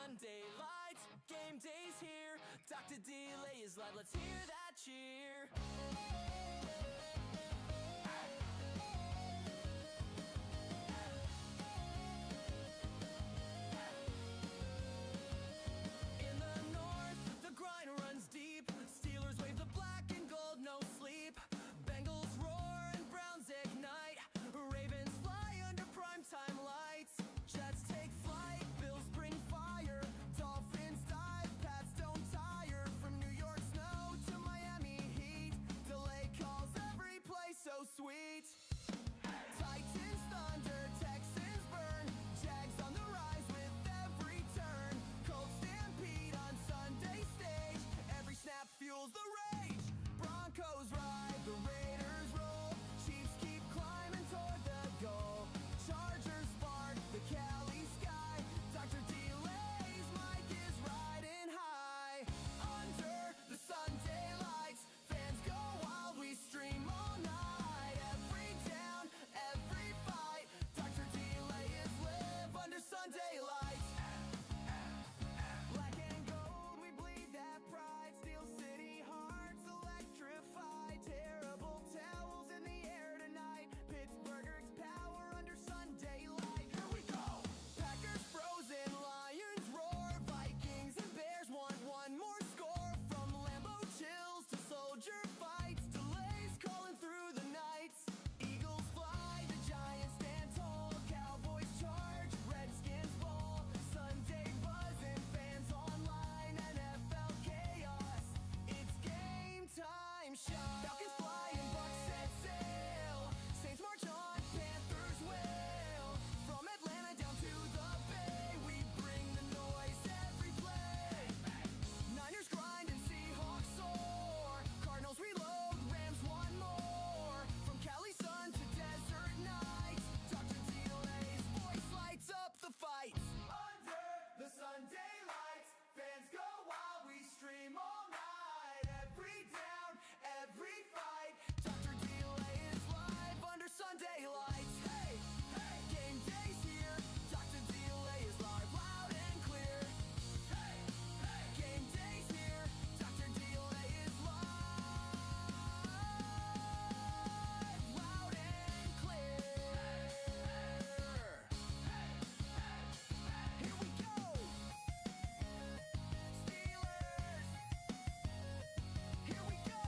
Sunday lights, game day's here. Dr. Delay is live, let's hear that cheer. In the north, the grind runs deep. Steelers wave the black and gold, no sleep. Bengals roar and Browns ignite. Ravens fly under primetime lights. Jets take flight, Bills bring fire. Dolphins dive, Pats don't tire. From New York snow to Miami heat, delay calls every play so sweet. Titans thunder, Texans burn. Jags on the rise with every turn. Colts stampede on Sunday stage. Every snap fuels the rage. Broncos ride, the Raiders roll. Chiefs keep climbing toward the goal. Chargers spark the Cali sky. Dr. Delay's mic is riding high. Under the Sunday lights, fans go wild, we stream all night. Every down, every fight, Dr. Delay is live under Sunday lights. Black and gold, we bleed that pride. Steel City hearts electrified. Terrible towels in the air tonight. Pittsburgh's power under Sunday light. Here we go! Packers frozen, Lions roar. Vikings and Bears want one more score. From Lambeau chills to soldier fights. Delays calling through the nights. Eagles fly, the Giants stand tall. Cowboys charge, Redskins ball. Sunday buzzing, fans online. NFL chaos, it's game time. Shot. Falcons fly and Bucks set sail. Saints march on, Panthers wail. From Atlanta down to the Bay, we bring the noise every play. Niners grind and Seahawks soar. Cardinals reload, Rams one more. From Cali sun to desert nights, Dr. Delay's voice lights up the fight. Under the Sunday lights, fans go wild, we stream all night. Every down, every fight, Dr. Delay is live under Sunday lights. Hey, hey, game day's here. Dr. Delay is live, loud and clear. Hey, hey, game day's here. Dr. Delay is live, loud and clear. Here we go. Steelers. Here we go.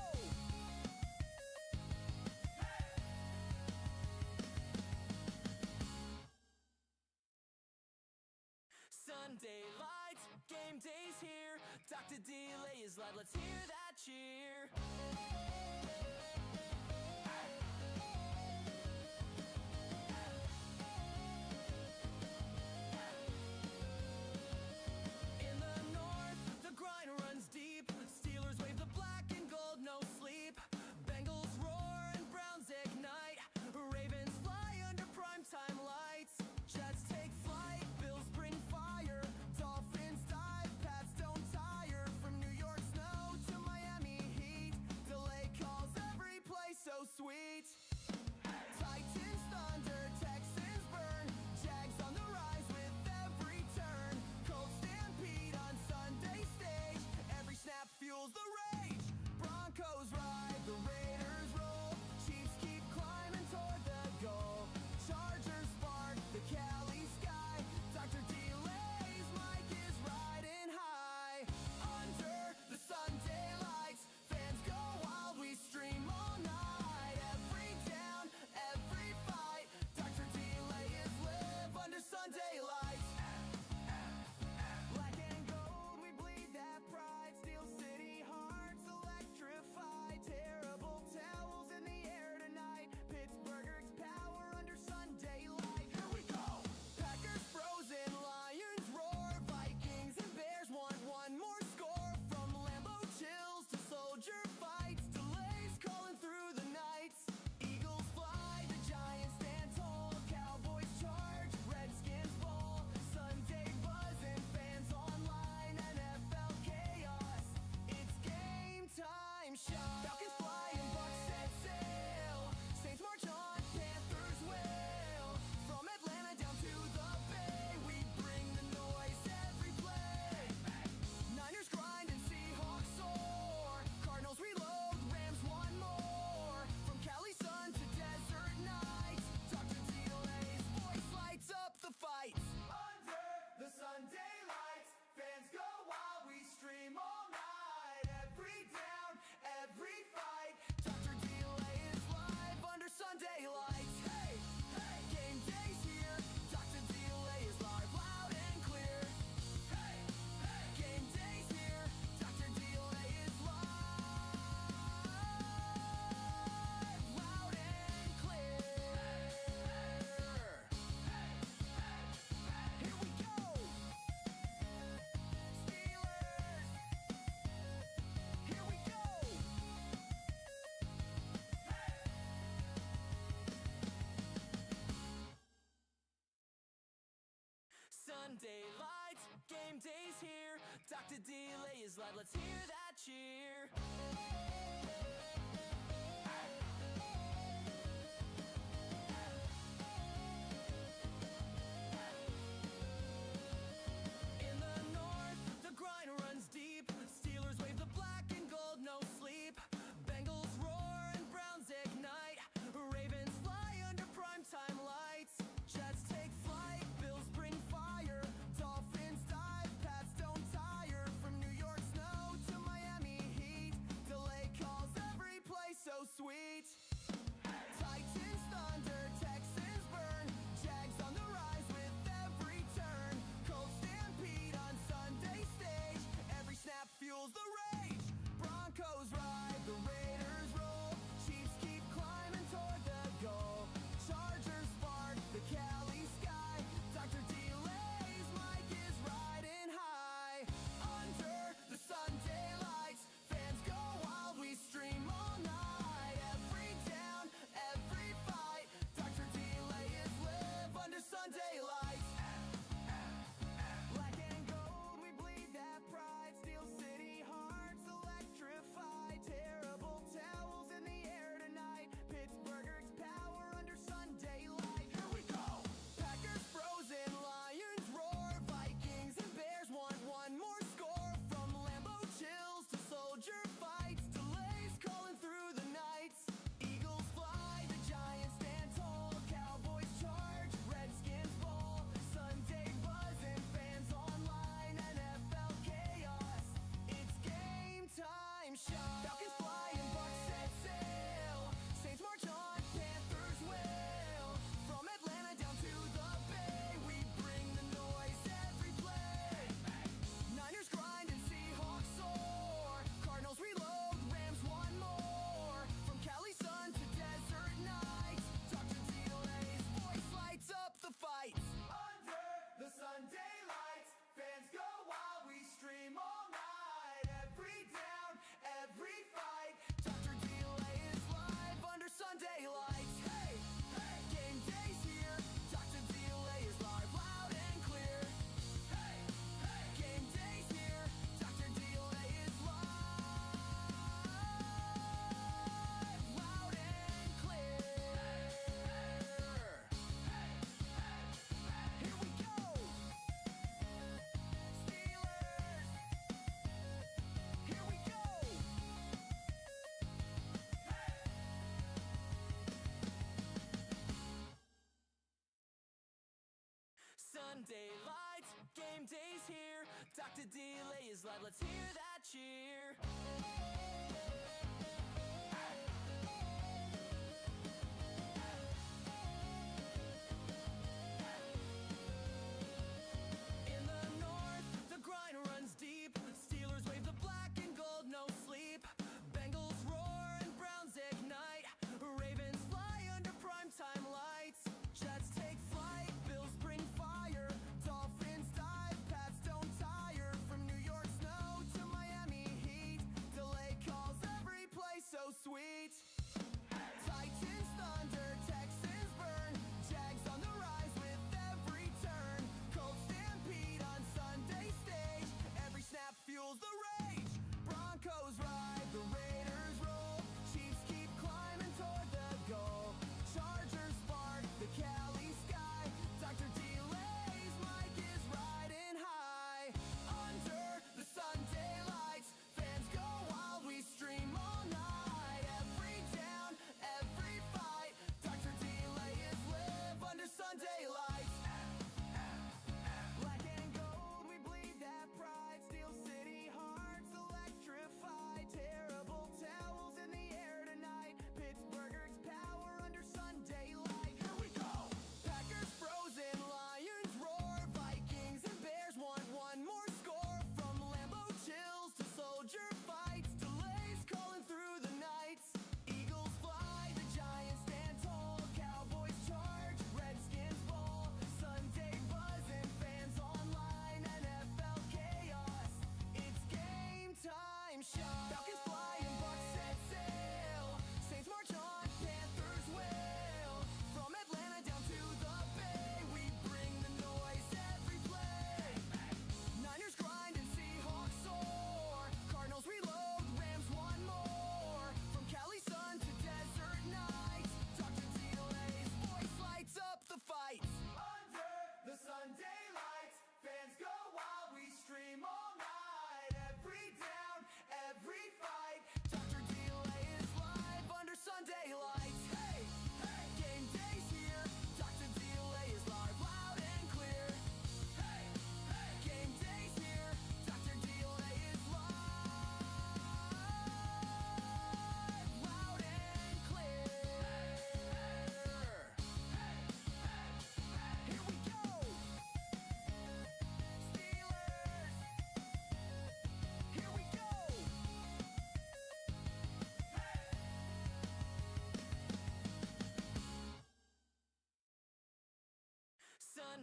Sunday lights, game day's here. Dr. Delay is live, let's hear that cheer. In the north, the grind runs deep. Steelers wave the black and gold, no sleep. Bengals roar and Browns ignite. Ravens fly under primetime lights. Jets take flight, Bills bring fire. Dolphins dive, Pats don't tire. From New York snow to Miami heat, delay calls every Sunday lights, game day's here. Dr. Delay is live, let's hear that cheer. In the north, the grind runs deep. Steelers wave the black and gold, no sleep. Bengals roar and Browns ignite. Ravens fly under primetime lights. Jets take flight, Bills bring fire. Dolphins dive, Pats don't tire. From New York snow to Miami heat, delay calls every play so sweet. Titans thunder, Texans burn. Jags on the rise with every turn. Colts stampede on Sunday stage. Every snap fuels the rage. Broncos ride, the Raiders roll. Chiefs keep climbing toward the goal. Chargers spark the Cali sky. Dr. Delay's mic is riding high. Under the Sunday lights, fans go wild, we stream all night. Every down, every fight, Dr. Delay is live under Sunday lights. Black and gold, we bleed that pride. Steel City hearts electrified. Terrible towels in the air tonight. Pittsburgh's power under Sunday light. Here we go. Packers frozen, Lions roar. Vikings and Bears want one more score. From Lambeau chills to soldier fights. Delays calling through the nights. Eagles fly, the Giants stand tall. Cowboys charge, Redskins ball. Sunday buzzing, fans online. NFL chaos, it's game time. Shot. Falcons fly and Bucks set sail. Saints march on, Panthers wail. From Atlanta down to the Bay, we bring the noise every play. Niners grind and Seahawks soar. Cardinals reload, Rams one more. From Cali sun to desert nights, Dr. Delay's voice lights up the fights. Under the Sunday lights, fans go wild, we stream all night. Every down, every fight, Dr. Delay is live under Sunday lights. Hey, hey, game day's here. Dr. Delay is live, loud and clear. Hey, hey, game day's here. Dr. Delay is live, loud and clear. Here we go. Steelers. Here we go. Sunday lights, game day's here. Dr. Delay is live, let's hear that cheer. In the north, the grind runs deep. Steelers wave the black and gold, no sleep. Bengals roar and Browns ignite. Ravens fly under primetime lights. Jets take flight, Bills bring fire. Dolphins dive, Pats don't tire. From New York snow to Miami heat, delay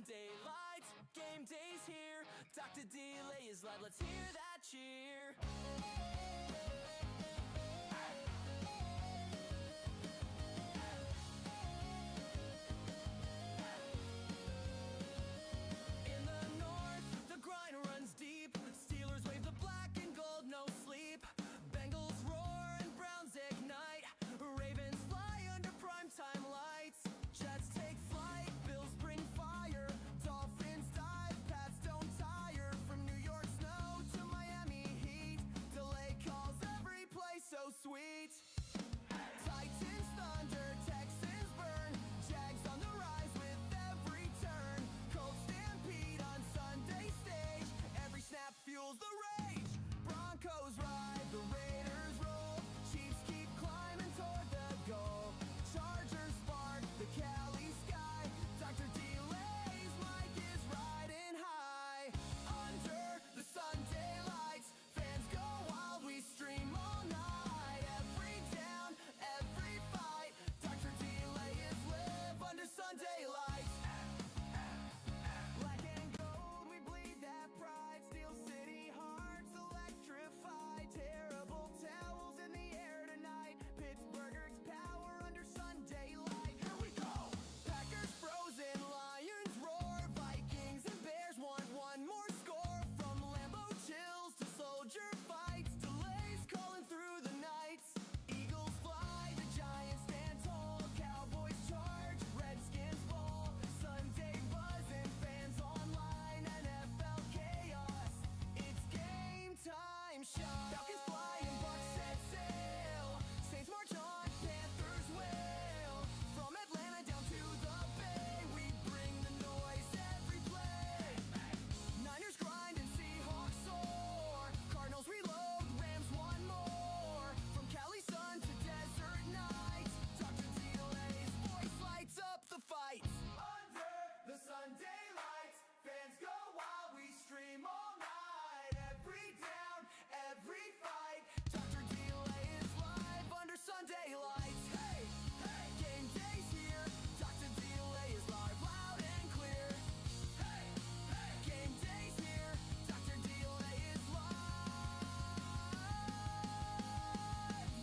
Sunday lights, game day's here. Dr. Delay is live, let's hear that cheer. In the north, the grind runs deep. Steelers wave the black and gold, no sleep. Bengals roar and Browns ignite. Ravens fly under primetime lights. Jets take flight, Bills bring fire. Dolphins dive, Pats don't tire. From New York snow to Miami heat, delay calls every play so sweet. Titans thunder, Texans burn. Jags on the rise with every turn. Colts stampede on Sunday stage. Every snap fuels the rage. Broncos ride, the Raiders roll. Chiefs keep climbing toward the goal. Chargers spark the Cali sky. Dr. Delay's mic is riding high. Under the Sunday lights, fans go wild, we stream all night. Every down, every fight, Dr. Delay is live under Sunday lights. Black and gold, we bleed that pride. Steel City hearts electrified. Terrible towels in the air tonight. Pittsburgh's power under Sunday light. Here we go. Packers frozen, Lions roar. Vikings and Bears want one more score. From Lambeau chills to soldier fights. Delays calling through the nights. Eagles fly, the Giants stand tall. Cowboys charge, Redskins fall. Sunday buzzing, fans online. NFL chaos, it's game time shot. Falcons fly and Bucks set sail. Saints march on, Panthers wail. From Atlanta down to the Bay, we bring the noise every play. Niners grind and Seahawks soar. Cardinals reload, Rams one more. From Cali sun to desert nights, Dr. Delay's voice lights up the fight. Under the Sunday lights, fans go wild, we stream all night. Every down, every fight, Dr. Delay is live under Sunday lights. Hey, hey, game day's here. Dr. Delay is live, loud and clear. Hey, hey, game day's here. Dr. Delay is live,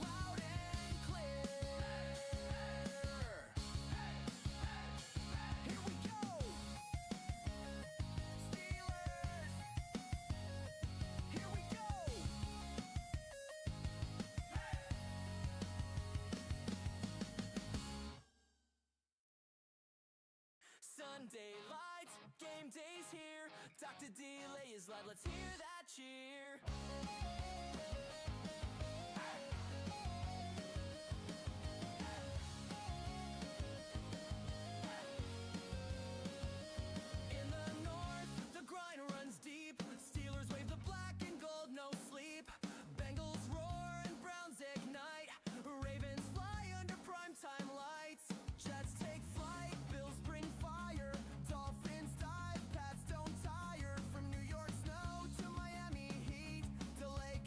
loud and clear. Here we go. Steelers. Here we go. Sunday lights, game day's here. Dr. Delay is live, let's hear that cheer. In the north, the grind runs deep. Steelers wave the black and gold, no sleep. Bengals roar and Browns ignite. Ravens fly under primetime lights. Jets take flight, Bills bring fire. Dolphins dive, Pats don't tire. From New York snow to Miami heat, delay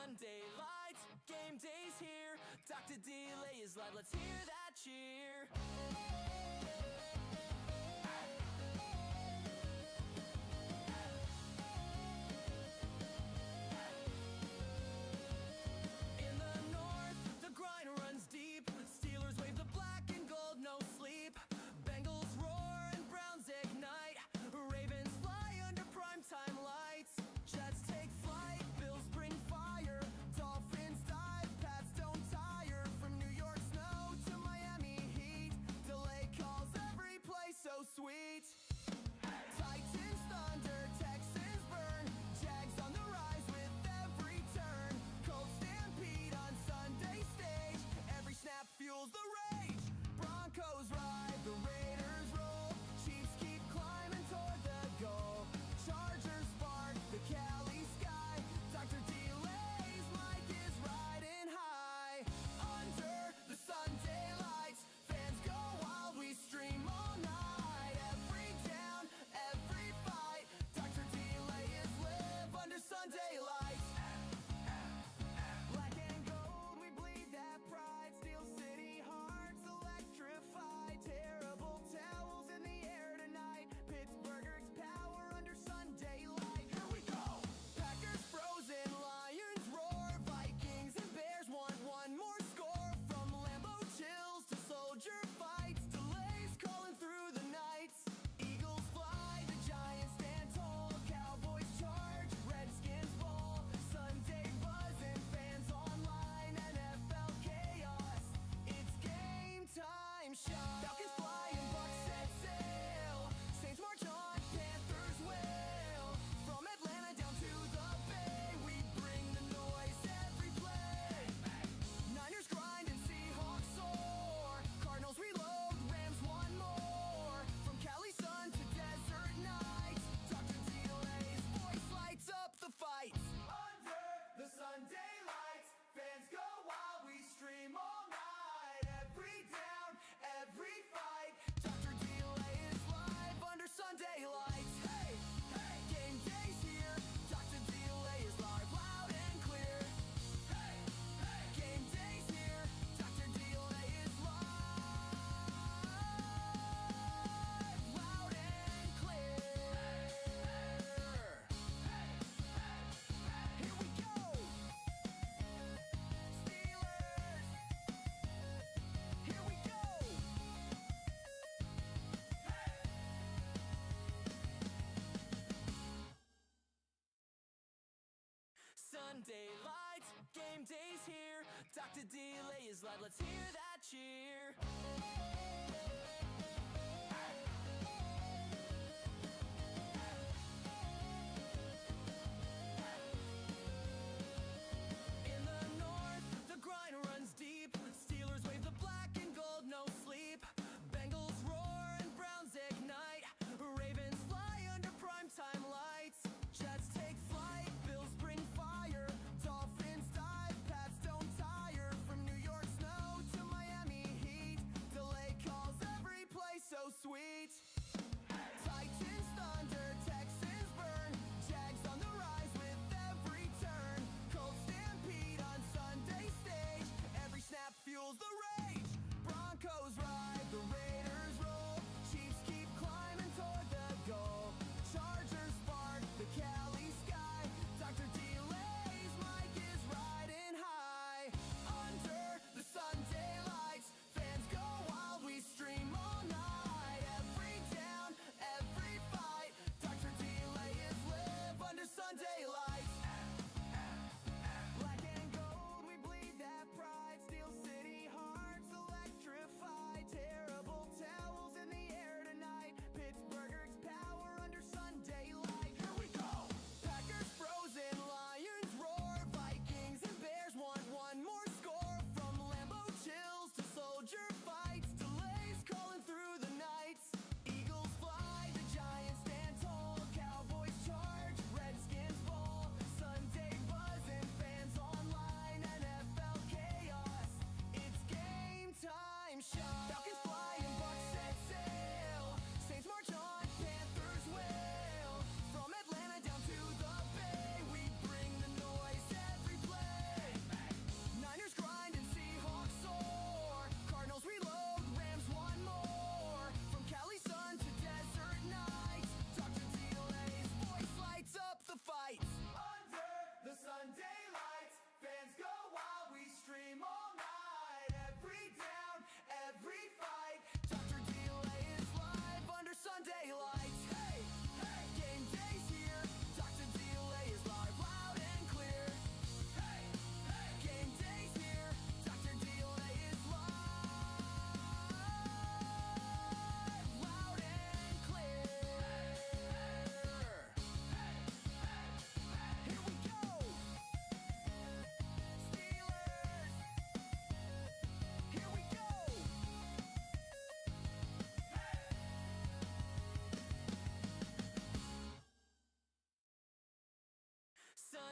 Sunday lights, game day's here. Dr. Delay is live, let's hear that cheer. In the north, the grind runs deep. Steelers wave the black and gold, no sleep. Bengals roar and Browns ignite. Ravens fly under primetime lights. Jets take flight, Bills bring fire. Dolphins dive, Pats don't tire. From New York snow to Miami heat, delay calls every play so sweet. Titans thunder, Texans burn. Jags on the rise with every turn. Colts stampede on Sunday stage. Every snap fuels the rage. Broncos ride, the Raiders roll. Chiefs keep climbing toward the goal. Chargers spark the Cali sky. Dr. Delay's mic is riding high. Under the Sunday lights, fans go wild, we stream all night. Every down, every fight, Dr. Delay is live under Sunday lights. Black and gold, we bleed that pride. Steel City hearts electrified. Terrible towels in the air tonight. Pittsburgh's power under Sunday light. Here we go. Packers frozen, Lions roar. Vikings and Bears want one more score. From Lambeau chills to soldier fights. Delays calling through the nights. Eagles fly, the Giants stand tall. Cowboys charge, Redskins ball. Sunday buzzing, fans online. NFL chaos, it's game time. Shot. Falcons fly and Bucks set sail. Saints march on, Panthers wail. From Atlanta down to the Bay, we bring the noise every play. Niners grind and Seahawks soar. Cardinals reload, Rams one more. From Cali sun to desert nights, Dr. Delay's voice lights up the fights. Under the Sunday lights, fans go wild, we stream all night. Every down, every fight, Dr. Delay is live under Sunday lights. Hey, hey, game day's here. Dr. Delay is live, loud and clear. Hey, hey, game day's here. Dr. Delay is live, loud and clear. Here we go. Steelers. Here we go. Sunday lights, game day's here. Dr. Delay is live, let's hear that cheer. In the north, the grind runs deep. Steelers wave the black and gold, no sleep. Bengals roar and Browns ignite. Ravens fly under primetime lights. Jets take flight, Bills bring fire. Dolphins dive, Pats don't tire. From New York snow to Miami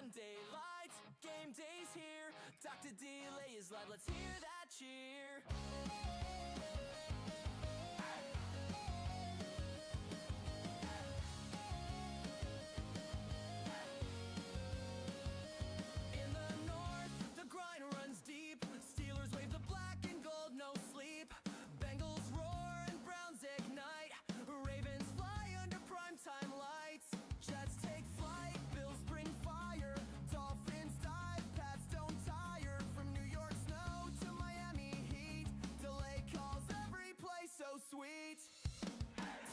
Sunday lights, game day's here. Dr. Delay is live, let's hear that cheer. In the north, the grind runs deep. Steelers wave the black and gold, no sleep. Bengals roar and Browns ignite. Ravens fly under primetime lights. Jets take flight, Bills bring fire. Dolphins dive, Pats don't tire. From New York snow to Miami heat, delay calls every play so sweet.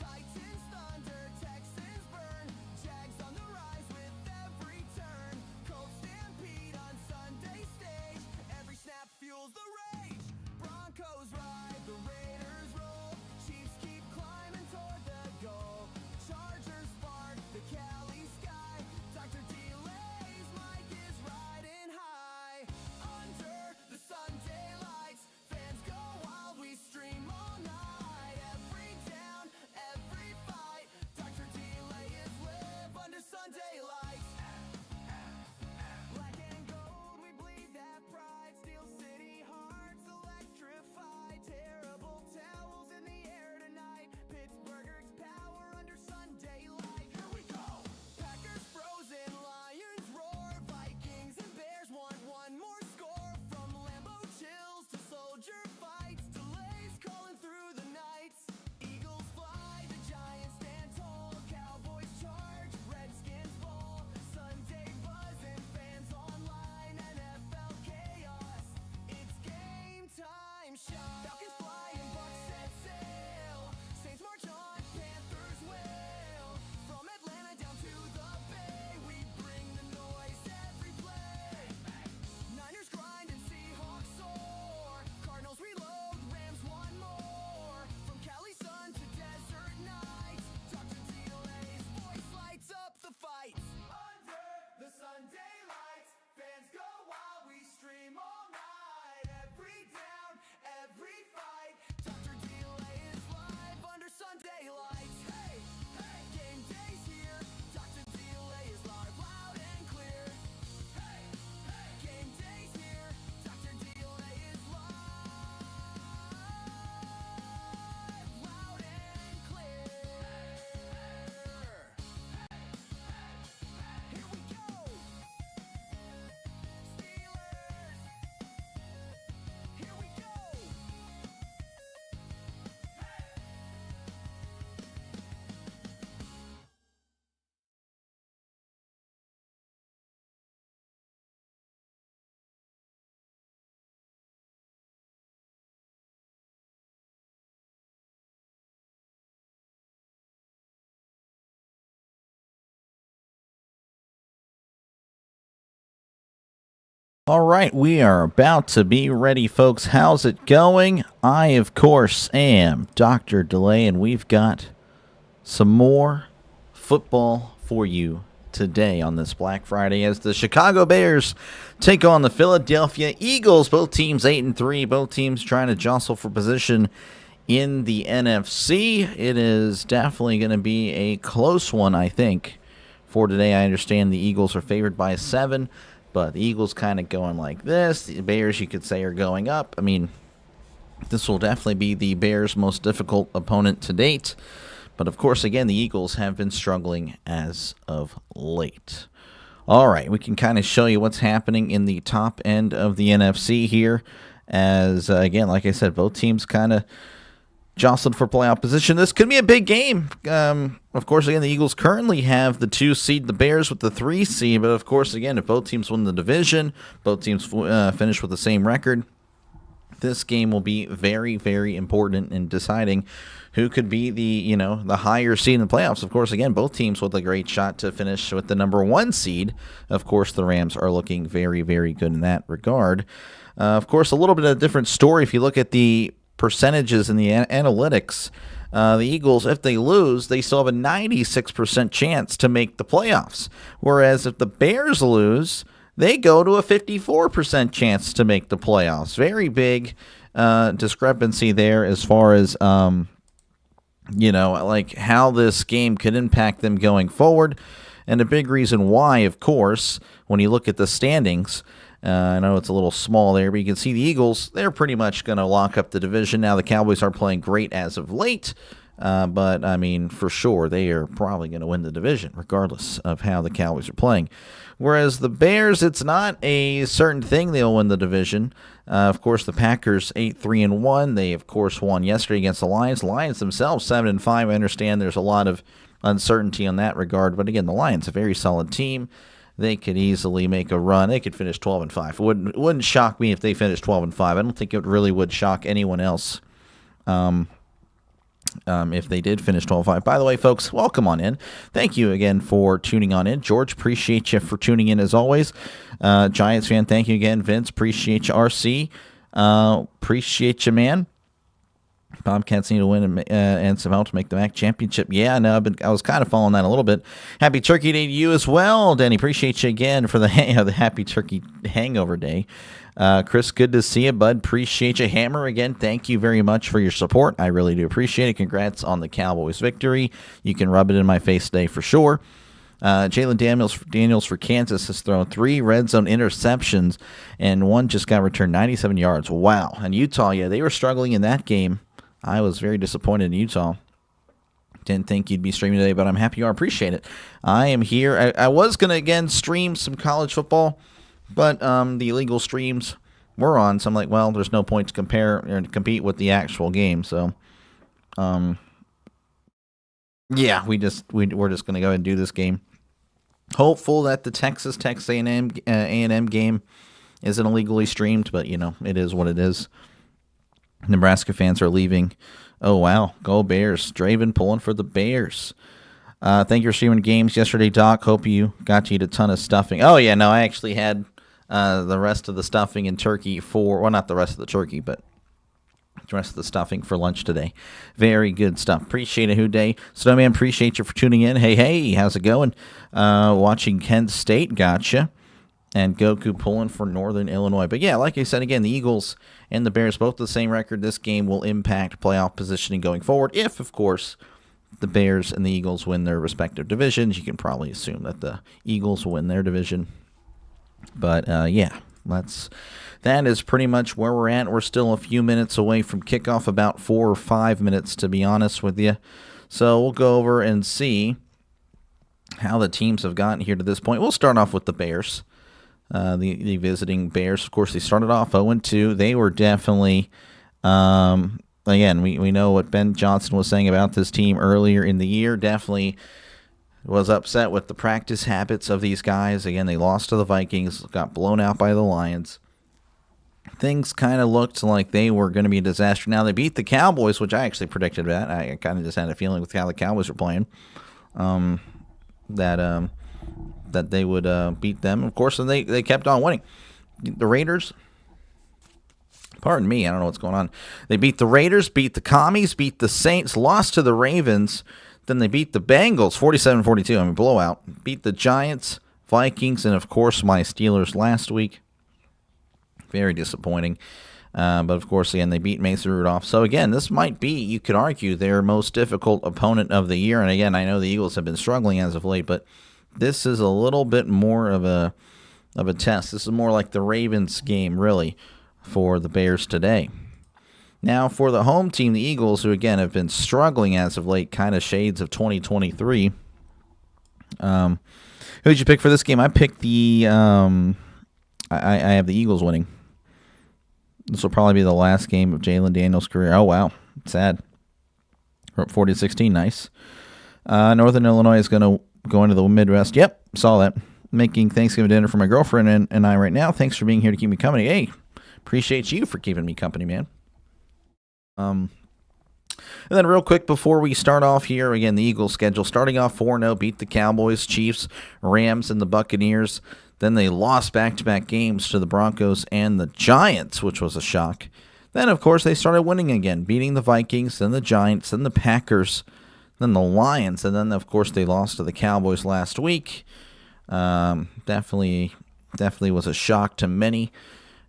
Titans thunder, Texans burn. Jags on the rise with every turn. Colts stampede on Sunday stage. Every snap fuels the rage. Broncos ride, the Raiders roll. Chiefs keep climbing toward the goal. Chargers spark the Cali sky. Dr. Delay's mic is riding high. Under the Sunday lights, fans go wild, we stream all night. Every down, every fight, Dr. Delay is live under Sunday lights. Black and gold, we bleed that pride. Steel City hearts electrified. Terrible towels in the air tonight. Pittsburgh's power under Sunday light. Here we go. Packers frozen, Lions roar. Vikings and Bears want one more score. From Lambeau chills to soldier fights. Delays calling through the nights. Eagles fly, the Giants stand tall. Cowboys charge, Redskins fall. Sunday buzz and fans online. NFL chaos, it's game time. Shot. Falcons fly and Bucks set sail. Saints march on, Panthers wail. From Atlanta down to the Bay, we bring the noise every play. Niners grind and Seahawks soar. Cardinals reload, Rams one more. From Cali sun to desert nights, Dr. Delay's voice lights up the fight. Under the Sunday lights, fans go wild, we stream all night. Every down, every fight, Dr. Delay is live under Sunday lights. Hey, hey, game day's here. Dr. Delay is live, loud and clear. Hey, hey, game day's here. Dr. Delay is live, loud and clear. Here we go. Steelers. Here we go. All right, we are about to be ready, folks. How's it going? I, of course, am Dr. Delay, and we've got some more football for you today on this Black Friday as the Chicago Bears take on the Philadelphia Eagles. Both teams 8-3, both teams trying to jostle for position in the NFC. It is definitely going to be a close one, I think, for today. I understand the Eagles are favored by 7. But the Eagles kind of going like this. The Bears, you could say, are going up. I mean, this will definitely be the Bears' most difficult opponent to date. But, of course, again, the Eagles have been struggling as of late. All right, we can kind of show you what's happening in the top end of the NFC here. As, again, like I said, both teams kind of jostled for playoff position. This could be a big game. Of course, again, the Eagles currently have the 2 seed, the Bears with the 3 seed. But, of course, again, if both teams win the division, both teams finish with the same record, this game will be very, very important in deciding who could be the higher seed in the playoffs. Of course, again, both teams with a great shot to finish with the number 1 seed. Of course, the Rams are looking very, very good in that regard. Of course, a little bit of a different story if you look at the percentages in the analytics. The Eagles, if they lose, they still have a 96% chance to make the playoffs. Whereas if the Bears lose, they go to a 54% chance to make the playoffs. Very big discrepancy there as far as, like how this game could impact them going forward. And a big reason why, of course, when you look at the standings, I know it's a little small there, but you can see the Eagles, they're pretty much going to lock up the division. Now, the Cowboys are playing great as of late, but, I mean, for sure, they are probably going to win the division, regardless of how the Cowboys are playing. Whereas the Bears, it's not a certain thing they'll win the division. Of course, the Packers 8-3-1. They, of course, won yesterday against the Lions. The Lions themselves 7-5. I understand there's a lot of uncertainty on that regard, but again, the Lions, a very solid team. They could easily make a run. They could finish 12-5. It wouldn't shock me if they finished 12-5. I don't think it really would shock anyone else. If they did finish 12-5. By the way, folks, welcome on in. Thank you again for tuning on in. George, appreciate you for tuning in as always. Giants fan, thank you again. Vince, appreciate you. RC, appreciate you, man. Bobcats need to win and some help to make the MAC championship. Yeah, no, I was kind of following that a little bit. Happy Turkey Day to you as well, Denny. Appreciate you again for the Happy Turkey Hangover Day. Chris, good to see you, bud. Appreciate you. Hammer, again, thank you very much for your support. I really do appreciate it. Congrats on the Cowboys' victory. You can rub it in my face today for sure. Jalen Daniels for Kansas has thrown 3 red zone interceptions, and 1 just got returned 97 yards. Wow. And Utah, yeah, they were struggling in that game. I was very disappointed in Utah. Didn't think you'd be streaming today, but I'm happy you are. Appreciate it. I am here. I was going to, again, stream some college football, but the illegal streams were on, so I'm like, well, there's no point to compare or to compete with the actual game. So, yeah, we're just going to go ahead and do this game. Hopeful that the Texas A&M game isn't illegally streamed, but, you know, it is what it is. Nebraska fans are leaving. Oh, wow. Go Bears. Draven pulling for the Bears. Thank you for streaming games yesterday, Doc. Hope you got to eat a ton of stuffing. Oh, yeah, no, I actually had the rest of the stuffing and turkey well, not the rest of the turkey, but the rest of the stuffing for lunch today. Very good stuff. Appreciate it, Houday. Snowman, appreciate you for tuning in. Hey, how's it going? Watching Kent State, gotcha. And Goku pulling for Northern Illinois. But yeah, like I said, again, the Eagles and the Bears both the same record. This game will impact playoff positioning going forward. If, of course, the Bears and the Eagles win their respective divisions, you can probably assume that the Eagles win their division. But yeah, that is pretty much where we're at. We're still a few minutes away from kickoff, about 4 or 5 minutes to be honest with you. So we'll go over and see how the teams have gotten here to this point. We'll start off with the Bears. The visiting Bears, of course, they started off 0-2. They were definitely, again, we know what Ben Johnson was saying about this team earlier in the year. Definitely was upset with the practice habits of these guys. Again, they lost to the Vikings, got blown out by the Lions. Things kind of looked like they were going to be a disaster. Now, they beat the Cowboys, which I actually predicted that. I kind of just had a feeling with how the Cowboys were playing that they would beat them, of course, and they kept on winning. The Raiders, pardon me, I don't know what's going on. They beat the Raiders, beat the Commies, beat the Saints, lost to the Ravens, then they beat the Bengals 47-42, I mean, blowout. Beat the Giants, Vikings, and, of course, my Steelers last week. Very disappointing. But, of course, again, they beat Mason Rudolph. So, again, this might be, you could argue, their most difficult opponent of the year. And, again, I know the Eagles have been struggling as of late, but this is a little bit more of a test. This is more like the Ravens game, really, for the Bears today. Now, for the home team, the Eagles, who, again, have been struggling as of late, kind of shades of 2023. Who'd you pick for this game? I picked the I have the Eagles winning. This will probably be the last game of Jalen Daniels' career. Oh, wow. Sad. We're up 40-16. Nice. Northern Illinois is going to go into the Midwest. Yep, saw that. Making Thanksgiving dinner for my girlfriend and I right now. Thanks for being here to keep me company. Hey, appreciate you for keeping me company, man. And then real quick before we start off here, again, the Eagles schedule. Starting off 4-0, beat the Cowboys, Chiefs, Rams, and the Buccaneers. Then they lost back-to-back games to the Broncos and the Giants, which was a shock. Then, of course, they started winning again, beating the Vikings, then the Giants, then the Packers, then the Lions, and then, of course, they lost to the Cowboys last week. Definitely was a shock to many.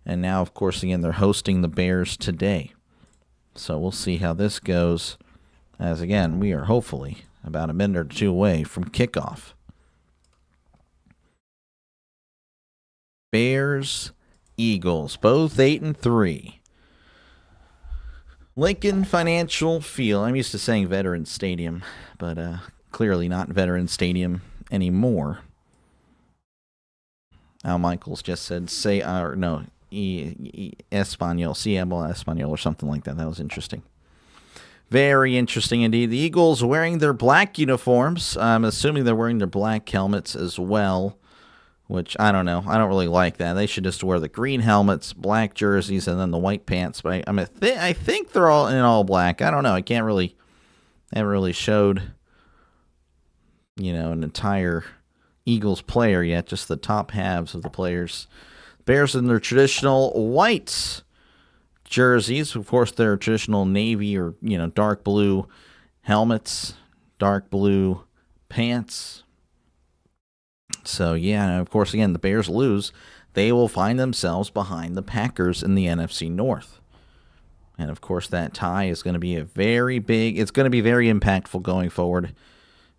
And now, of course, again, they're hosting the Bears today. So we'll see how this goes, as, again, we are hopefully about a minute or two away from kickoff. Bears, Eagles, both 8-3. Lincoln Financial Field. I'm used to saying Veterans Stadium, but clearly not Veterans Stadium anymore. Al Michaels just said, Espanol, Cielo Espanol, or something like that. That was interesting. Very interesting indeed. The Eagles wearing their black uniforms. I'm assuming they're wearing their black helmets as well, which I don't know. I don't really like that. They should just wear the green helmets, black jerseys, and then the white pants. But I think they're all in all black. I don't know. I haven't really showed, an entire Eagles player yet, just the top halves of the players. Bears in their traditional white jerseys. Of course, their traditional navy or, dark blue helmets, dark blue pants. So, yeah, and of course, again, the Bears lose. They will find themselves behind the Packers in the NFC North. And, of course, that tie is going to be it's going to be very impactful going forward.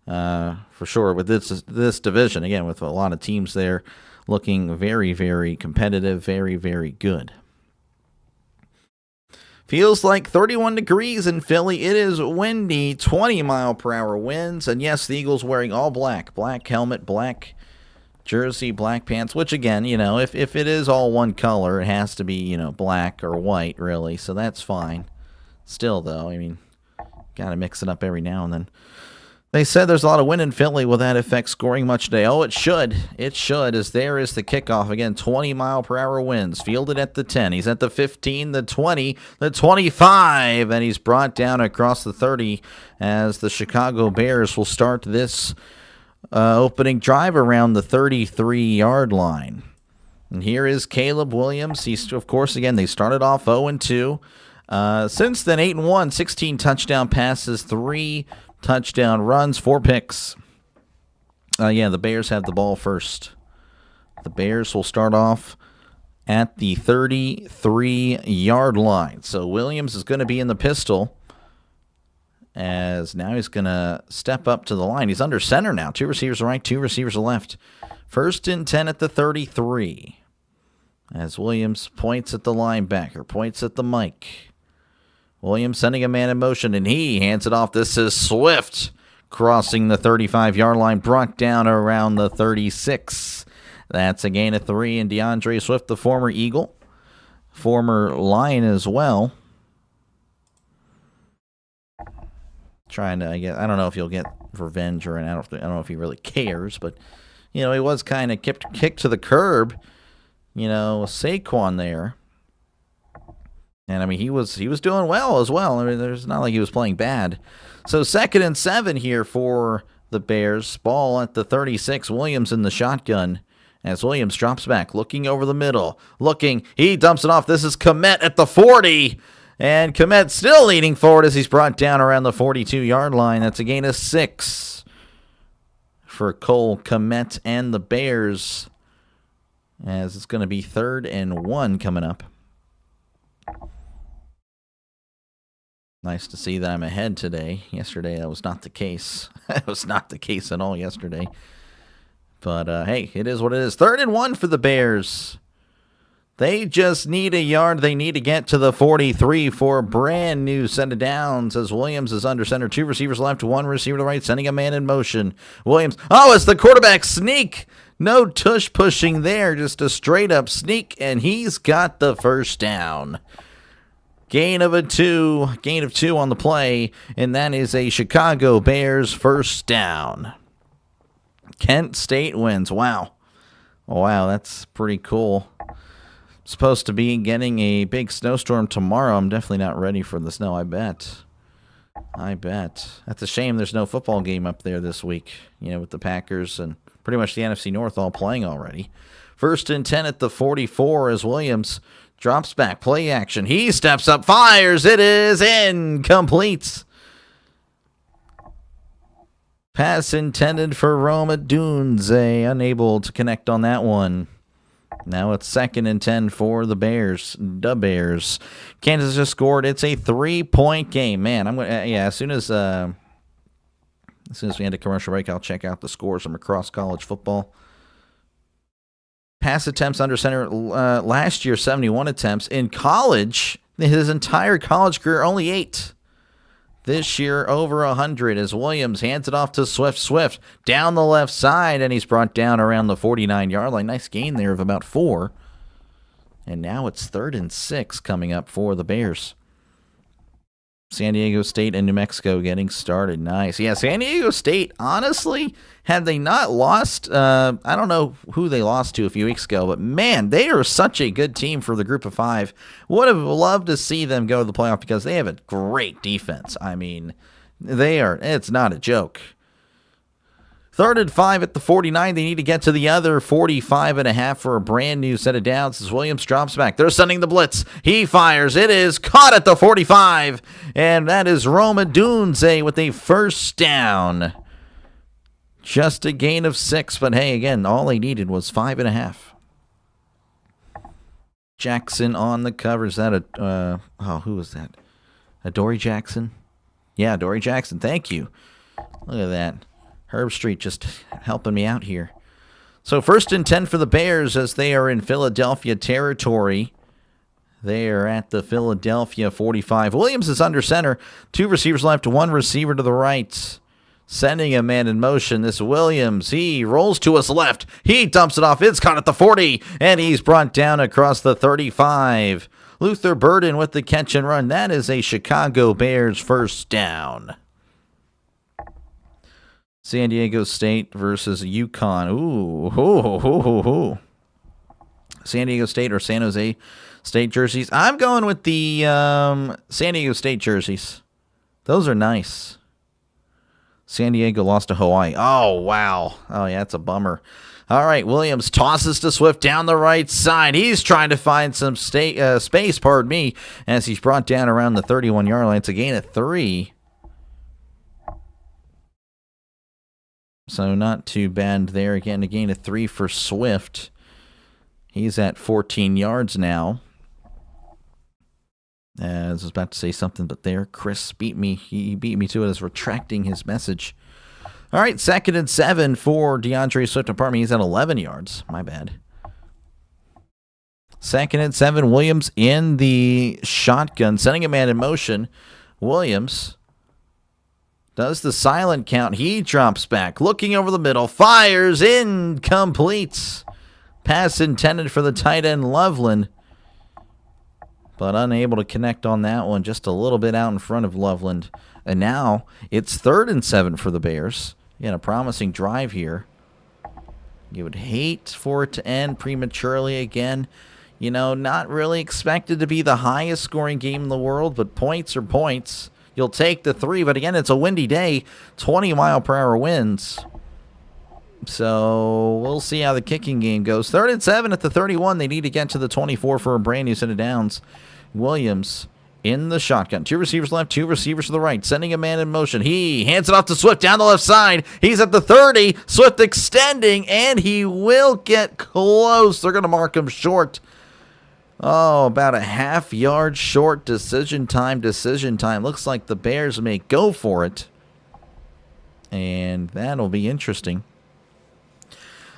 For sure, with this division, again, with a lot of teams there looking very, very competitive, very, very good. Feels like 31 degrees in Philly. It is windy, 20-mile-per-hour winds. And, yes, the Eagles wearing all black. Black helmet, black jersey, black pants. Which, again, if it is all one color, it has to be, black or white, really. So that's fine. Still, though, got to mix it up every now and then. They said there's a lot of wind in Philly. Will that affect scoring much today? Oh, it should. It should, as there is the kickoff. Again, 20-mile-per-hour winds. Fielded at the 10. He's at the 15, the 20, the 25, and he's brought down across the 30 as the Chicago Bears will start this opening drive around the 33-yard line. And here is Caleb Williams. He's, of course, again, they started off 0-2. Since then, 8-1, 16 touchdown passes, 3 touchdown runs, 4 picks. The Bears have the ball first. The Bears will start off at the 33-yard line. So Williams is going to be in the pistol, as now he's going to step up to the line. He's under center now. 2 receivers right, 2 receivers left. 1st and 10 at the 33. As Williams points at the linebacker, points at the mic. Williams sending a man in motion, and he hands it off. This is Swift crossing the 35-yard line, brought down around the 36. That's a gain of 3, and DeAndre Swift, the former Eagle, former Lion as well. Trying to, I don't know if he'll get revenge or I don't know if he really cares, but, he was kind of kicked to the curb, Saquon there. And, he was doing well as well. There's not like he was playing bad. So 2nd and 7 here for the Bears. Ball at the 36. Williams in the shotgun as Williams drops back, looking over the middle. He dumps it off. This is Kmet at the 40. And Kmet still leading forward as he's brought down around the 42-yard line. That's a gain of 6 for Cole Kmet and the Bears, as it's going to be 3rd and 1 coming up. Nice to see that I'm ahead today. Yesterday, that was not the case. That was not the case at all yesterday. But, hey, it is what it is. 3rd and 1 for the Bears. They just need a yard. They need to get to the 43 for a brand new set of downs as Williams is under center. 2 receivers left, 1 receiver to the right, sending a man in motion. Williams, it's the quarterback sneak. No tush pushing there, just a straight up sneak, and he's got the first down. Gain of 2 on the play, and that is a Chicago Bears first down. Kent State wins. Wow, that's pretty cool. Supposed to be getting a big snowstorm tomorrow. I'm definitely not ready for the snow, I bet. That's a shame there's no football game up there this week, with the Packers and pretty much the NFC North all playing already. 1st and 10 at the 44 as Williams drops back, play action. He steps up, fires. It is incomplete. Pass intended for Roma Dunze. Unable to connect on that one. Now it's 2nd and 10 for the Bears. Kansas just scored. It's a 3-point game. Man, I'm going to, as soon as we end a commercial break, I'll check out the scores from across college football. pass attempts under center last year, 71 attempts. In college, his entire college career, only 8. This year, over 100 as Williams hands it off to Swift. Swift down the left side, and he's brought down around the 49-yard line. Nice gain there of about 4. And now it's 3rd and 6 coming up for the Bears. San Diego State and New Mexico getting started. Nice. Yeah, San Diego State, honestly, had they not lost, I don't know who they lost to a few weeks ago, but man, they are such a good team for the group of 5. Would have loved to see them go to the playoff because they have a great defense. I mean, it's not a joke. 3rd and 5 at the 49. They need to get to the other 45.5 for a brand new set of downs as Williams drops back. They're sending the blitz. He fires. It is caught at the 45. And that is Roma Dunze with a first down. Just a gain of 6. But hey, again, all they needed was 5.5. Jackson on the cover. Is that who was that? Dory Jackson? Yeah, Dory Jackson. Thank you. Look at that. Herb Street just helping me out here. So 1st and 10 for the Bears as they are in Philadelphia territory. They are at the Philadelphia 45. Williams is under center. 2 receivers left, 1 receiver to the right. Sending a man in motion. This Williams, he rolls to his left. He dumps it off. It's caught at the 40, and he's brought down across the 35. Luther Burden with the catch and run. That is a Chicago Bears first down. San Diego State versus UConn. Ooh. San Diego State or San Jose State jerseys. I'm going with the San Diego State jerseys. Those are nice. San Diego lost to Hawaii. Oh, wow. Oh, yeah, that's a bummer. All right, Williams tosses to Swift down the right side. He's trying to find some space, as he's brought down around the 31-yard line. It's a gain of 3. So not too bad there. Again, a gain of 3 for Swift. He's at 14 yards now. As I was about to say something, but there, Chris beat me. He beat me to it as retracting his message. All right, 2nd and 7 for DeAndre Swift. Pardon me, he's at 11 yards. My bad. 2nd and 7, Williams in the shotgun, sending a man in motion. Williams does the silent count. He drops back, looking over the middle, fires, incomplete. Pass intended for the tight end, Loveland, but unable to connect on that one. Just a little bit out in front of Loveland. And now it's 3rd and 7 for the Bears. Again, a promising drive here. You would hate for it to end prematurely again. You know, not really expected to be the highest scoring game in the world, but points are points. You'll take the 3, but again, it's a windy day. 20-mile-per-hour winds. So we'll see how the kicking game goes. 3rd and 7 at the 31. They need to get to the 24 for a brand new set of downs. Williams in the shotgun. 2 receivers left, 2 receivers to the right. Sending a man in motion. He hands it off to Swift down the left side. He's at the 30. Swift extending, and he will get close. They're going to mark him short. Oh, about a half-yard short. Decision time. Looks like the Bears may go for it. And that'll be interesting.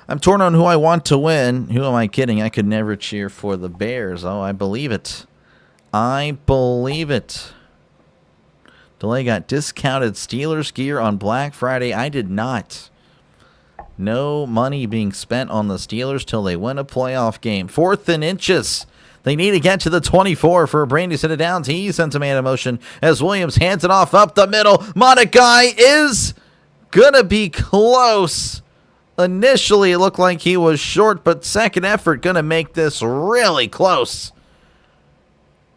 I'm torn on who I want to win. Who am I kidding? I could never cheer for the Bears. Oh, I believe it. DeLay got discounted Steelers gear on Black Friday. I did not. No money being spent on the Steelers till they win a playoff game. 4th and inches. They need to get to the 24 for a brand new set of downs. He sends a man in motion as Williams hands it off up the middle. Monagai is going to be close. Initially, it looked like he was short, but second effort going to make this really close.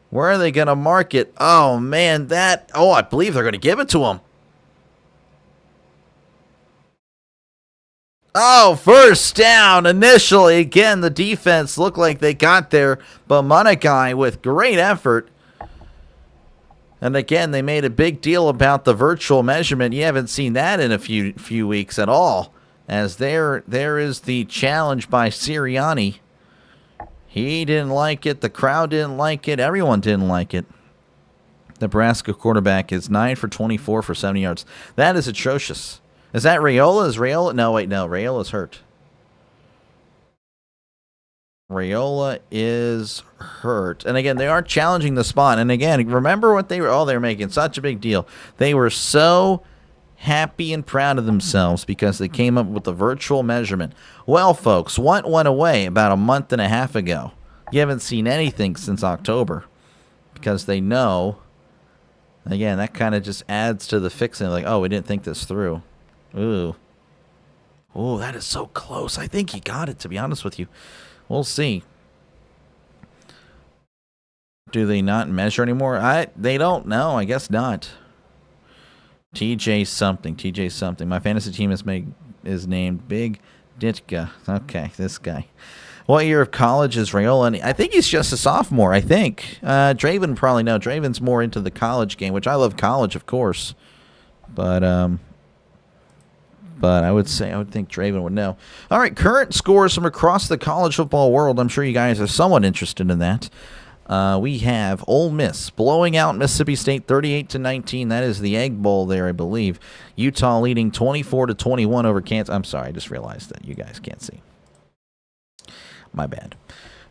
Where are they going to mark it? Oh, man, I believe they're going to give it to him. Oh, first down initially. Again, the defense looked like they got there, but Monagai with great effort. And again, they made a big deal about the virtual measurement. You haven't seen that in a few weeks at all. As there is the challenge by Sirianni. He didn't like it. The crowd didn't like it. Everyone didn't like it. Nebraska quarterback is 9 for 24 for 70 yards. That is atrocious. Is that Raiola? No, wait, no. Raiola's hurt. Raiola is hurt. And again, they are challenging the spot. And again, remember what they were, they're making such a big deal. They were so happy and proud of themselves because they came up with the virtual measurement. Well, folks, what went away about a month and a half ago? You haven't seen anything since October because they know, again, that kind of just adds to the fixing. Like, oh, we didn't think this through. Ooh. Oh, that is so close. I think he got it, to be honest with you. We'll see. Do they not measure anymore? They don't know. I guess not. TJ something. My fantasy team is named Big Ditka. Okay, this guy. What year of college is Raiola? I think he's just a sophomore, I think. Draven probably no. Draven's more into the college game, which I love college, of course. But I would think Draven would know. All right, current scores from across the college football world. I'm sure you guys are somewhat interested in that. We have Ole Miss blowing out Mississippi State 38-19. That is the Egg Bowl there, I believe. Utah leading 24-21 over Kansas. I'm sorry, I just realized that you guys can't see. My bad.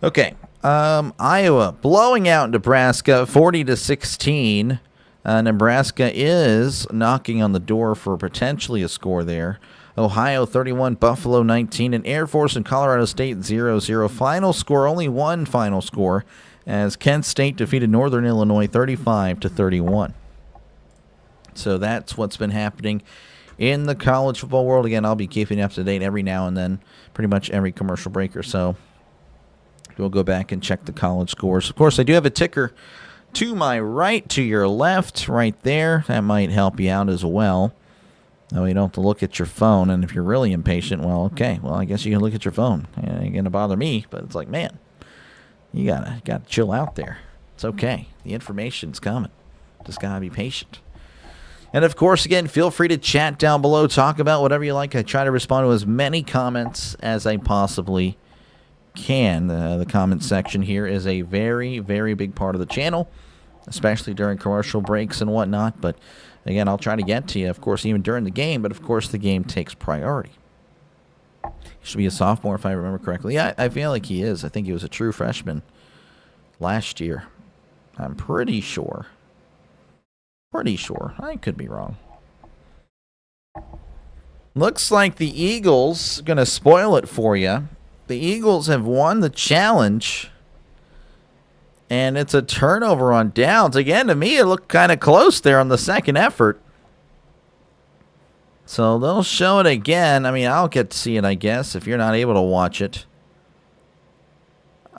Okay, Iowa blowing out Nebraska 40-16. Nebraska is knocking on the door for potentially a score there. Ohio 31, Buffalo 19, and Air Force and Colorado State 0-0. Final score, only one final score, as Kent State defeated Northern Illinois 35-31. So that's what's been happening in the college football world. Again, I'll be keeping you up to date every now and then, pretty much every commercial break or so. We'll go back and check the college scores. Of course, I do have a ticker to my right, to your left, right there. That might help you out as well. No, you don't have to look at your phone, and if you're really impatient, well, okay. Well, I guess you can look at your phone. It ain't going to bother me, but it's like, man, you gotta chill out there. It's okay. The information's coming. Just got to be patient. And, of course, again, feel free to chat down below. Talk about whatever you like. I try to respond to as many comments as I possibly can. The comment section here is a very, very big part of the channel, especially during commercial breaks and whatnot. But, again, I'll try to get to you, of course, even during the game. But, of course, the game takes priority. He should be a sophomore, if I remember correctly. Yeah, I feel like he is. I think he was a true freshman last year. I'm pretty sure. I could be wrong. Looks like the Eagles going to spoil it for you. The Eagles have won the challenge, and it's a turnover on downs. Again, to me, it looked kind of close there on the second effort. So they'll show it again. I mean, I'll get to see it, I guess, if you're not able to watch it.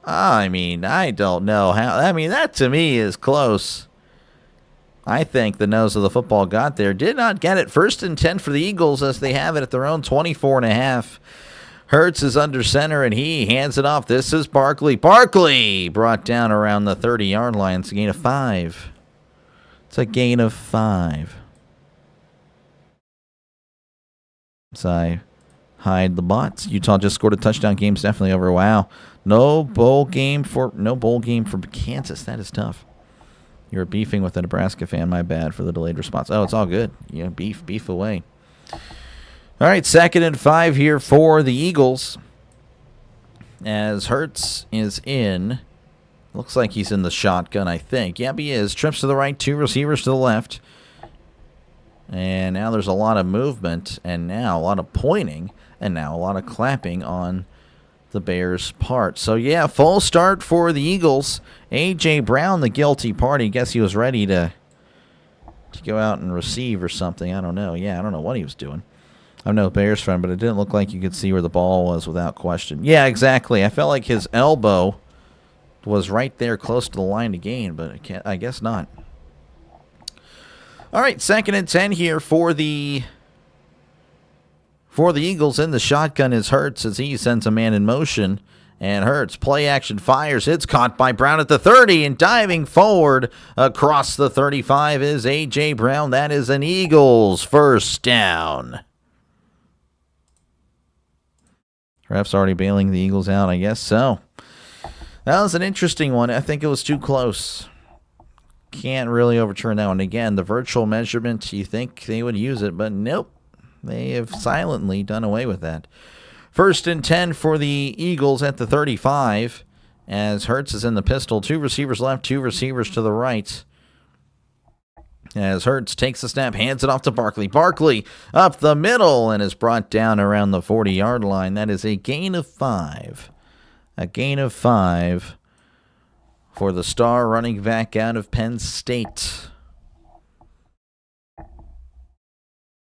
I mean, I don't know how. I mean, that to me is close. I think the nose of the football got there. Did not get it. 1st and 10 for the Eagles as they have it at their own 24.5. Hurts is under center, and he hands it off. This is Barkley. Barkley brought down around the 30-yard line. It's a gain of 5. It's a gain of 5. As I hide the bots. Utah just scored a touchdown. Game's definitely over. Wow. No bowl game for Kansas. That is tough. You're beefing with a Nebraska fan. My bad for the delayed response. Oh, it's all good. Yeah, beef away. All right, 2nd and 5 here for the Eagles. As Hurts is in. Looks like he's in the shotgun, I think. Yep, he is. Trips to the right, 2 receivers to the left. And now there's a lot of movement, and now a lot of pointing, and now a lot of clapping on the Bears' part. So, yeah, full start for the Eagles. A.J. Brown, the guilty party. Guess he was ready to go out and receive or something. I don't know. Yeah, I don't know what he was doing. I'm no Bears fan, but it didn't look like you could see where the ball was without question. Yeah, exactly. I felt like his elbow was right there close to the line to gain, but I guess not. All right, 2nd and 10 here for the Eagles. In the shotgun is Hurts as he sends a man in motion. And Hurts, play action, fires. It's caught by Brown at the 30, and diving forward across the 35 is A.J. Brown. That is an Eagles 1st down. Ref's already bailing the Eagles out, I guess so. That was an interesting one. I think it was too close. Can't really overturn that one. Again, the virtual measurement, you think they would use it, but nope. They have silently done away with that. First and 10 for the Eagles at the 35, as Hurts is in the pistol. 2 receivers left, 2 receivers to the right. As Hurts takes the snap, hands it off to Barkley. Barkley up the middle and is brought down around the 40-yard line. That is a gain of 5. A gain of 5 for the star running back out of Penn State.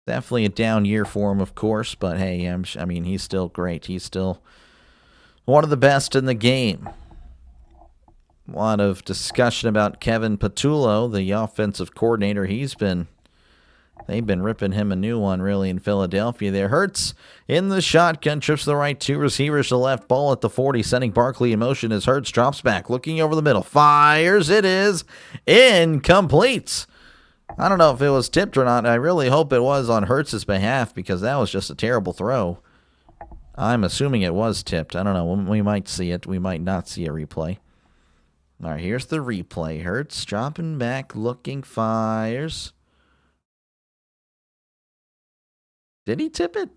Definitely a down year for him, of course, but hey, I mean, he's still great. He's still one of the best in the game. A lot of discussion about Kevin Patullo, the offensive coordinator. They've been ripping him a new one, really, in Philadelphia. There, Hurts in the shotgun, trips to the right, 2 receivers to the left, ball at the 40, sending Barkley in motion as Hurts drops back, looking over the middle, fires. It is incomplete. I don't know if it was tipped or not. I really hope it was on Hurts' behalf because that was just a terrible throw. I'm assuming it was tipped. I don't know. We might see it. We might not see a replay. All right, here's the replay. Hurts dropping back, looking, fires. Did he tip it?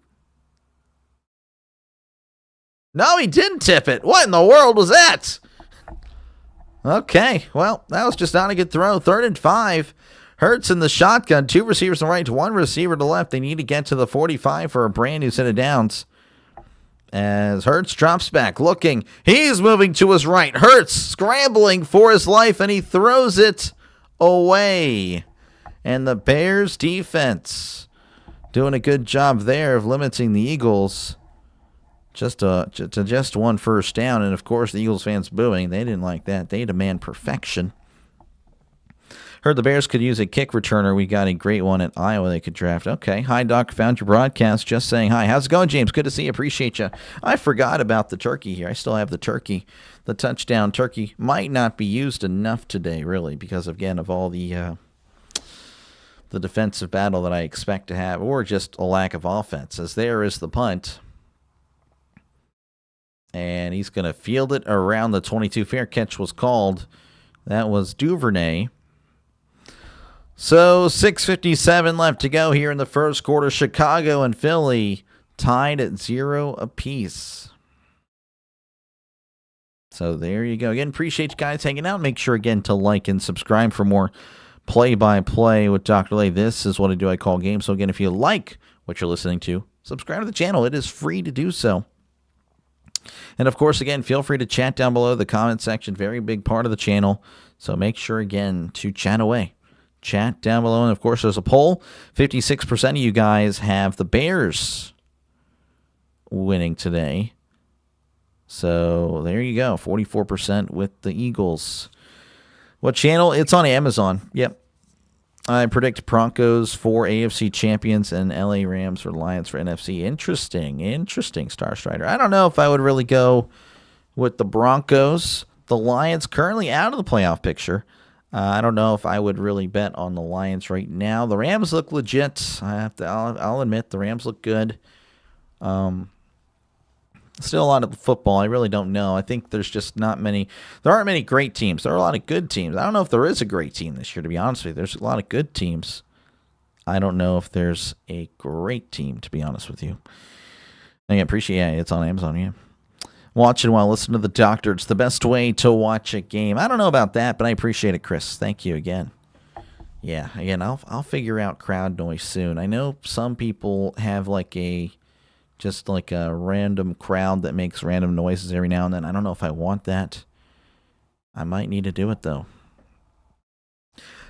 No, he didn't tip it. What in the world was that? Okay, well, that was just not a good throw. 3rd and 5. Hurts in the shotgun. 2 receivers to the right, 1 receiver to the left. They need to get to the 45 for a brand new set of downs. As Hurts drops back, looking. He's moving to his right. Hurts scrambling for his life, and he throws it away. And the Bears defense doing a good job there of limiting the Eagles to just 1 first down. And, of course, the Eagles fans booing. They didn't like that. They demand perfection. Heard the Bears could use a kick returner. We got a great one at Iowa they could draft. Okay. Hi, Doc. Found your broadcast. Just saying hi. How's it going, James? Good to see you. Appreciate you. I forgot about the turkey here. I still have the turkey. The touchdown turkey might not be used enough today, really, because, again, of all the defensive battle that I expect to have, or just a lack of offense, as there is the punt. And he's going to field it around the 22. Fair catch was called. That was Duvernay. So 6:57 left to go here in the first quarter. Chicago and Philly tied at 0 apiece. So there you go. Again, appreciate you guys hanging out. Make sure, again, to like and subscribe for more play-by-play with Dr. Lay. This is what I do. I call games. So, again, if you like what you're listening to, subscribe to the channel. It is free to do so. And, of course, again, feel free to chat down below the comment section. Very big part of the channel. So make sure, again, to chat away. Chat down below. And, of course, there's a poll. 56% of you guys have the Bears winning today. So there you go. 44% with the Eagles. What channel? It's on Amazon. Yep. I predict Broncos for AFC champions and LA Rams for Lions for NFC. Interesting, Star Strider. I don't know if I would really go with the Broncos. The Lions currently out of the playoff picture. I don't know if I would really bet on the Lions right now. The Rams look legit. I'll admit the Rams look good. Still a lot of football. I really don't know. I think there's just not many. There aren't many great teams. There are a lot of good teams. I don't know if there is a great team this year, to be honest with you. There's a lot of good teams. I don't know if there's a great team, to be honest with you. I appreciate it. It's on Amazon, yeah. Watching while listening to the doctor. It's the best way to watch a game. I don't know about that, but I appreciate it, Chris. Thank you again. Yeah, again, I'll figure out crowd noise soon. I know some people have just like a random crowd that makes random noises every now and then. I don't know if I want that. I might need to do it, though.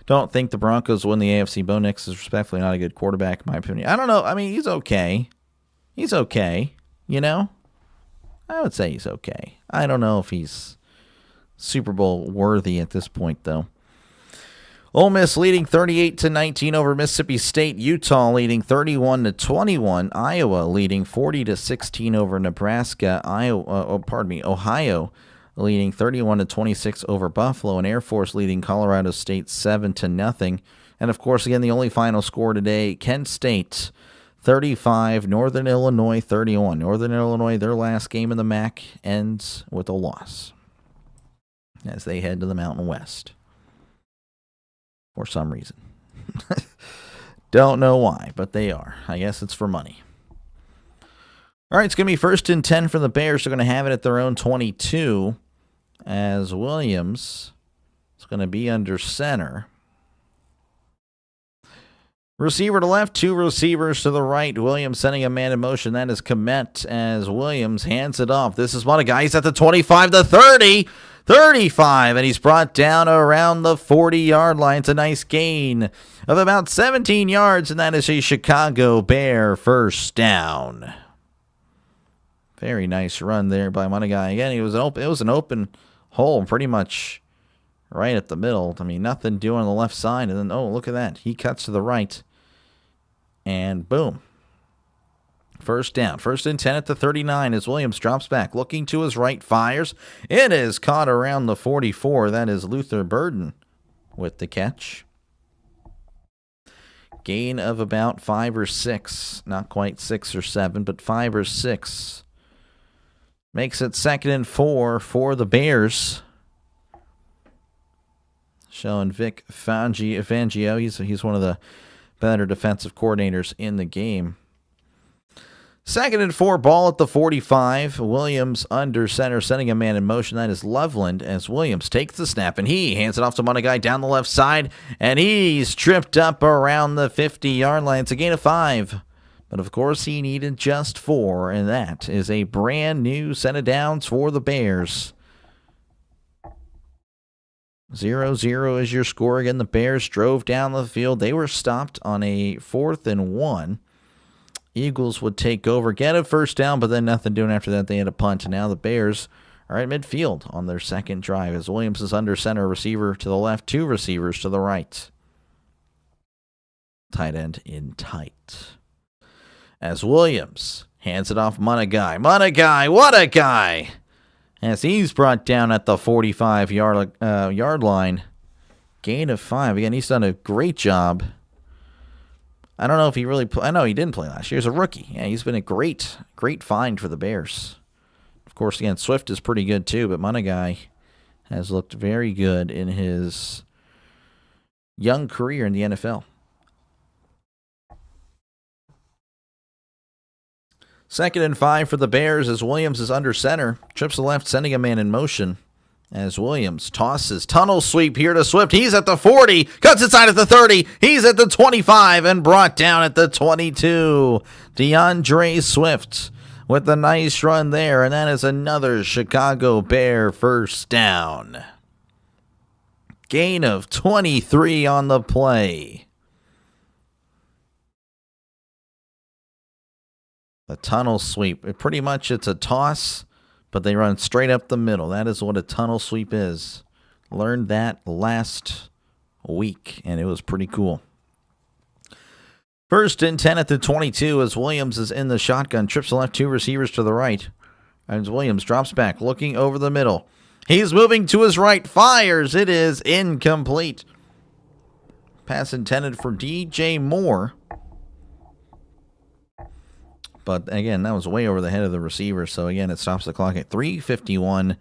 Don't think the Broncos win the AFC. Bo Nix is respectfully not a good quarterback, in my opinion. I don't know. I mean, he's okay. He's okay, you know? I would say he's okay. I don't know if he's Super Bowl worthy at this point, though. Ole Miss leading 38-19 over Mississippi State. Utah leading 31-21. Iowa leading 40-16 over Nebraska. Ohio leading 31-26 over Buffalo. And Air Force leading Colorado State 7-0. And of course, again, the only final score today: Kent State 35, Northern Illinois 31. Northern Illinois, their last game in the MAC ends with a loss as they head to the Mountain West. For some reason. Don't know why, but they are. I guess it's for money. All right, it's going to be 1st and 10 for the Bears. They're going to have it at their own 22 as Williams is going to be under center. Receiver to left, 2 receivers to the right. Williams sending a man in motion. That is Komet as Williams hands it off. This is one of guys at the 25, the 30, 35, and he's brought down around the 40-yard line. It's a nice gain of about 17 yards, and that is a Chicago Bear first down. Very nice run there by Monagai. Again, it was an open hole pretty much right at the middle. I mean, nothing doing on the left side. And then, oh, look at that. He cuts to the right. And boom. First down. 1st and 10 at the 39 as Williams drops back. Looking to his right, fires. It is caught around the 44. That is Luther Burden with the catch. Gain of about 5 or 6. Not quite 6 or 7, but 5 or 6. Makes it 2nd and 4 for the Bears. Showing Vic Fangio. He's one of the better defensive coordinators in the game. 2nd and 4, ball at the 45. Williams under center, sending a man in motion. That is Loveland as Williams takes the snap, and he hands it off to Monagai down the left side, and he's tripped up around the 50-yard line. It's a gain of 5. But, of course, he needed just 4, and that is a brand new set of downs for the Bears. 0-0 is your score. Again, the Bears drove down the field. They were stopped on a 4th and 1. Eagles would take over, get a first down, but then nothing doing after that. They had a punt, and now the Bears are at midfield on their second drive as Williams is under center, receiver to the left, 2 receivers to the right. Tight end in tight. As Williams hands it off Monagai. Monagai, what a guy! As he's brought down at the 45-yard line. Gain of 5. Again, he's done a great job. I don't know if he really... I know he didn't play last year. He's a rookie. Yeah, he's been a great find for the Bears. Of course, again, Swift is pretty good too, but Monagai has looked very good in his young career in the NFL. 2nd and 5 for the Bears as Williams is under center. Trips to the left, sending a man in motion. As Williams tosses. Tunnel sweep here to Swift. He's at the 40. Cuts inside at the 30. He's at the 25 and brought down at the 22. DeAndre Swift with a nice run there. And that is another Chicago Bear first down. Gain of 23 on the play. A tunnel sweep. It's a toss, but they run straight up the middle. That is what a tunnel sweep is. Learned that last week, and it was pretty cool. 1st and 10 at the 22 as Williams is in the shotgun. Trips to left, 2 receivers to the right. As Williams drops back, looking over the middle. He's moving to his right, fires. It is incomplete. Pass intended for DJ Moore. But, again, that was way over the head of the receiver. So, again, it stops the clock at 3:51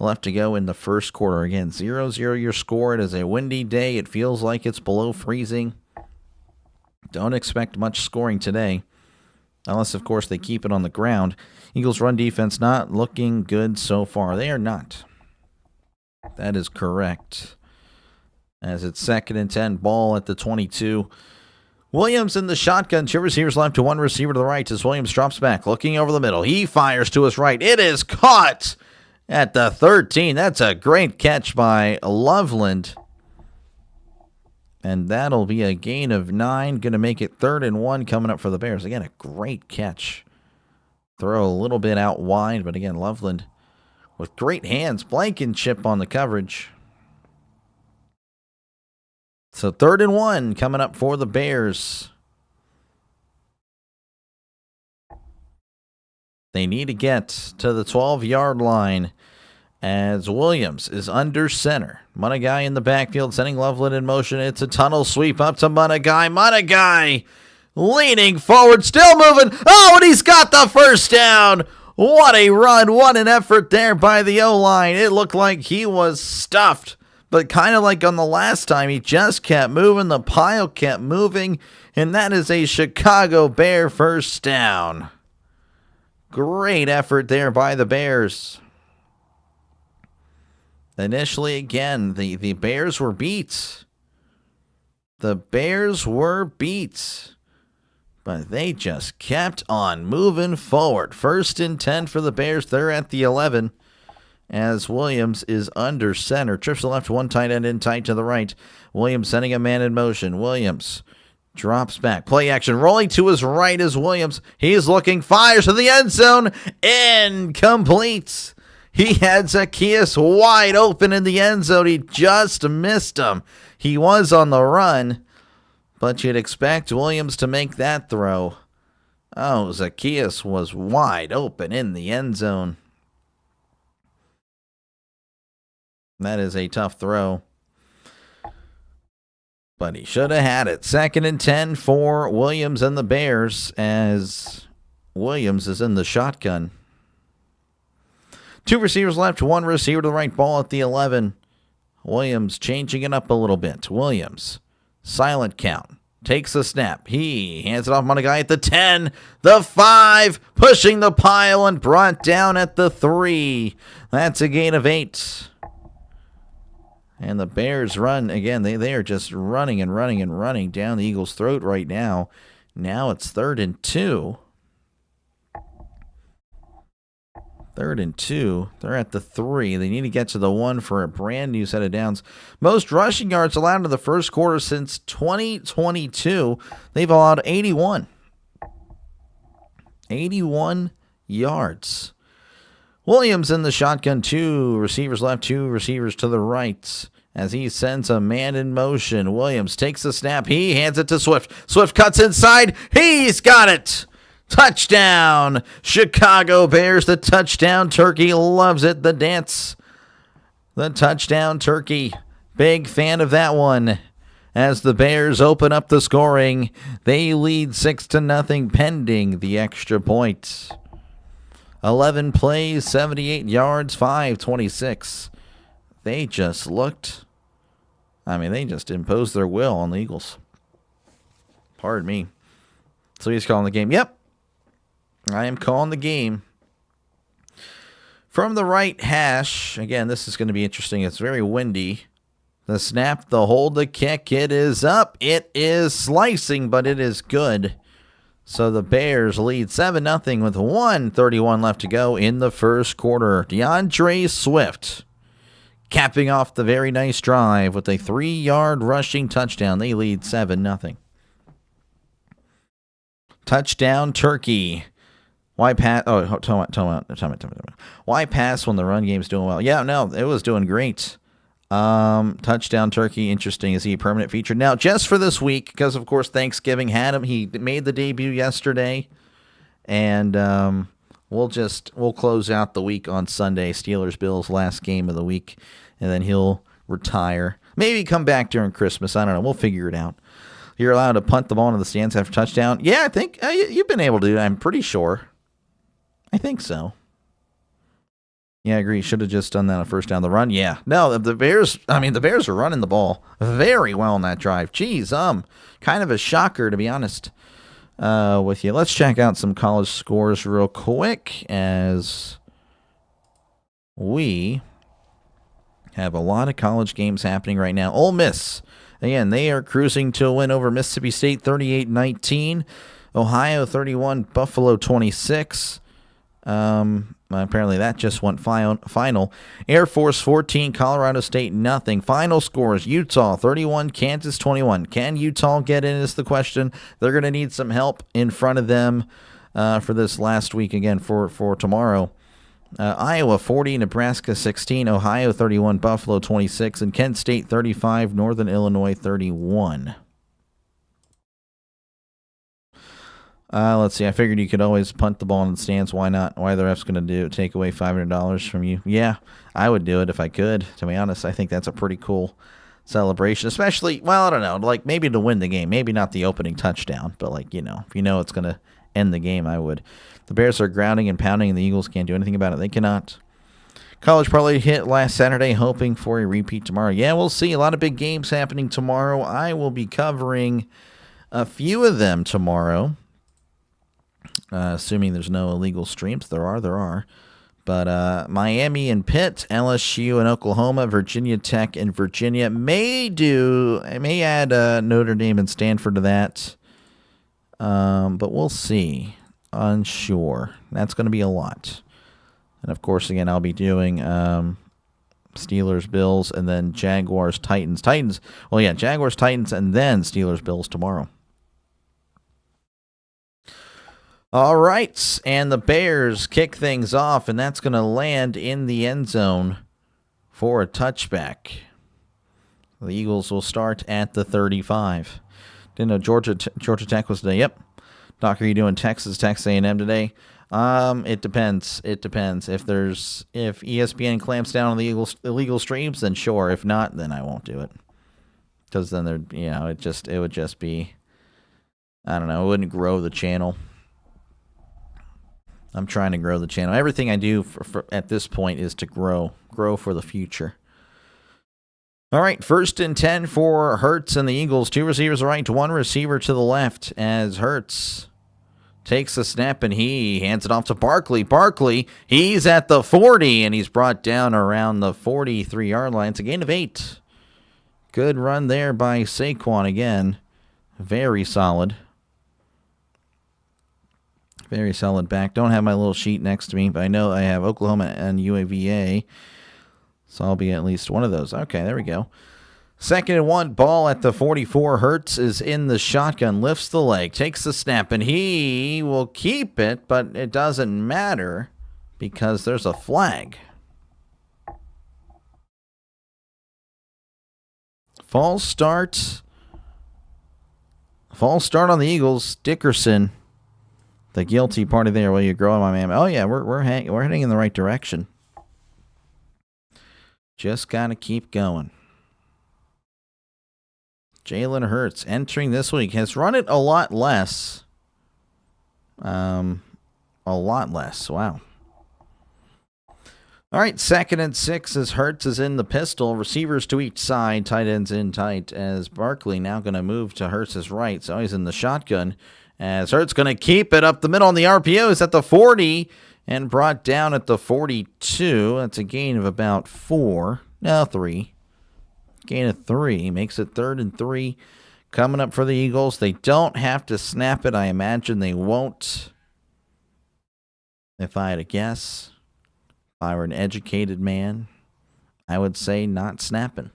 left to go in the first quarter. Again, 0-0 your score. It is a windy day. It feels like it's below freezing. Don't expect much scoring today. Unless, of course, they keep it on the ground. Eagles' run defense not looking good so far. They are not. That is correct. As it's 2nd and 10, ball at the 22. Williams in the shotgun. 2 receivers left to 1 receiver to the right as Williams drops back, looking over the middle. He fires to his right. It is caught at the 13. That's a great catch by Loveland. And that'll be a gain of 9. Going to make it 3rd and 1 coming up for the Bears. Again, a great catch. Throw a little bit out wide, but again, Loveland with great hands. Blankenship on the coverage. So 3rd and 1 coming up for the Bears. They need to get to the 12-yard line as Williams is under center. Monagai in the backfield, sending Loveland in motion. It's a tunnel sweep up to Monagai. Monagai leaning forward, still moving. Oh, and he's got the first down. What a run. What an effort there by the O-line. It looked like he was stuffed. But kind of like on the last time, he just kept moving. The pile kept moving. And that is a Chicago Bear first down. Great effort there by the Bears. Initially, again, the Bears were beat. The Bears were beat. But they just kept on moving forward. 1st and 10 for the Bears. They're at the 11. As Williams is under center. Trips to the left, one tight end in tight to the right. Williams sending a man in motion. Williams drops back. Play action. Rolling to his right is Williams. He's looking. Fires to the end zone. Incomplete. He had Zacchaeus wide open in the end zone. He just missed him. He was on the run, but you'd expect Williams to make that throw. Oh, Zacchaeus was wide open in the end zone. That is a tough throw. But he should have had it. 2nd and 10 for Williams and the Bears as Williams is in the shotgun. 2 receivers left, 1 receiver to the right, ball at the 11. Williams changing it up a little bit. Williams, silent count, takes the snap. He hands it off on a guy at the 10, the 5, pushing the pile and brought down at the 3. That's a gain of 8. And the Bears run, again, they are just running and running and running down the Eagles' throat right now. Now it's 3rd and 2. 3rd and 2. They're at the 3. They need to get to the 1 for a brand new set of downs. Most rushing yards allowed in the first quarter since 2022. They've allowed 81. 81 yards. Williams in the shotgun, 2 receivers left, 2 receivers to the right. As he sends a man in motion, Williams takes the snap. He hands it to Swift. Swift cuts inside. He's got it. Touchdown. Chicago Bears, the touchdown turkey loves it. The dance. The touchdown turkey. Big fan of that one. As the Bears open up the scoring, they lead 6-0 pending the extra point. 11 plays, 78 yards, 526. They just they just imposed their will on the Eagles. Pardon me. So he's calling the game. Yep. I am calling the game. From the right hash, again, this is going to be interesting. It's very windy. The snap, the hold, the kick, it is up. It is slicing, but it is good. So the Bears lead 7-0 with 1:31 left to go in the first quarter. DeAndre Swift capping off the very nice drive with a 3-yard rushing touchdown. They lead 7-0. Touchdown turkey. Why pass? Oh, tell me. Why pass when the run game's doing well? Yeah, no, it was doing great. Touchdown turkey, interesting. Is he a permanent feature? Now, just for this week, because of course Thanksgiving had him. He made the debut yesterday, and we'll close out the week on Sunday. Steelers-Bills, last game of the week, and then he'll retire. Maybe come back during Christmas. I don't know. We'll figure it out. You're allowed to punt the ball into the stands after touchdown. Yeah, I think you've been able to do that. I'm pretty sure. I think so. Yeah, I agree. Should have just done that on first down the run. Yeah. No, the Bears are running the ball very well on that drive. Geez, kind of a shocker, to be honest, with you. Let's check out some college scores real quick as we have a lot of college games happening right now. Ole Miss, again, they are cruising to a win over Mississippi State, 38-19. Ohio, 31. Buffalo, 26. Apparently that just went final. Air Force 14, Colorado State nothing. Final scores: Utah 31, Kansas 21. Can Utah get in is the question. They're going to need some help in front of them for this last week again for tomorrow. Iowa 40, Nebraska 16, Ohio 31, Buffalo 26, and Kent State 35, Northern Illinois 31. Let's see. I figured you could always punt the ball in the stands. Why not? Why the ref's going to take away $500 from you? Yeah, I would do it if I could. To be honest, I think that's a pretty cool celebration. Especially, well, I don't know, like maybe to win the game. Maybe not the opening touchdown, but if you know it's going to end the game, I would. The Bears are grounding and pounding, and the Eagles can't do anything about it. They cannot. College parlay hit last Saturday, hoping for a repeat tomorrow. Yeah, we'll see. A lot of big games happening tomorrow. I will be covering a few of them tomorrow. assuming there's no illegal streams. There are. But Miami and Pitt, LSU and Oklahoma, Virginia Tech and Virginia may add Notre Dame and Stanford to that. But we'll see. Unsure. That's going to be a lot. And of course, again, I'll be doing Steelers, Bills, and then Jaguars, Titans. Jaguars, Titans, and then Steelers, Bills tomorrow. All right, and the Bears kick things off, and that's going to land in the end zone for a touchback. The Eagles will start at the 35. Didn't know Georgia Tech was today. Yep. Doc, are you doing Texas A&M today? It depends. If ESPN clamps down on the illegal streams, then sure. If not, then I won't do it. Because then it would just be, I don't know, it wouldn't grow the channel. I'm trying to grow the channel. Everything I do for at this point is to grow for the future. All right, 1st and 10 for Hurts and the Eagles. 2 receivers to the right, 1 receiver to the left as Hurts takes the snap and he hands it off to Barkley. Barkley, he's at the 40 and he's brought down around the 43-yard line. It's a gain of 8. Good run there by Saquon again. Very solid. Very solid back. Don't have my little sheet next to me, but I know I have Oklahoma and UAVA. So I'll be at least one of those. Okay, there we go. 2nd and 1, ball at the 44. Hurts is in the shotgun, lifts the leg, takes the snap, and he will keep it, but it doesn't matter because there's a flag. False start on the Eagles. Dickerson, the guilty party there. Well, you're growing, my man. Oh yeah, we're heading in the right direction. Just gotta keep going. Jalen Hurts entering this week has run it a lot less. Wow. All right, 2nd and 6 as Hurts is in the pistol. Receivers to each side, tight ends in tight as Barkley now going to move to Hurts' right. So he's in the shotgun as Hurts going to keep it up the middle on the RPO. Is at the 40 and brought down at the 42. That's a gain of about 3. Gain of 3 makes it 3rd and 3 coming up for the Eagles. They don't have to snap it. I imagine they won't. If I had to guess, if I were an educated man, I would say not snapping.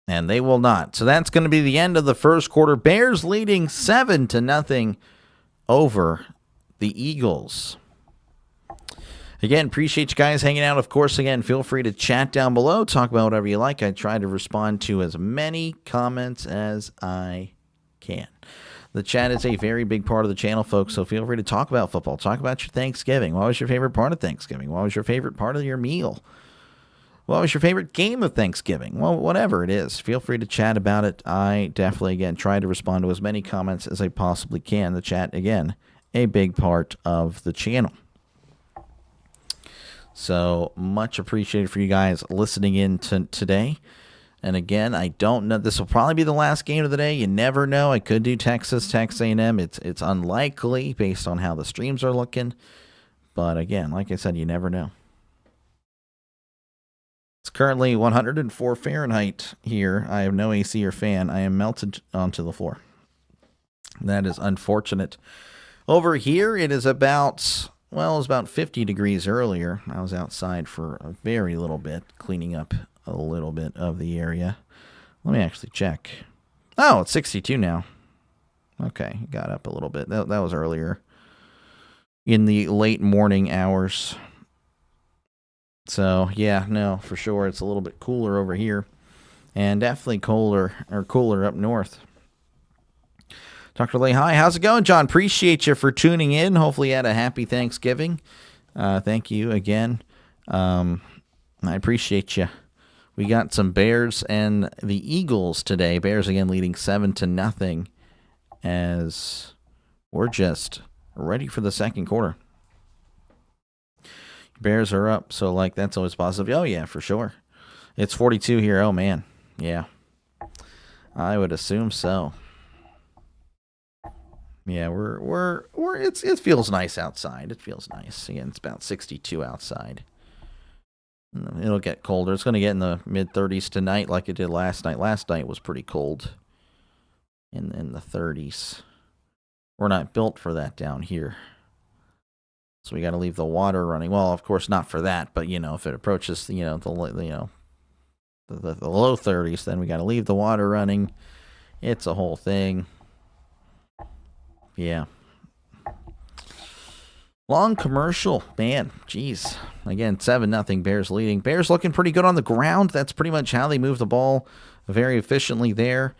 And they will not. So that's going to be the end of the first quarter. Bears leading 7-0 over the Eagles. Again, appreciate you guys hanging out. Of course, again, feel free to chat down below. Talk about whatever you like. I try to respond to as many comments as I can. The chat is a very big part of the channel, folks, so feel free to talk about football. Talk about your Thanksgiving. What was your favorite part of Thanksgiving? What was your favorite part of your meal? What was your favorite game of Thanksgiving? Well, whatever it is, feel free to chat about it. I definitely, again, try to respond to as many comments as I possibly can. The chat, again, a big part of the channel. So much appreciated for you guys listening in today. And again, I don't know. This will probably be the last game of the day. You never know. I could do Texas A&M. It's unlikely based on how the streams are looking. But again, like I said, you never know. It's currently 104 Fahrenheit here. I have no AC or fan. I am melted onto the floor. That is unfortunate. Over here, it is about... Well, it was about 50 degrees earlier. I was outside for a very little bit, cleaning up a little bit of the area. Let me actually check. Oh, it's 62 now. Okay, got up a little bit. That was earlier in the late morning hours. So, yeah, no, for sure. It's a little bit cooler over here. And definitely cooler up north. Dr. Lay, hi. How's it going, John? Appreciate you for tuning in. Hopefully you had a happy Thanksgiving. Thank you again. I appreciate you. We got some Bears and the Eagles today. Bears, again, leading 7-0 as we're just ready for the second quarter. Bears are up, so, like, that's always positive. Oh, yeah, for sure. It's 42 here. Oh, man. Yeah. I would assume so. Yeah, it feels nice outside. It feels nice. Again, it's about 62 outside. It'll get colder. It's going to get in the mid-30s tonight like it did last night. Last night was pretty cold in the 30s. We're not built for that down here. So we got to leave the water running. Well, of course, not for that, but, if it approaches, the low 30s, then we got to leave the water running. It's a whole thing. Yeah. Long commercial. Man, jeez. Again, 7-0. Bears leading. Bears looking pretty good on the ground. That's pretty much how they move the ball very efficiently there.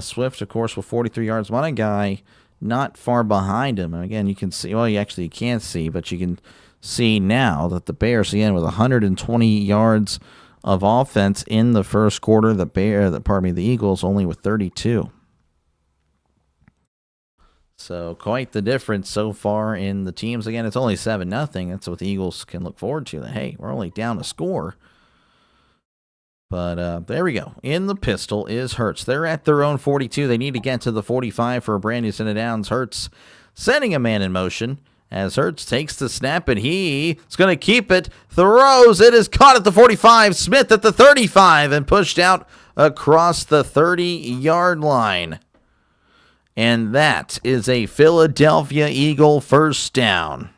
Swift, of course, with 43 yards. One guy not far behind him. And again, you can see, well, you can't see, but you can see now that the Bears, again, with 120 yards of offense in the first quarter. The Eagles only with 32. So quite the difference so far in the teams. Again, it's only 7-0. That's what the Eagles can look forward to. That, hey, we're only down a score. But there we go. In the pistol is Hurts. They're at their own 42. They need to get to the 45 for a brand new set of downs. Hurts sending a man in motion as Hurts takes the snap, and he is going to keep it. Throws. It is caught at the 45. Smith at the 35 and pushed out across the 30-yard line. And that is a Philadelphia Eagle first down.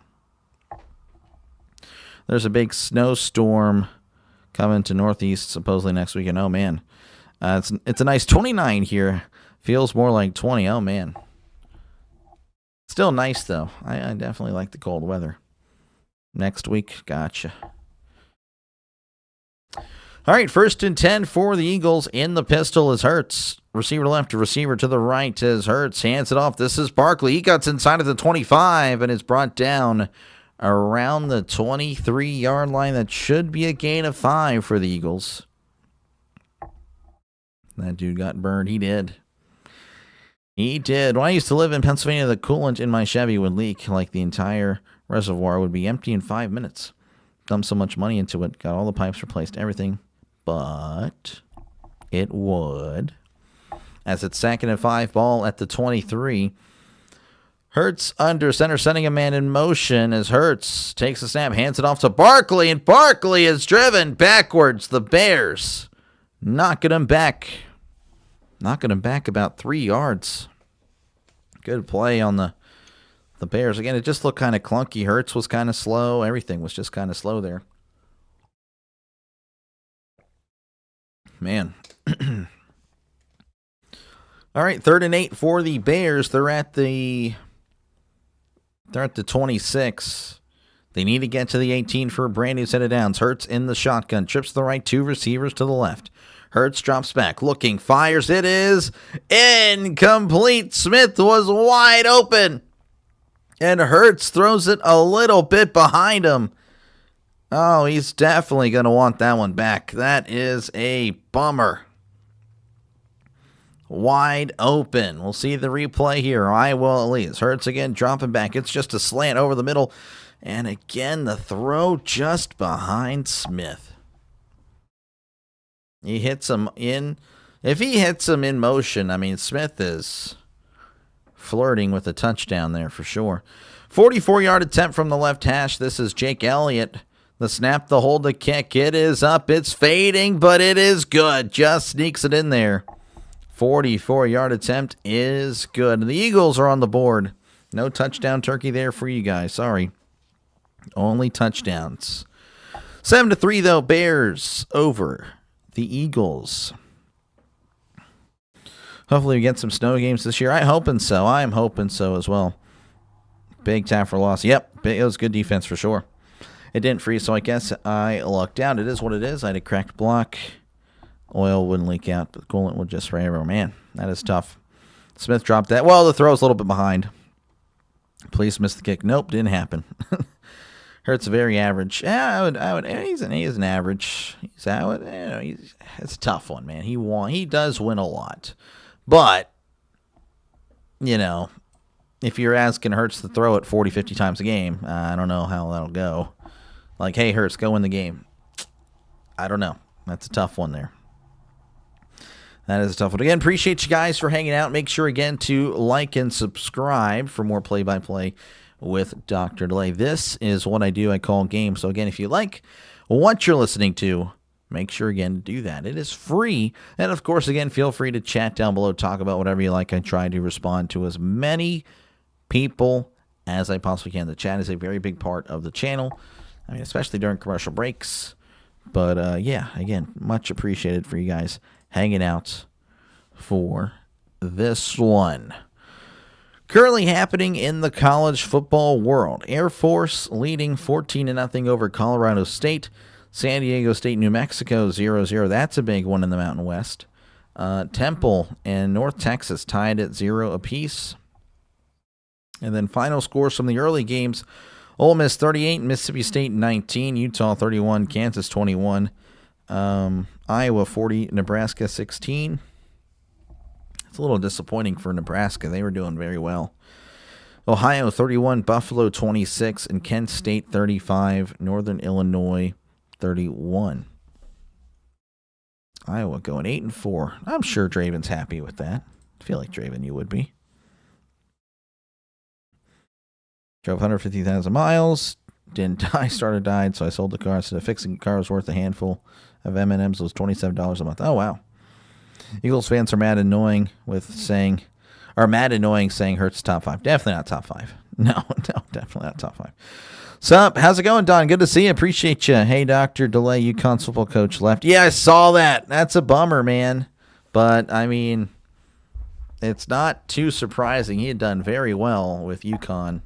There's a big snowstorm coming to Northeast supposedly next weekend. Oh, man. It's a nice 29 here. Feels more like 20. Oh, man. Still nice, though. I definitely like the cold weather. Next week, gotcha. All right, 1st and 10 for the Eagles. In the pistol is Hurts. Receiver left to receiver to the right as Hurts hands it off. This is Barkley. He cuts inside of the 25 and is brought down around the 23-yard line. That should be a gain of 5 for the Eagles. That dude got burned. He did. He did. When I used to live in Pennsylvania, the coolant in my Chevy would leak. Like the entire reservoir would be empty in 5 minutes. Dumped so much money into it. Got all the pipes replaced. Everything. But it would. As it's 2nd and 5, ball at the 23. Hurts under center, sending a man in motion as Hurts takes the snap, hands it off to Barkley, and Barkley is driven backwards. The Bears knocking him back. Knocking him back about 3 yards. Good play on the Bears. Again, it just looked kind of clunky. Hurts was kind of slow. Everything was just kind of slow there. Man. All right, 3rd and 8 for the Bears. They're at the 26. They need to get to the 18 for a brand new set of downs. Hurts in the shotgun. Trips to the right, 2 receivers to the left. Hurts drops back, looking, fires. It is incomplete. Smith was wide open. And Hurts throws it a little bit behind him. Oh, he's definitely going to want that one back. That is a bummer. Wide open. We'll see the replay here. I will at least. Hurts again, dropping back. It's just a slant over the middle. And again, the throw just behind Smith. He hits him in. If he hits him in motion, I mean, Smith is flirting with a touchdown there for sure. 44-yard attempt from the left hash. This is Jake Elliott. The snap, the hold, the kick. It is up. It's fading, but it is good. Just sneaks it in there. 44-yard attempt is good. The Eagles are on the board. No touchdown turkey there for you guys. Sorry. Only touchdowns. 7-3, though. Bears over the Eagles. Hopefully we get some snow games this year. I'm hoping so. I'm hoping so as well. Big time for loss. Yep. It was good defense for sure. It didn't freeze, so I guess I lucked out. It is what it is. I had a cracked block. Oil wouldn't leak out, but coolant would just spray everywhere. Man, that is tough. Smith dropped that. Well, the throw's a little bit behind. Please miss the kick. Nope, didn't happen. Hurts very average. Yeah, he's an average. It's a tough one, man. He does win a lot. But, if you're asking Hurts to throw it 40, 50 times a game, I don't know how that'll go. Like, hey, Hurts, go win the game. I don't know. That's a tough one there. That is a tough one. Again, appreciate you guys for hanging out. Make sure, again, to like and subscribe for more play-by-play with Dr. Delay. This is what I do. I call games. So, again, if you like what you're listening to, make sure, again, to do that. It is free. And, of course, again, feel free to chat down below. Talk about whatever you like. I try to respond to as many people as I possibly can. The chat is a very big part of the channel. I mean, especially during commercial breaks. But, yeah, again, much appreciated for you guys hanging out for this one. Currently happening in the college football world. Air Force leading 14-0 over Colorado State. San Diego State, New Mexico, 0-0. That's a big one in the Mountain West. Temple and North Texas tied at 0 apiece. And then final scores from the early games. Ole Miss 38, Mississippi State 19, Utah 31, Kansas 21. Iowa 40, Nebraska 16. It's a little disappointing for Nebraska. They were doing very well. Ohio 31, Buffalo 26, and Kent State 35, Northern Illinois 31. Iowa going 8-4. I'm sure Draven's happy with that. I feel like Draven, you would be. Drove 150,000 miles. Didn't die, starter died, so I sold the car. Instead of fixing the car was worth a handful of M&Ms. It was $27 a month. Oh, wow. Eagles fans are mad annoying saying Hurts top 5. Definitely not top 5. No, definitely not top 5. Sup? How's it going, Don? Good to see you. Appreciate you. Hey, Dr. Delay, UConn's football coach left. Yeah, I saw that. That's a bummer, man. But, I mean, it's not too surprising. He had done very well with UConn.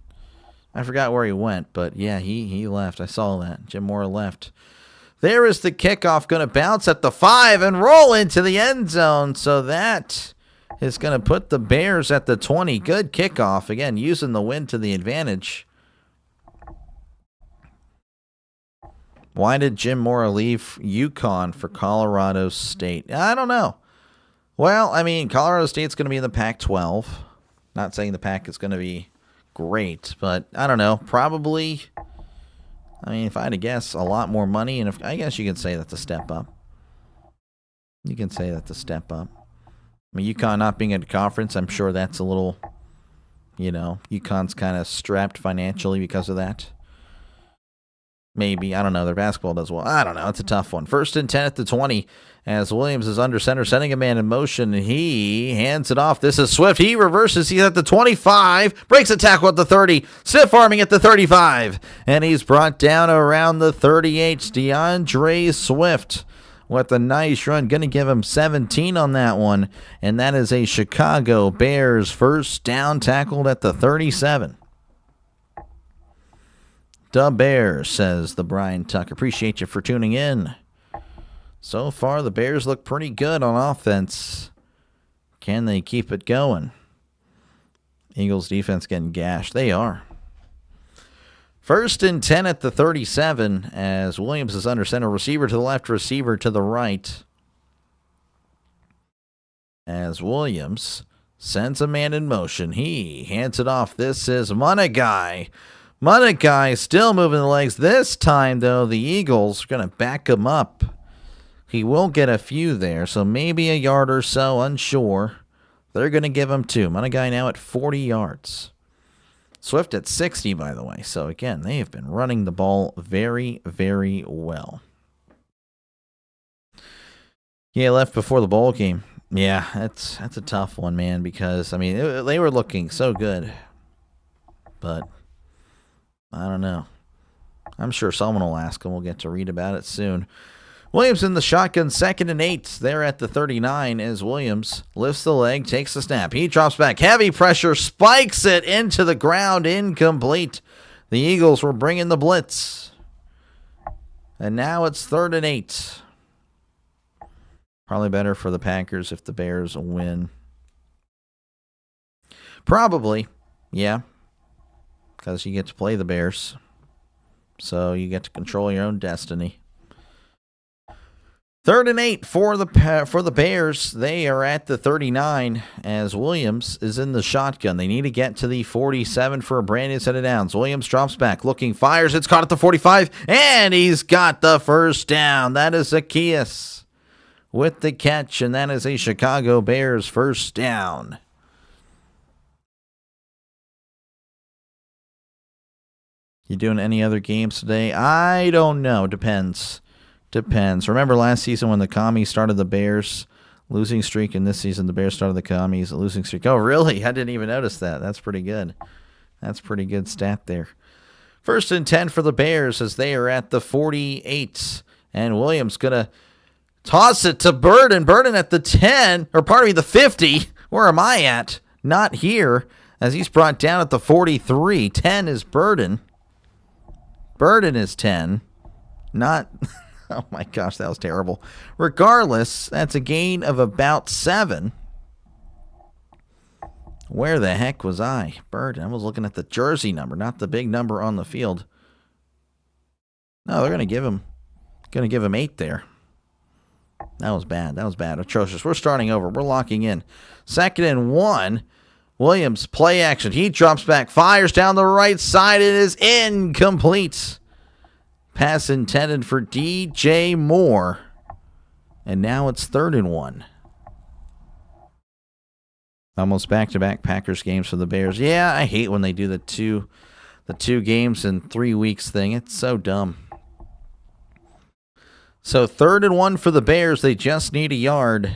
I forgot where he went, but yeah, he left. I saw that. Jim Mora left. There is the kickoff, going to bounce at the 5 and roll into the end zone. So that is going to put the Bears at the 20. Good kickoff. Again, using the wind to the advantage. Why did Jim Mora leave UConn for Colorado State? I don't know. Well, I mean, Colorado State's going to be in the Pac-12. Not saying the Pac is going to be great, but I don't know. Probably, I mean, if I had to guess, a lot more money, and I guess you could say that's a step up. You can say that's a step up. I mean, UConn not being at a conference, I'm sure that's a little, UConn's kind of strapped financially because of that. Maybe, I don't know. Their basketball does well. I don't know. It's a tough one. 1st and 10 at the 20 as Williams is under center, sending a man in motion. He hands it off. This is Swift. He reverses. He's at the 25. Breaks a tackle at the 30. Stiff arming at the 35. And he's brought down around the 38. DeAndre Swift with a nice run. Going to give him 17 on that one. And that is a Chicago Bears first down, tackled at the 37. The Bears, says the Brian Tuck. Appreciate you for tuning in. So far, the Bears look pretty good on offense. Can they keep it going? Eagles defense getting gashed. They are. 1st and 10 at the 37 as Williams is under center. Receiver to the left, receiver to the right. As Williams sends a man in motion. He hands it off. This is Munagai. Munagai still moving the legs. This time, though, the Eagles are going to back him up. He will get a few there, so maybe a yard or so, unsure. They're going to give him 2. Munagai now at 40 yards. Swift at 60, by the way. So, again, they have been running the ball very, very well. Yeah, left before the bowl game. Yeah, that's a tough one, man, because, I mean, they were looking so good. But I don't know. I'm sure someone will ask him. We'll get to read about it soon. Williams in the shotgun, 2nd and 8. There at the 39 as Williams lifts the leg, takes the snap. He drops back. Heavy pressure, spikes it into the ground, incomplete. The Eagles were bringing the blitz. And now it's 3rd and 8. Probably better for the Packers if the Bears win. Probably, yeah. Because you get to play the Bears. So you get to control your own destiny. 3rd and 8 for the Bears. They are at the 39 as Williams is in the shotgun. They need to get to the 47 for a brand new set of downs. Williams drops back, looking, fires. It's caught at the 45, and he's got the first down. That is Zacchaeus with the catch, and that is a Chicago Bears first down. You doing any other games today? I don't know. Depends. Remember last season when the Commies started the Bears losing streak, and this season the Bears started the Commies losing streak? Oh, really? I didn't even notice that. That's pretty good. That's pretty good stat there. 1st and 10 for the Bears as they are at the 48. And Williams going to toss it to Burden. Burden at the 10, or pardon me, the 50. Where am I at? Not here, as he's brought down at the 43. 10 is Burden. Burden is 10. Not, oh my gosh, that was terrible. Regardless, that's a gain of about 7. Where the heck was I? Burden. I was looking at the jersey number, not the big number on the field. No, they're going to give him 8 there. That was bad. Atrocious. We're starting over. We're locking in. 2nd and 1. Williams, play action. He drops back, fires down the right side. It is incomplete. Pass intended for DJ Moore. And now it's 3rd and 1. Almost back-to-back Packers games for the Bears. Yeah, I hate when they do the two games in 3 weeks thing. It's so dumb. So 3rd and 1 for the Bears. They just need a yard.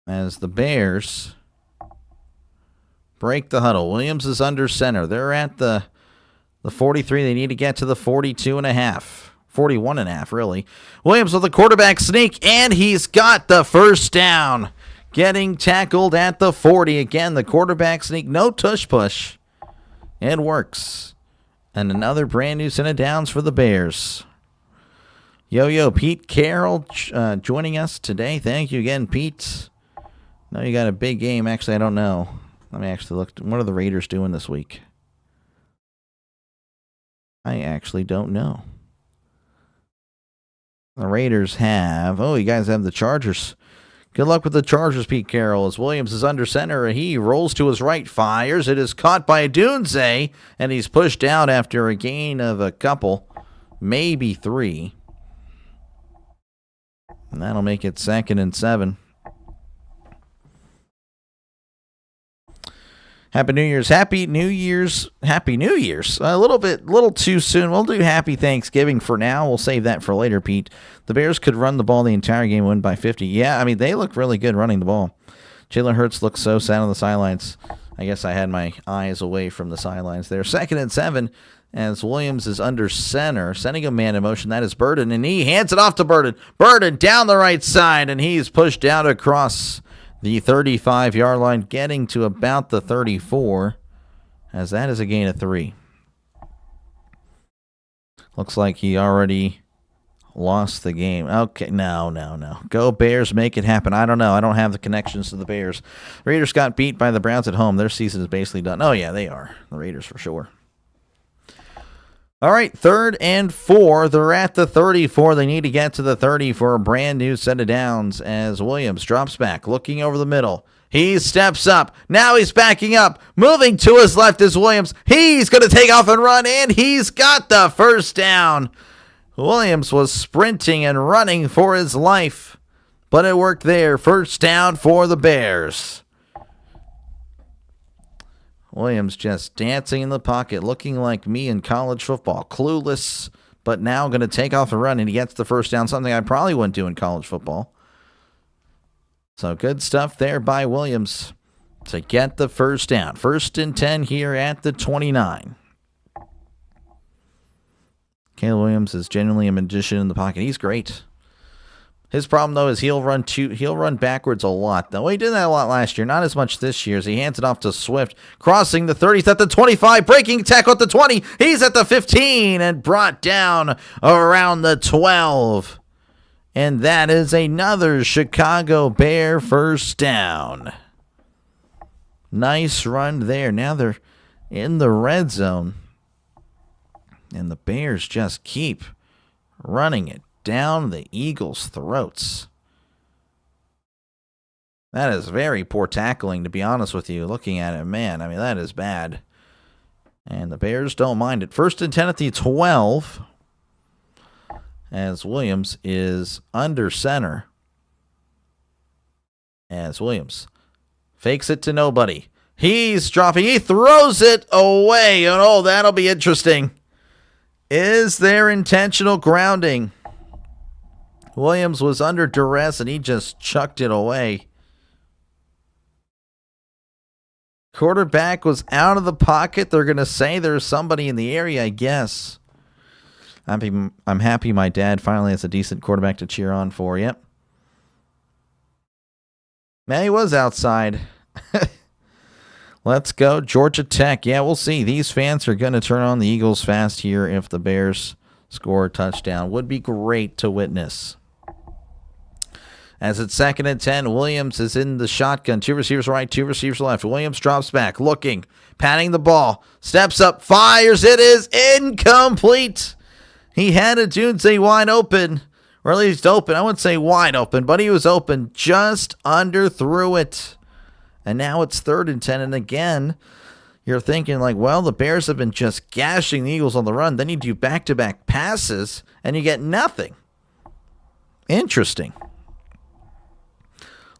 As the Bears break the huddle. Williams is under center. They're at the 43. They need to get to the 42.5. 41.5, really. Williams with the quarterback sneak, and he's got the first down. Getting tackled at the 40. Again, the quarterback sneak. No tush push. It works. And another brand new set of downs for the Bears. Yo, Pete Carroll joining us today. Thank you again, Pete. No, you got a big game. Actually, I don't know. Let me actually look. What are the Raiders doing this week? I actually don't know. The Raiders have... Oh, you guys have the Chargers. Good luck with the Chargers, Pete Carroll. As Williams is under center, he rolls to his right, fires. It is caught by Dunze, and he's pushed out after a gain of a couple, maybe 3. And that'll make it 2nd and 7. Happy New Year's. Happy New Year's. A little too soon. We'll do Happy Thanksgiving for now. We'll save that for later, Pete. The Bears could run the ball the entire game, win by 50. Yeah, I mean, they look really good running the ball. Jalen Hurts looks so sad on the sidelines. I guess I had my eyes away from the sidelines there. 2nd and 7 as Williams is under center, sending a man in motion. That is Burden, and he hands it off to Burden. Burden down the right side, and he's pushed out across the 35-yard line, getting to about the 34, as that is a gain of 3. Looks like he already lost the game. Okay, no. Go Bears, make it happen. I don't know. I don't have the connections to the Bears. Raiders got beat by the Browns at home. Their season is basically done. Oh, yeah, they are. The Raiders for sure. All right, 3rd and 4. They're at the 34. They need to get to the 30 for a brand new set of downs as Williams drops back, looking over the middle. He steps up. Now he's backing up. Moving to his left is Williams. He's going to take off and run, and he's got the first down. Williams was sprinting and running for his life, but it worked there. First down for the Bears. Williams just dancing in the pocket, looking like me in college football. Clueless, but now going to take off and run, and he gets the first down, something I probably wouldn't do in college football. So good stuff there by Williams to get the first down. 1st and 10 here at the 29. Caleb Williams is genuinely a magician in the pocket. He's great. His problem, though, is he'll run backwards a lot. Though he did that a lot last year, not as much this year, as he hands it off to Swift, crossing the 30, he's at the 25, breaking tackle at the 20, he's at the 15, and brought down around the 12. And that is another Chicago Bear first down. Nice run there. Now they're in the red zone, and the Bears just keep running it down the Eagles' throats. That is very poor tackling, to be honest with you. Looking at it, man, I mean, that is bad. And the Bears don't mind it. 1st and 10 at the 12. as Williams is under center. As Williams fakes it to nobody. He's dropping. He throws it away. Oh, that'll be interesting. Is there intentional grounding? Williams was under duress, and he just chucked it away. Quarterback was out of the pocket. They're going to say there's somebody in the area, I guess. I'm happy my dad finally has a decent quarterback to cheer on for. Yep. Man, he was outside. Let's go, Georgia Tech. Yeah, we'll see. These fans are going to turn on the Eagles fast here if the Bears score a touchdown. Would be great to witness. As it's 2nd and 10, Williams is in the shotgun. 2 receivers right, 2 receivers left. Williams drops back, looking, patting the ball, steps up, fires. It is incomplete. He had a Dunze wide open, or at least open. I wouldn't say wide open, but he was open, just underthrew it. And now it's 3rd and 10, and again, you're thinking like, well, the Bears have been just gashing the Eagles on the run. Then you do back-to-back passes, and you get nothing. Interesting.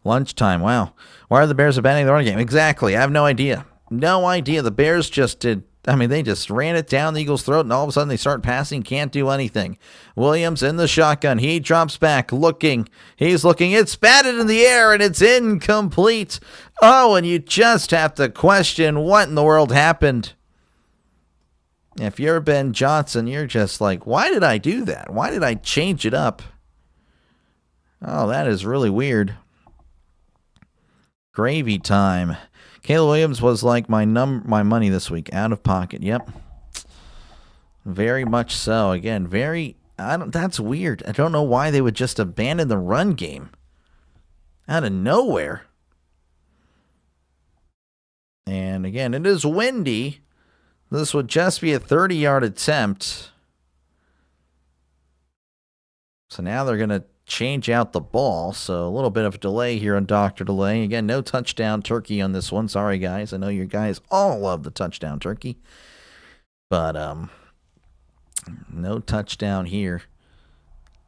Lunchtime, wow. Why are the Bears abandoning the run game? Exactly, I have no idea. No idea. The Bears just did, they just ran it down the Eagles' throat, and all of a sudden they start passing, can't do anything. Williams in the shotgun. He drops back, looking. He's looking. It's batted in the air, and it's incomplete. Oh, and you just have to question what in the world happened. If you're Ben Johnson, you're just like, why did I do that? Why did I change it up? Oh, that is really weird. Gravy time. Caleb Williams was like my money this week. Out of pocket. Yep. Very much so. Again, that's weird. I don't know why they would just abandon the run game. Out of nowhere. And again, it is windy. This would just be a 30-yard attempt. So now they're going to change out the ball, so a little bit of a delay here on Dr. Delay. Again, no touchdown turkey on this one. Sorry, guys. I know you guys all love the touchdown turkey, but no touchdown here.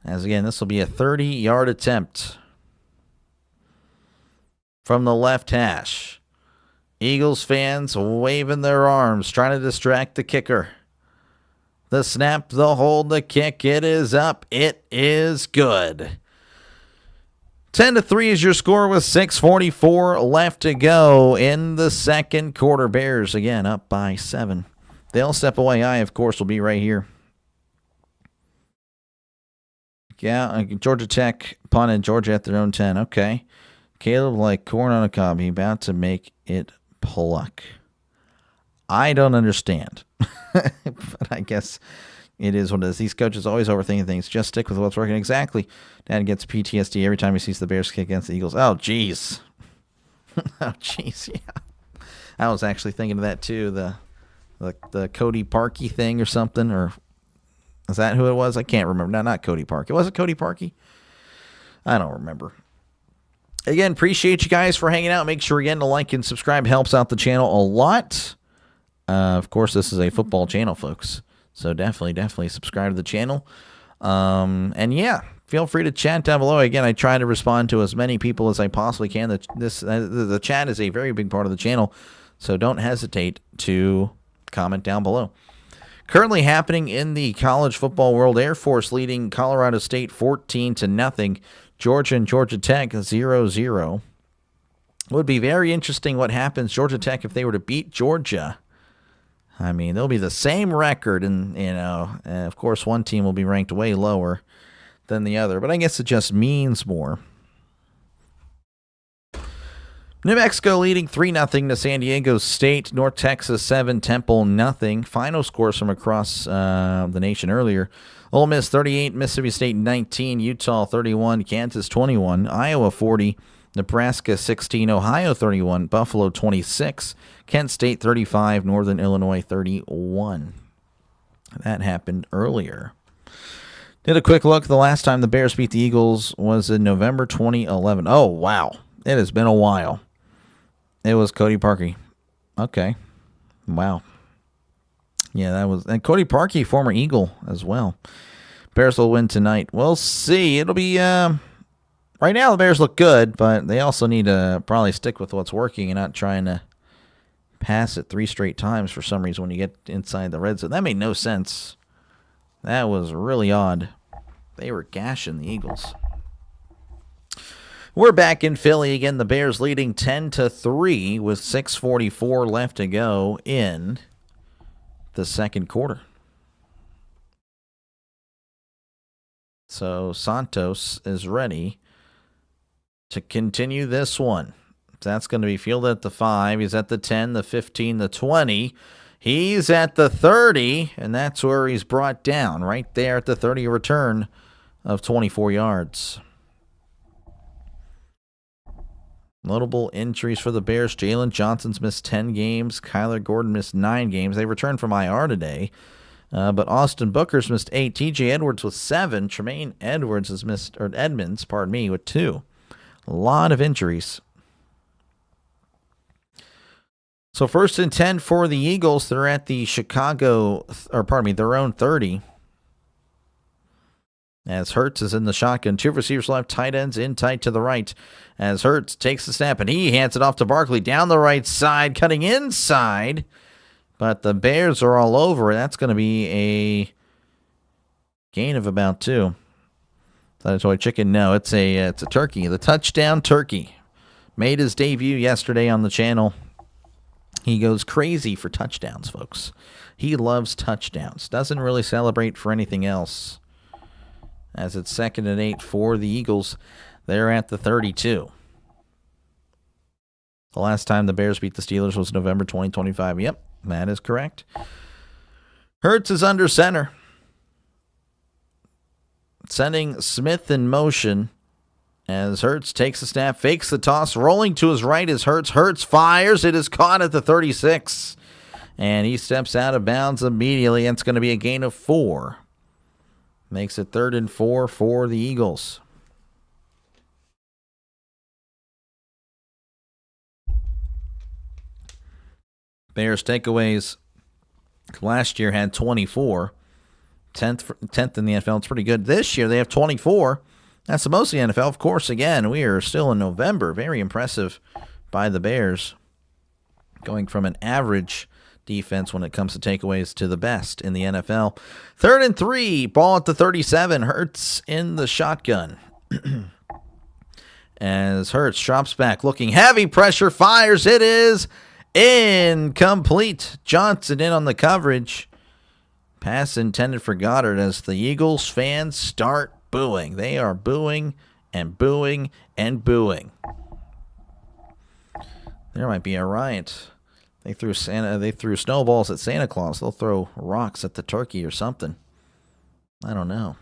As again, this will be a 30-yard attempt from the left hash. Eagles fans waving their arms, trying to distract the kicker. The snap, the hold, the kick, it is up. It is good. 10-3 is your score with 6:44 left to go in the second quarter. Bears, again, up by 7. They'll step away. I, of course, will be right here. Yeah, Georgia Tech punted Georgia at their own 10. Okay. Caleb like corn on a cob. He about to make it pluck. I don't understand. But I guess it is what it is. These coaches always overthinking things. Just stick with what's working. Exactly. Dad gets PTSD every time he sees the Bears kick against the Eagles. Oh, jeez. Oh, jeez, yeah. I was actually thinking of that, too. The Cody Parkey thing or something. Or is that who it was? I can't remember. No, not Cody Parkey. Was it Cody Parkey? I don't remember. Again, appreciate you guys for hanging out. Make sure, again, to like and subscribe. Helps out the channel a lot. Of course, this is a football channel, folks. So definitely subscribe to the channel. And yeah, feel free to chat down below. Again, I try to respond to as many people as I possibly can. The chat is a very big part of the channel, so don't hesitate to comment down below. Currently happening in the college football world, Air Force leading Colorado State 14-0. Georgia and Georgia Tech 0-0. Would be very interesting what happens Georgia Tech if they were to beat Georgia. I mean, they'll be the same record, and of course, one team will be ranked way lower than the other. But I guess it just means more. New Mexico leading 3-0 to San Diego State. North Texas 7, Temple 0. Final scores from across the nation earlier. Ole Miss 38, Mississippi State 19, Utah 31, Kansas 21, Iowa 40, Nebraska 16, Ohio 31, Buffalo 26, Kent State 35, Northern Illinois 31. That happened earlier. Did a quick look. The last time the Bears beat the Eagles was in November 2011. Oh, wow. It has been a while. It was Cody Parkey. Okay. Wow. Yeah, that was... And Cody Parkey, former Eagle as well. Bears will win tonight. We'll see. It'll be right now the Bears look good, but they also need to probably stick with what's working and not trying to pass it 3 straight times for some reason when you get inside the red zone. That made no sense. That was really odd. They were gashing the Eagles. We're back in Philly again. The Bears leading 10-3 with 6:44 left to go in the second quarter. So Santos is ready to continue this one. That's going to be fielded at the 5. He's at the 10, the 15, the 20. He's at the 30, and that's where he's brought down, right there at the 30 return of 24 yards. Notable injuries for the Bears. Jalen Johnson's missed 10 games. Kyler Gordon missed 9 games. They returned from IR today. But Austin Booker's missed 8. TJ Edwards with 7. Tremaine Edwards has missed, or Edmonds, pardon me, with 2. A lot of injuries. So 1st and 10 for the Eagles. They're at the their own 30. As Hurts is in the shotgun. 2 receivers left, tight ends in tight to the right. As Hurts takes the snap, and he hands it off to Barkley down the right side, cutting inside. But the Bears are all over it. That's going to be a gain of about 2. Thought a toy chicken? No, it's a turkey. The touchdown turkey. Made his debut yesterday on the channel. He goes crazy for touchdowns, folks. He loves touchdowns. Doesn't really celebrate for anything else. As it's 2nd and 8 for the Eagles. They're at the 32. The last time the Bears beat the Steelers was November 2025. Yep, that is correct. Hurts is under center. Sending Smith in motion. As Hurts takes the snap, fakes the toss. Rolling to his right is Hurts. Hurts fires. It is caught at the 36. And he steps out of bounds immediately. And it's going to be a gain of 4. Makes it 3rd and 4 for the Eagles. Bears takeaways last year had 24. 10th in the NFL. It's pretty good. This year they have 24. That's the most in the NFL. Of course, again, we are still in November. Very impressive by the Bears. Going from an average defense when it comes to takeaways to the best in the NFL. 3rd and 3, ball at the 37. Hurts in the shotgun. As Hurts drops back, looking heavy pressure, fires. It is incomplete. Johnson in on the coverage. Pass intended for Goddard as the Eagles fans start booing. They are booing and booing and booing. There might be a riot. They threw snowballs at Santa Claus. They'll throw rocks at the turkey or something. I don't know.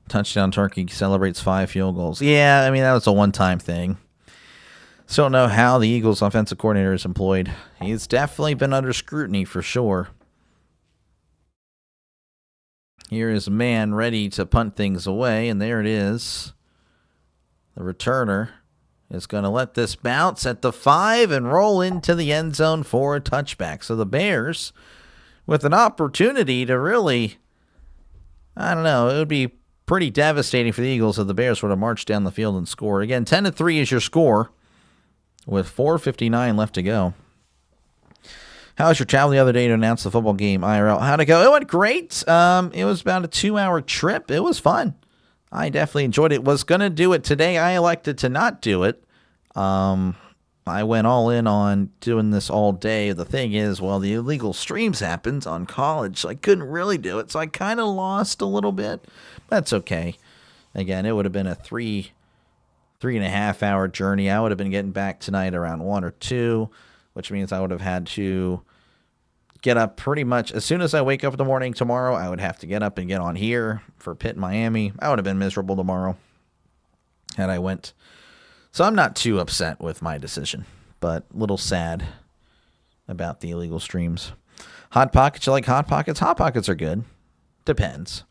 Touchdown turkey celebrates 5 field goals. Yeah, I mean, that was a one-time thing. Still don't know how the Eagles offensive coordinator is employed. He's definitely been under scrutiny for sure. Here is a man ready to punt things away, and there it is. The returner is going to let this bounce at the 5 and roll into the end zone for a touchback. So the Bears, with an opportunity to really, I don't know, it would be pretty devastating for the Eagles if the Bears were to march down the field and score. Again, 10-3 is your score with 4:59 left to go. How was your travel the other day to announce the football game, IRL? How'd it go? It went great. It was about a 2-hour trip. It was fun. I definitely enjoyed it. Was going to do it today. I elected to not do it. I went all in on doing this all day. The thing is, well, the illegal streams happened on college, so I couldn't really do it. So I kind of lost a little bit. That's okay. Again, it would have been a 3.5 hour journey. I would have been getting back tonight around 1 or 2, which means I would have had to get up pretty much as soon as I wake up in the morning tomorrow. I would have to get up and get on here for Pitt, Miami. I would have been miserable tomorrow had I went. So I'm not too upset with my decision, but a little sad about the illegal streams. Hot Pockets, you like Hot Pockets? Hot Pockets are good. Depends.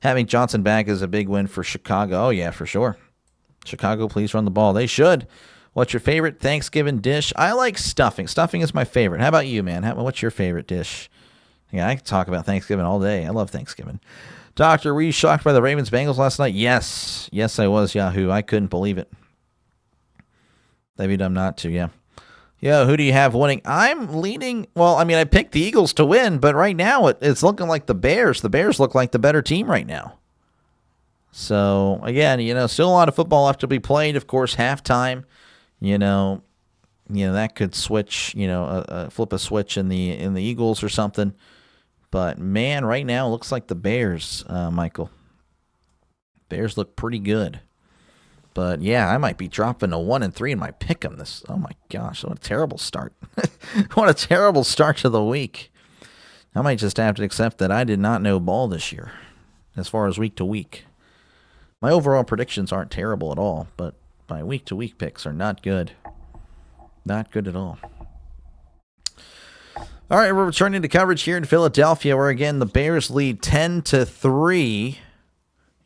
Having Johnson back is a big win for Chicago. Oh, yeah, for sure. Chicago, please run the ball. They should. What's your favorite Thanksgiving dish? I like stuffing. Stuffing is my favorite. How about you, man? What's your favorite dish Yeah, I could talk about Thanksgiving all day. I love Thanksgiving. Doctor, were you shocked by the Ravens-Bengals last night? Yes. Yes, I was, Yahoo. I couldn't believe it. They'd be dumb not to, yeah. Yeah, who do you have winning? I'm leaning, well, I mean, I picked the Eagles to win, but right now it's looking like the Bears. The Bears look like the better team right now. So, again, still a lot of football left to be played. Of course, halftime, that could switch, flip a switch in the Eagles or something. But, man, right now it looks like the Bears, Michael. Bears look pretty good. But, yeah, I might be dropping a 1-3 in my pick'em this. Oh, my gosh, what a terrible start. What a terrible start to the week. I might just have to accept that I did not know ball this year as far as week to week. My overall predictions aren't terrible at all, but my week-to-week picks are not good. Not good at all. All right, we're returning to coverage here in Philadelphia, where, again, the Bears lead 10-3,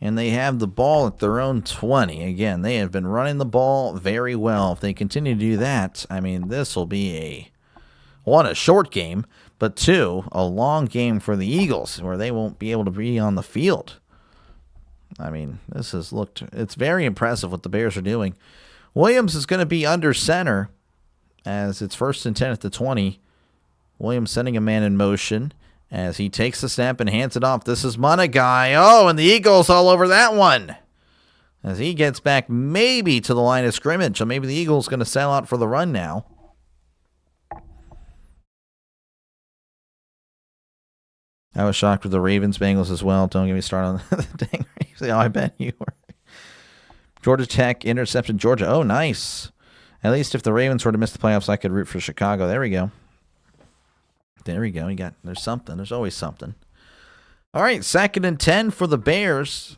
and they have the ball at their own 20. Again, they have been running the ball very well. If they continue to do that, I mean, this will be a short game, but two, a long game for the Eagles, where they won't be able to be on the field. I mean, it's very impressive what the Bears are doing. Williams is going to be under center as it's 1st and 10 at the 20. Williams sending a man in motion as he takes the snap and hands it off. This is Munagai. Oh, and the Eagles all over that one. As he gets back maybe to the line of scrimmage. So maybe the Eagles going to sell out for the run now. I was shocked with the Ravens-Bengals as well. Don't get me started on the dang Ravens. Oh, I bet you were. Georgia Tech intercepted Georgia. Oh, nice. At least if the Ravens were to miss the playoffs, I could root for Chicago. There we go. There we go. There's something. There's always something. All right, 2nd and 10 for the Bears.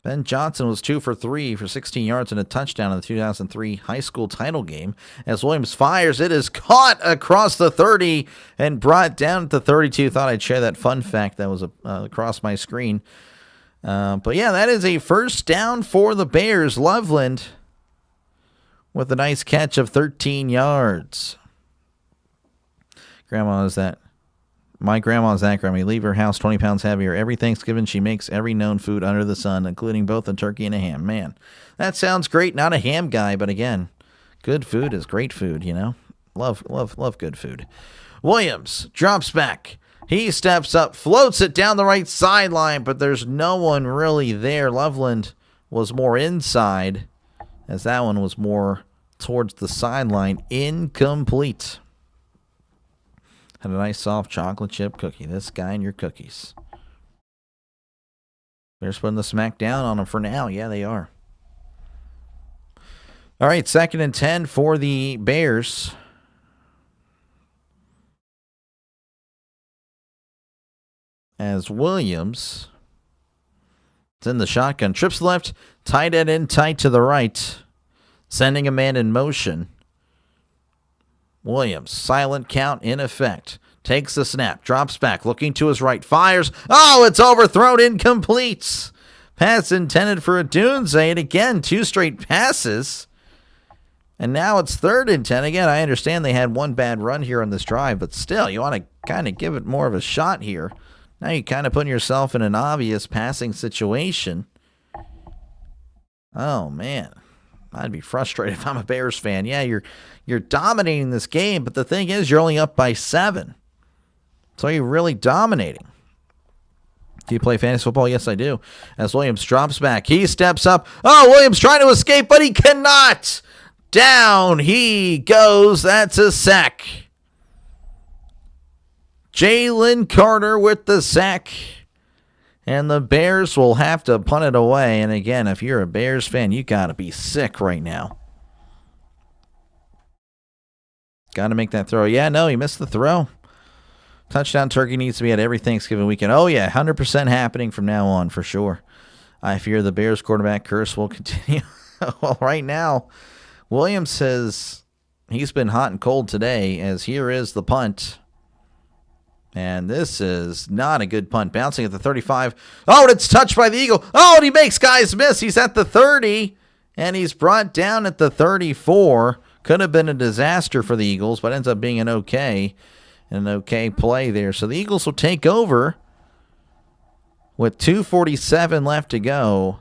Ben Johnson was 2 for 3 for 16 yards and a touchdown in the 2003 high school title game. As Williams fires, it is caught across the 30 and brought down at the 32. Thought I'd share that fun fact that was across my screen. But yeah, that is a first down for the Bears. Loveland with a nice catch of 13 yards. My grandma is that grandma. Leave her house 20 pounds heavier. Every Thanksgiving, she makes every known food under the sun, including both a turkey and a ham. Man, that sounds great. Not a ham guy, but again, good food is great food, Love good food. Williams drops back. He steps up, floats it down the right sideline, but there's no one really there. Loveland was more inside, as that one was more towards the sideline. Incomplete. Had a nice soft chocolate chip cookie. This guy and your cookies. They're putting the smack down on them for now. Yeah, they are. All right, 2nd and 10 for the Bears. As Williams is in the shotgun. Trips left, tight end in, tight to the right. Sending a man in motion. Williams, silent count in effect. Takes the snap, drops back, looking to his right, fires. Oh, it's overthrown, incomplete. Pass intended for a Dunze, and again, 2 straight passes. And now it's 3rd and 10. Again, I understand they had one bad run here on this drive, but still, you want to kind of give it more of a shot here. Now you're kind of putting yourself in an obvious passing situation. Oh, man. I'd be frustrated if I'm a Bears fan. Yeah, you're dominating this game, but the thing is, you're only up by 7. So you're really dominating. Do you play fantasy football? Yes, I do. As Williams drops back, he steps up. Oh, Williams trying to escape, but he cannot. Down he goes. That's a sack. Jalen Carter with the sack. And the Bears will have to punt it away. And again, if you're a Bears fan, you got to be sick right now. Got to make that throw. Yeah, no, he missed the throw. Touchdown turkey needs to be at every Thanksgiving weekend. Oh, yeah, 100% happening from now on for sure. I fear the Bears quarterback curse will continue. Well, right now, Williams says he's been hot and cold today, as here is the punt. And this is not a good punt. Bouncing at the 35. Oh, and it's touched by the Eagle. Oh, and he makes guys miss. He's at the 30, and he's brought down at the 34. Could have been a disaster for the Eagles, but ends up being an okay. an okay play there. So the Eagles will take over with 2:47 left to go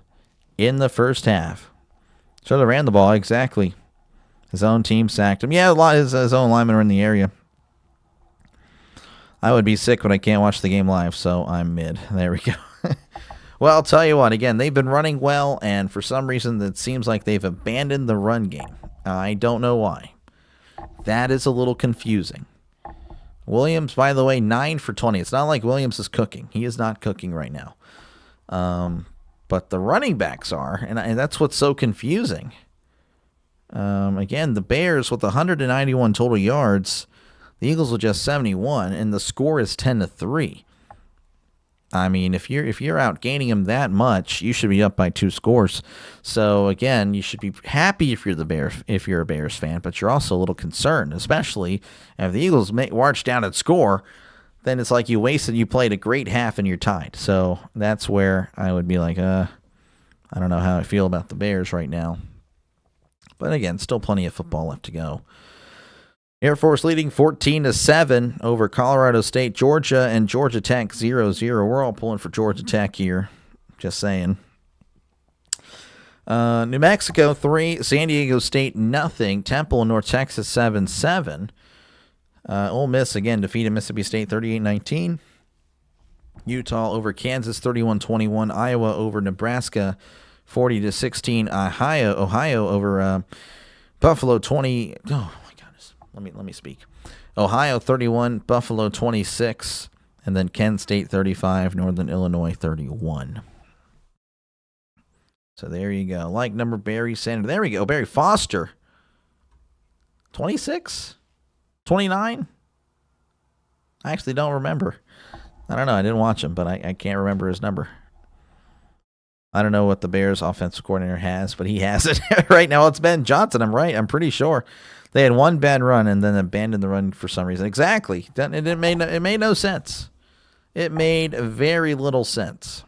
in the first half. So they ran the ball, exactly. His own team sacked him. Yeah, a lot of his own linemen were in the area. I would be sick when I can't watch the game live, so I'm mid. There we go. Well, I'll tell you what, again, they've been running well, and for some reason it seems like they've abandoned the run game. I don't know why. That is a little confusing. Williams, by the way, 9 for 20. It's not like Williams is cooking. He is not cooking right now. But the running backs are, and that's what's so confusing. Again, the Bears with 191 total yards, the Eagles with just 71, and the score is 10-3. I mean, if you're out gaining them that much, you should be up by 2 scores. So again, you should be happy if you're a Bears fan, but you're also a little concerned, especially if the Eagles march down and score. Then it's like you played a great half and you're tied. So that's where I would be like, I don't know how I feel about the Bears right now. But again, still plenty of football left to go. Air Force leading 14-7 over Colorado State. Georgia and Georgia Tech 0-0. We're all pulling for Georgia Tech here. Just saying. New Mexico 3, San Diego State nothing. Temple and North Texas 7-7. Ole Miss again defeated Mississippi State 38-19. Utah over Kansas 31-21. Iowa over Nebraska 40-16. Ohio over Buffalo 20. Oh my goodness. Let me speak. Ohio 31, Buffalo 26, and then Kent State 35, Northern Illinois 31. So there you go. Like number Barry Sanders. There we go. Barry Foster 26, 29. I actually don't remember. I don't know. I didn't watch him, but I can't remember his number. I don't know what the Bears offensive coordinator has, but he has it right now. It's Ben Johnson. I'm right. I'm pretty sure. They had one bad run and then abandoned the run for some reason. Exactly. It made no sense. It made very little sense.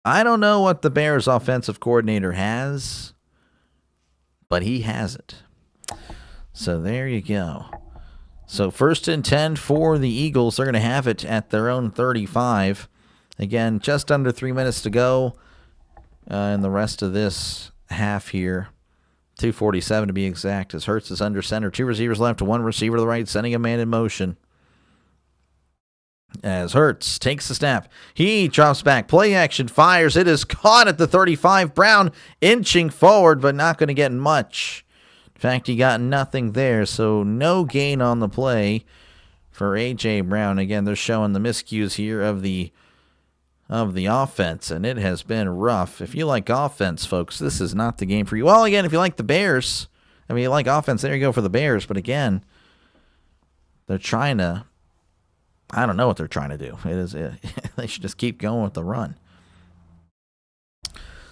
I don't know what the Bears offensive coordinator has, but he has it. So there you go. So 1st and 10 for the Eagles. They're going to have it at their own 35. Again, just under 3 minutes to go in the rest of this half here. 2:47 to be exact, as Hurts is under center. 2 receivers left, 1 receiver to the right, sending a man in motion. As Hurts takes the snap, he drops back, play action, fires. It is caught at the 35. Brown inching forward, but not going to get much. In fact, he got nothing there, so no gain on the play for A.J. Brown. Again, they're showing the miscues here of the offense, and it has been rough. If you like offense, folks, this is not the game for you. Well, again, if you like the Bears, you like offense, there you go for the Bears. But again, they're trying to, I don't know what they're trying to do. They should just keep going with the run.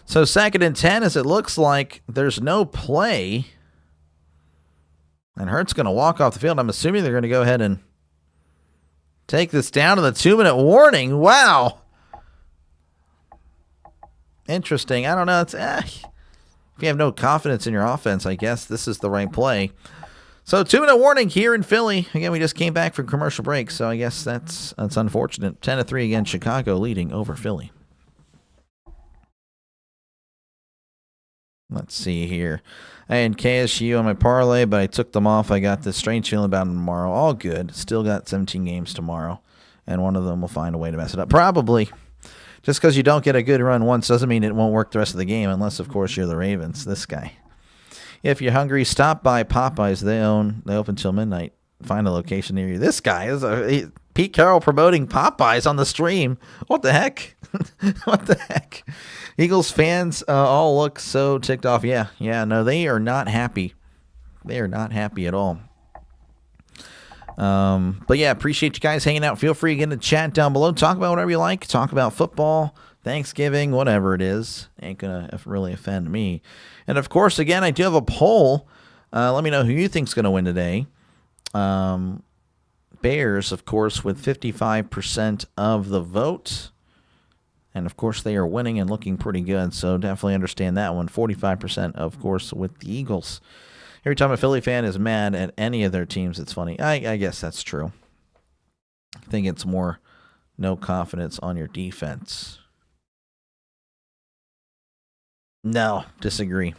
So 2nd and 10, as it looks like there's no play, and Hurts going to walk off the field. I'm assuming they're going to go ahead and take this down to the 2-minute warning. Wow. Interesting. I don't know. It's if you have no confidence in your offense, I guess this is the right play. So 2-minute warning here in Philly. Again, we just came back from commercial break, so I guess that's unfortunate. 10-3 again, Chicago leading over Philly. Let's see here. I had KSU on my parlay, but I took them off. I got this strange feeling about them tomorrow. All good. Still got 17 games tomorrow, and one of them will find a way to mess it up. Probably. Just because you don't get a good run once doesn't mean it won't work the rest of the game, unless, of course, you're the Ravens. This guy. If you're hungry, stop by Popeyes. They open till midnight. Find a location near you. This guy is Pete Carroll promoting Popeyes on the stream. What the heck? What the heck? Eagles fans all look so ticked off. Yeah, no, they are not happy. They are not happy at all. But yeah, appreciate you guys hanging out. Feel free to get in the chat down below. Talk about whatever you like. Talk about football, Thanksgiving, whatever it is. Ain't gonna really offend me. And of course, again, I do have a poll. Let me know who you think's gonna win today. Bears, of course, with 55% of the vote. And of course, they are winning and looking pretty good. So definitely understand that one. 45%, of course, with the Eagles. Every time a Philly fan is mad at any of their teams, it's funny. I guess that's true. I think it's more no confidence on your defense. No, disagree.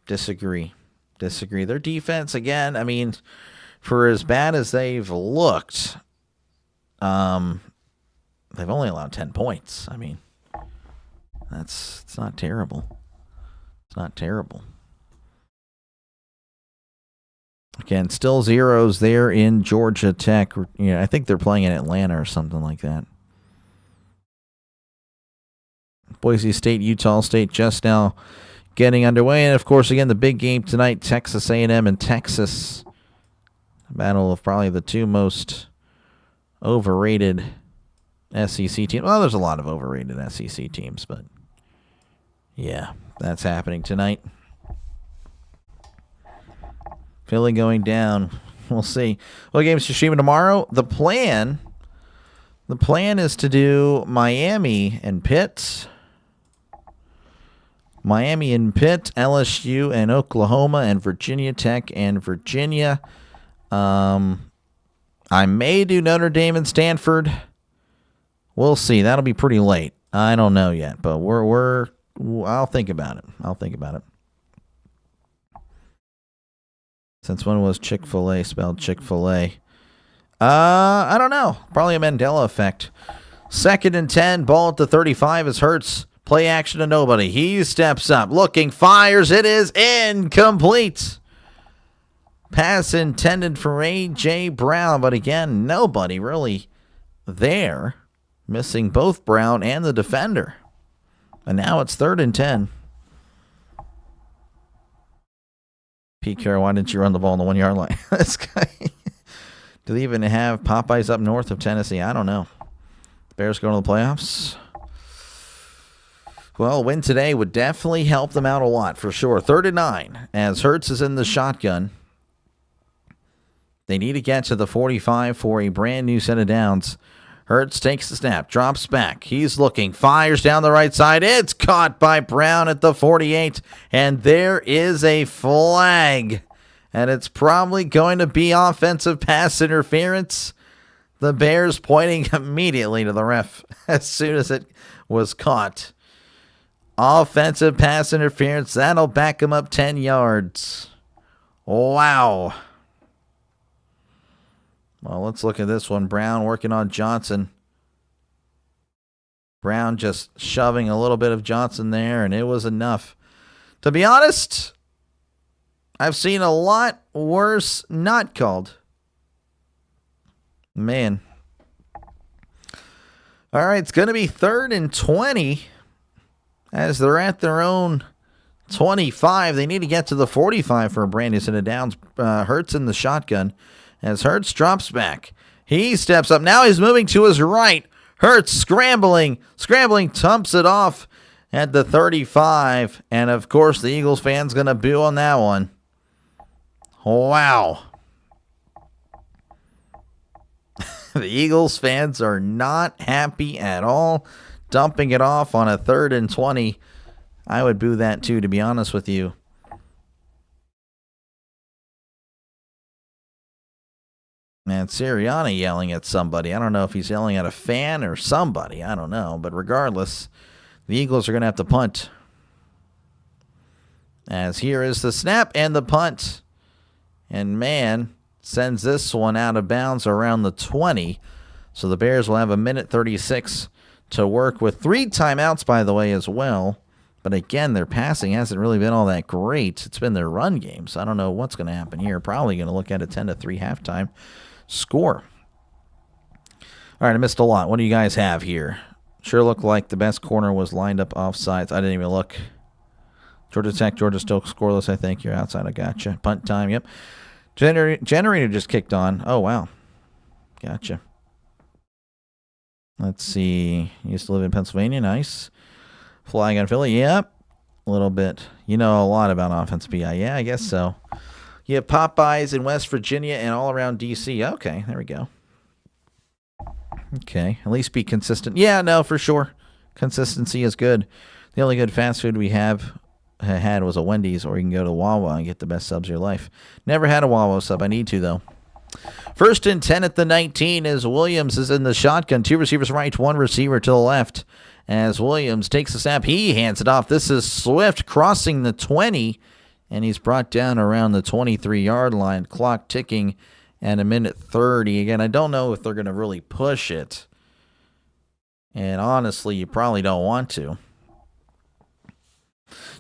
Their defense, again, I mean, for as bad as they've looked, they've only allowed 10 points. I mean, it's not terrible. It's not terrible. Again, still zeros there in Georgia Tech. I think they're playing in Atlanta or something like that. Boise State, Utah State just now getting underway. And, of course, again, the big game tonight, Texas A&M and Texas. A battle of probably the two most overrated SEC teams. Well, there's a lot of overrated SEC teams, but, yeah, that's happening tonight. Philly going down. We'll see. What games to stream tomorrow? The plan is to do Miami and Pitt. Miami and Pitt, LSU and Oklahoma, and Virginia Tech and Virginia. I may do Notre Dame and Stanford. We'll see. That'll be pretty late. I don't know yet, but I'll think about it. Since when was Chick-fil-A spelled Chick-fil-A? I don't know. Probably a Mandela effect. 2nd and 10, ball at the 35 as Hurts. Play action to nobody. He steps up, looking, fires. It is incomplete. Pass intended for A.J. Brown, but again, nobody really there. Missing both Brown and the defender. And now it's 3rd and 10. Pete Carroll, why didn't you run the ball on the 1 yard line? This guy. Do they even have Popeyes up north of Tennessee? I don't know. Bears going to the playoffs? Well, a win today would definitely help them out a lot, for sure. 3rd and 9, as Hurts is in the shotgun. They need to get to the 45 for a brand new set of downs. Hurts takes the snap, drops back. He's looking, fires down the right side. It's caught by Brown at the 48, and there is a flag. And it's probably going to be offensive pass interference. The Bears pointing immediately to the ref as soon as it was caught. Offensive pass interference. That'll back him up 10 yards. Wow. Well, let's look at this one. Brown working on Johnson. Brown just shoving a little bit of Johnson there, and it was enough. To be honest, I've seen a lot worse not called. Man. All right, it's going to be 3rd and 20 as they're at their own 25. They need to get to the 45 for a brand new set of downs. Hurts in the shotgun. As Hurts drops back, he steps up. Now he's moving to his right. Hurts scrambling, tumps it off at the 35. And, of course, the Eagles fans going to boo on that one. Wow. The Eagles fans are not happy at all. Dumping it off on a 3rd and 20. I would boo that too, to be honest with you. Man, Sirianni yelling at somebody. I don't know if he's yelling at a fan or somebody. I don't know. But regardless, the Eagles are going to have to punt. As here is the snap and the punt. And man, sends this one out of bounds around the 20. So the Bears will have 1:36 to work with. 3 timeouts, by the way, as well. But again, their passing hasn't really been all that great. It's been their run game. So I don't know what's going to happen here. Probably going to look at a 10-3 halftime score. All right, I missed a lot. What do you guys have here? Sure looked like the best corner was lined up offsides. I didn't even look. Georgia Tech, Georgia still scoreless, I think. You're outside. I gotcha. Punt time, yep. Generator just kicked on. Oh, wow. Gotcha. Let's see. Used to live in Pennsylvania. Nice. Flying on Philly. Yep. A little bit. You know a lot about offense, BI. Yeah, I guess so. You have Popeyes in West Virginia and all around D.C. Okay, there we go. Okay, at least be consistent. Yeah, no, for sure. Consistency is good. The only good fast food we have had was a Wendy's, or you can go to Wawa and get the best subs of your life. Never had a Wawa sub. I need to, though. 1st and 10 at the 19 as Williams is in the shotgun. 2 receivers right, 1 receiver to the left. As Williams takes the snap, he hands it off. This is Swift crossing the 20, and he's brought down around the 23-yard line. Clock ticking at 1:30. Again, I don't know if they're going to really push it. And honestly, you probably don't want to.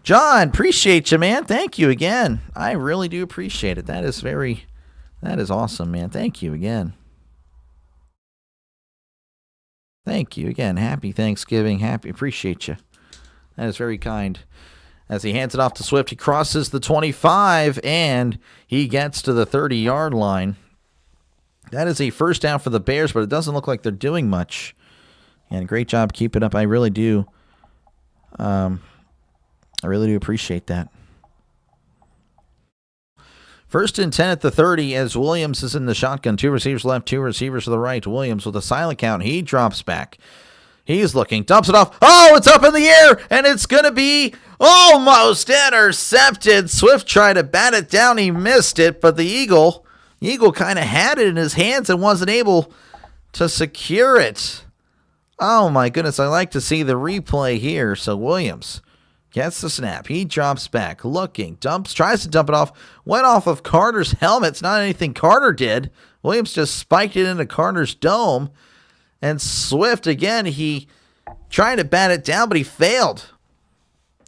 John, appreciate you, man. Thank you again. I really do appreciate it. That is awesome, man. Thank you again. Thank you again. Happy Thanksgiving. Appreciate you. That is very kind. As he hands it off to Swift, he crosses the 25, and he gets to the 30-yard line. That is a first down for the Bears, but it doesn't look like they're doing much. And great job keeping up. I really do. I really do appreciate that. 1st and 10 at the 30 as Williams is in the shotgun. 2 receivers left, 2 receivers to the right. Williams with a silent count. He drops back. He's looking, dumps it off. Oh, it's up in the air, and it's going to be almost intercepted. Swift tried to bat it down. He missed it, but the Eagle kind of had it in his hands and wasn't able to secure it. Oh, my goodness. I like to see the replay here. So Williams gets the snap. He drops back, looking, tries to dump it off. Went off of Carter's helmet. It's not anything Carter did. Williams just spiked it into Carter's dome. And Swift, again, he tried to bat it down, but he failed.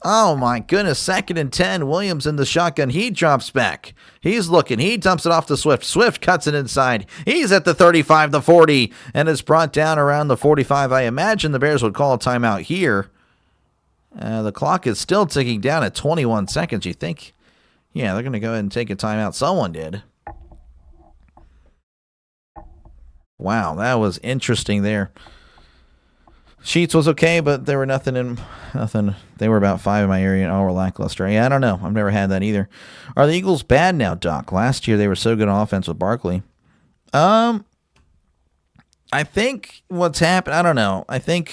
Oh, my goodness. 2nd and 10. Williams in the shotgun. He drops back. He's looking. He dumps it off to Swift. Swift cuts it inside. He's at the 35, the 40, and is brought down around the 45. I imagine the Bears would call a timeout here. The clock is still ticking down at 21 seconds. You think, yeah, they're going to go ahead and take a timeout. Someone did. Wow, that was interesting there. Sheets was okay, but there were nothing. They were about 5 in my area and all were lackluster. Yeah, I don't know. I've never had that either. Are the Eagles bad now, Doc? Last year they were so good on offense with Barkley. I think what's happened, I don't know. I think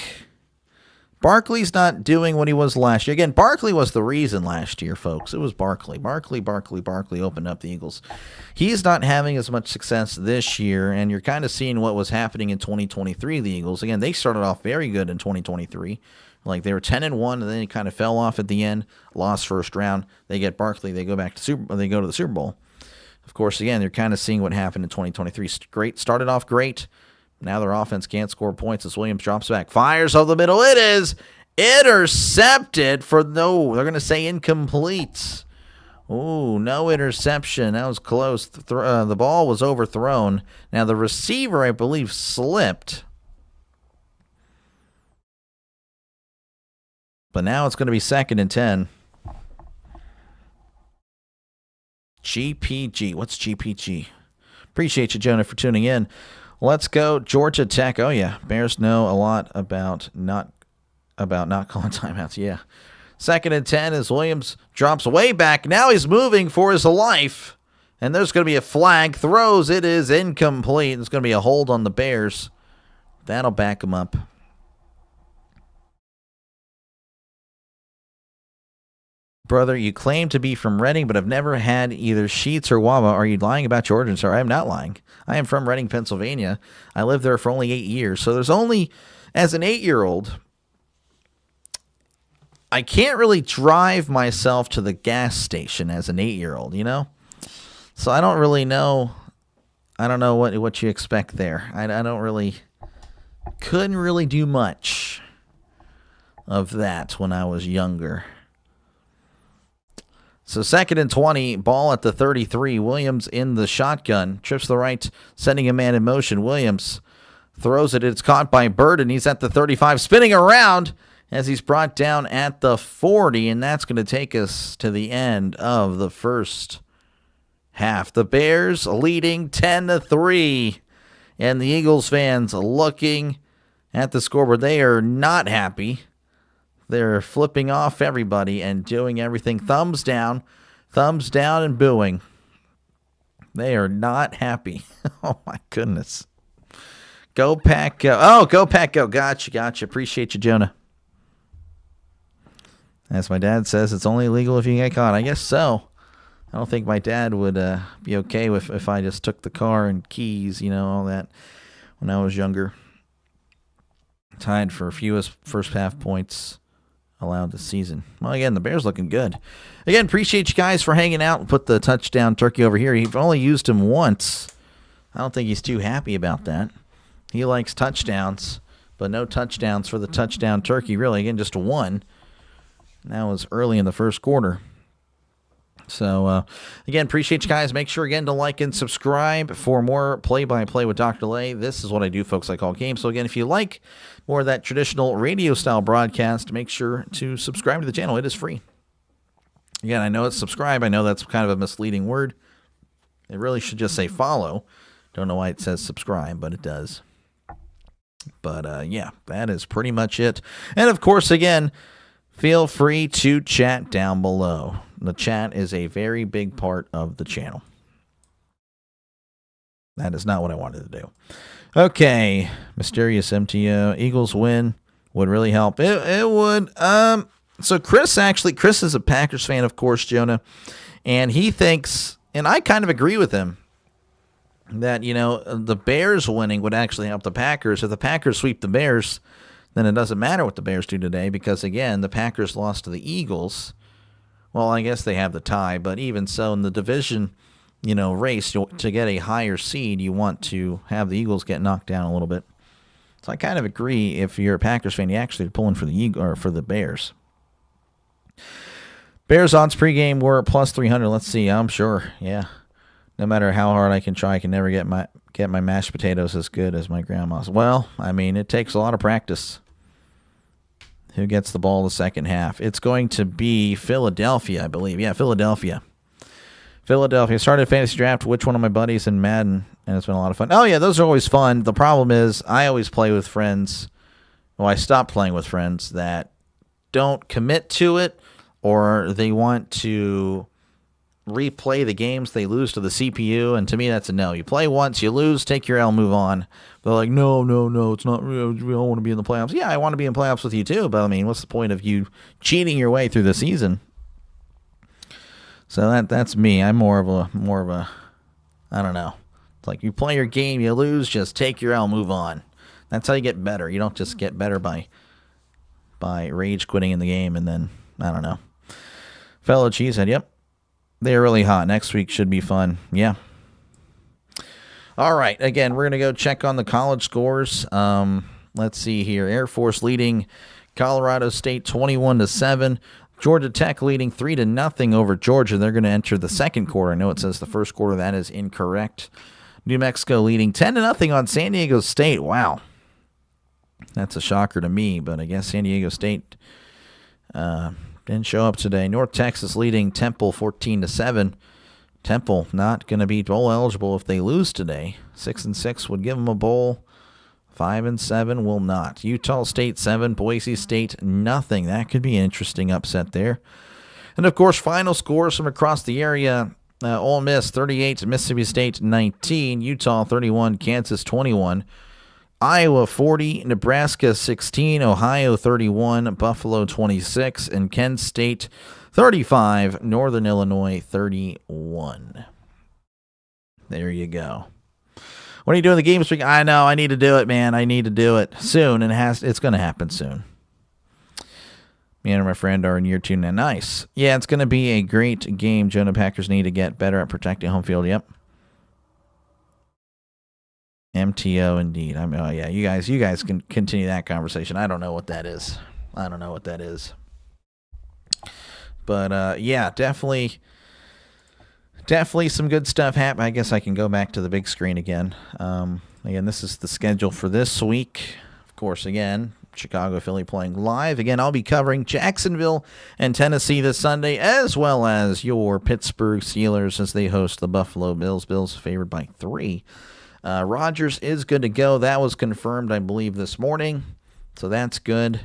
Barkley's not doing what he was last year. Again, Barkley was the reason last year, folks. It was Barkley. Barkley opened up the Eagles. He's not having as much success this year, and you're kind of seeing what was happening in 2023, the Eagles. Again, they started off very good in 2023. Like, they were 10-1, and then they kind of fell off at the end, lost first round. They get Barkley. They go to the Super Bowl. Of course, again, you're kind of seeing what happened in 2023. Great. Started off great. Now their offense can't score points as Williams drops back. Fires over the middle. It is intercepted for no. They're going to say incomplete. Ooh, no interception. That was close. The ball was overthrown. Now the receiver, I believe, slipped. But now it's going to be 2nd and 10. GPG. What's GPG? Appreciate you, Jonah, for tuning in. Let's go Georgia Tech. Oh, yeah. Bears know a lot about not calling timeouts. Yeah. 2nd and 10 as Williams drops way back. Now he's moving for his life. And there's going to be a flag. Throws. It is incomplete. There's going to be a hold on the Bears. That'll back him up. Brother, you claim to be from Reading, but have never had either Sheets or Wawa. Are you lying about your origin, sir? I am not lying. I am from Reading, Pennsylvania. I lived there for only 8 years. So there's only, as an 8-year-old, I can't really drive myself to the gas station as an 8-year-old, you know? So I don't really know. I don't know what you expect there. I couldn't really do much of that when I was younger. So 2nd and 20, ball at the 33. Williams in the shotgun. Trips to the right, sending a man in motion. Williams throws it. It's caught by Burden. He's at the 35, spinning around as he's brought down at the 40, and that's going to take us to the end of the first half. The Bears leading 10-3, and the Eagles fans looking at the scoreboard. They are not happy. They're flipping off everybody and doing everything. Thumbs down and booing. They are not happy. Oh, my goodness. Go Pack Go. Oh, go Pack Go. Gotcha. Appreciate you, Jonah. As my dad says, it's only illegal if you get caught. I guess so. I don't think my dad would be okay with if I just took the car and keys, all that, when I was younger. Tied for fewest first half points allowed this season. Well, again, the Bears looking good. Again, appreciate you guys for hanging out and put the touchdown turkey over here. You've only used him once. I don't think he's too happy about that. He likes touchdowns, but no touchdowns for the touchdown turkey, really. Again, just one. That was early in the first quarter. So, again, appreciate you guys. Make sure, again, to like and subscribe for more play-by-play with Dr. Lay. This is what I do, folks. I call games. So, again, if you like more of that traditional radio-style broadcast, make sure to subscribe to the channel. It is free. Again, I know it's subscribe. I know that's kind of a misleading word. It really should just say follow. Don't know why it says subscribe, but it does. But, yeah, that is pretty much it. And, of course, again, feel free to chat down below. The chat is a very big part of the channel. That is not what I wanted to do. Okay, mysterious MTO. Eagles win would really help. It would. So Chris is a Packers fan, of course, Jonah, and he thinks, and I kind of agree with him, that the Bears winning would actually help the Packers. If the Packers sweep the Bears, then it doesn't matter what the Bears do today because, again, the Packers lost to the Eagles. Well, I guess they have the tie, but even so, in the division, race, to get a higher seed, you want to have the Eagles get knocked down a little bit. So I kind of agree. If you're a Packers fan, you actually are pulling for the Bears. Bears odds pregame were plus 300. Let's see. I'm sure. Yeah. No matter how hard I can try, I can never get my mashed potatoes as good as my grandma's. Well, I mean, it takes a lot of practice. Who gets the ball the second half? It's going to be Philadelphia, I believe. Yeah, Philadelphia. Started a fantasy draft. Which one of my buddies in Madden? And it's been a lot of fun. Oh, yeah, those are always fun. The problem is I always play with friends. Well, I stopped playing with friends that don't commit to it, or they want to replay the games they lose to the CPU, and to me that's a no. You play once, you lose, take your L, move on. They're like, no, it's not real. We all want to be in the playoffs. Yeah, I want to be in playoffs with you too, but I mean, what's the point of you cheating your way through the season? So that's me. I'm more of a I don't know. It's like you play your game, you lose, just take your L, move on. That's how you get better. You don't just get better by rage quitting in the game and then I don't know. Fellow Cheesehead, yep. They're really hot. Next week should be fun. Yeah. All right. Again, we're going to go check on the college scores. Let's see here. Air Force leading Colorado State 21-7. Georgia Tech leading 3-0 over Georgia. They're going to enter the second quarter. I know it says the first quarter. That is incorrect. New Mexico leading 10-0 on San Diego State. Wow. That's a shocker to me, but I guess San Diego State didn't show up today. North Texas leading Temple 14-7. Temple not going to be bowl eligible if they lose today. 6-6 would give them a bowl. 5-7 will not. Utah State 7, Boise State nothing. That could be an interesting upset there. And of course, final scores from across the area: Ole Miss 38, Mississippi State 19, Utah 31, Kansas 21. Iowa 40, Nebraska 16, Ohio 31, Buffalo 26, and Kent State 35, Northern Illinois 31. There you go. What are you doing the game streak? I know, I need to do it, man. I need to do it soon, and it's going to happen soon. Me and my friend are in year 2 now. Nice. Yeah, it's going to be a great game. Jonah, Packers need to get better at protecting home field. Yep. MTO indeed. Oh yeah, you guys can continue that conversation. I don't know what that is. But yeah, definitely some good stuff happened. I guess I can go back to the big screen again. Again, this is the schedule for this week. Of course, again, Chicago, Philly playing live. Again, I'll be covering Jacksonville and Tennessee this Sunday, as well as your Pittsburgh Steelers as they host the Buffalo Bills. Bills favored by 3. Rodgers is good to go. That was confirmed, I believe, this morning. So that's good.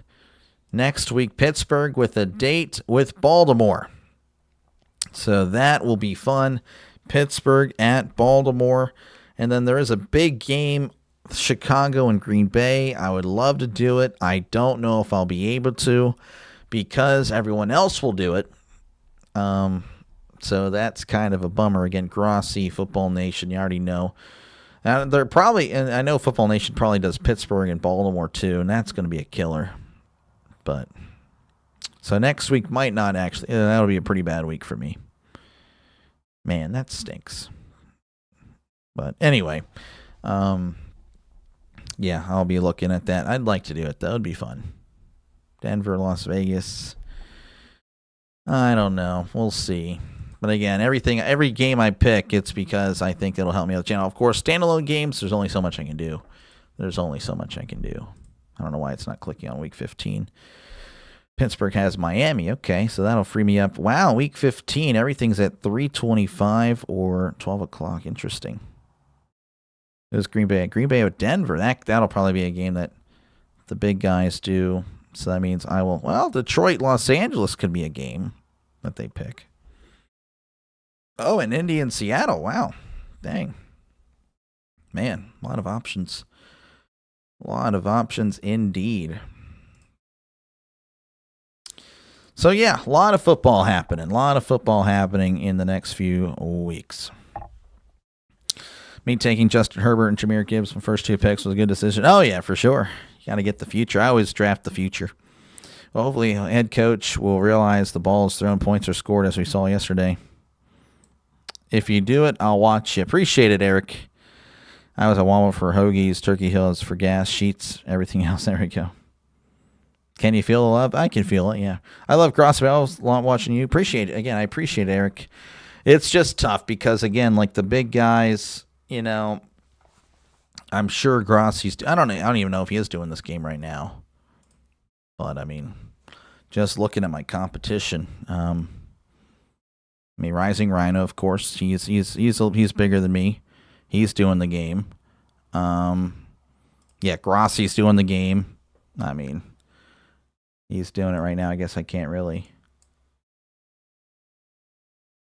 Next week, Pittsburgh with a date with Baltimore. So that will be fun. Pittsburgh at Baltimore. And then there is a big game, Chicago and Green Bay. I would love to do it. I don't know if I'll be able to because everyone else will do it. So that's kind of a bummer. Again, Grossi, Football Nation, you already know. They're probably, and I know Football Nation probably does Pittsburgh and Baltimore too, and that's going to be a killer. But so next week might not actually. That'll be a pretty bad week for me. Man, that stinks. But anyway, yeah, I'll be looking at that. I'd like to do it. That would be fun. Denver, Las Vegas. I don't know. We'll see. But again, every game I pick, it's because I think it'll help me out the channel. Of course, standalone games, there's only so much I can do. I don't know why it's not clicking on week 15. Pittsburgh has Miami. Okay, so that'll free me up. Wow, week 15, everything's at 3:25 or 12 o'clock. Interesting. It was Green Bay. Green Bay with Denver. That'll probably be a game that the big guys do. So that means I will. Well, Detroit, Los Angeles could be a game that they pick. Oh, and Indy and Seattle. Wow. Dang. Man, a lot of options. A lot of options indeed. So, yeah, a lot of football happening. A lot of football happening in the next few weeks. Me taking Justin Herbert and Jahmyr Gibbs from first two picks was a good decision. Oh, yeah, for sure. You got to get the future. I always draft the future. Well, hopefully, head coach will realize the ball is thrown, points are scored, as we saw yesterday. If you do it, I'll watch you. Appreciate it, Eric. I was at Walmart for hoagies, Turkey Hills for gas, sheets, everything else. There we go. Can you feel the love? I can feel it, yeah. I love CrossFit. I was watching you. Appreciate it. Again, I appreciate it, Eric. It's just tough because, again, like the big guys, you know, I'm sure Grossi's. I don't even know if he is doing this game right now. But, I mean, just looking at my competition, Rising Rhino, of course, he's bigger than me. He's doing the game. Yeah, Grossi's doing the game. I mean, he's doing it right now. I guess I can't really.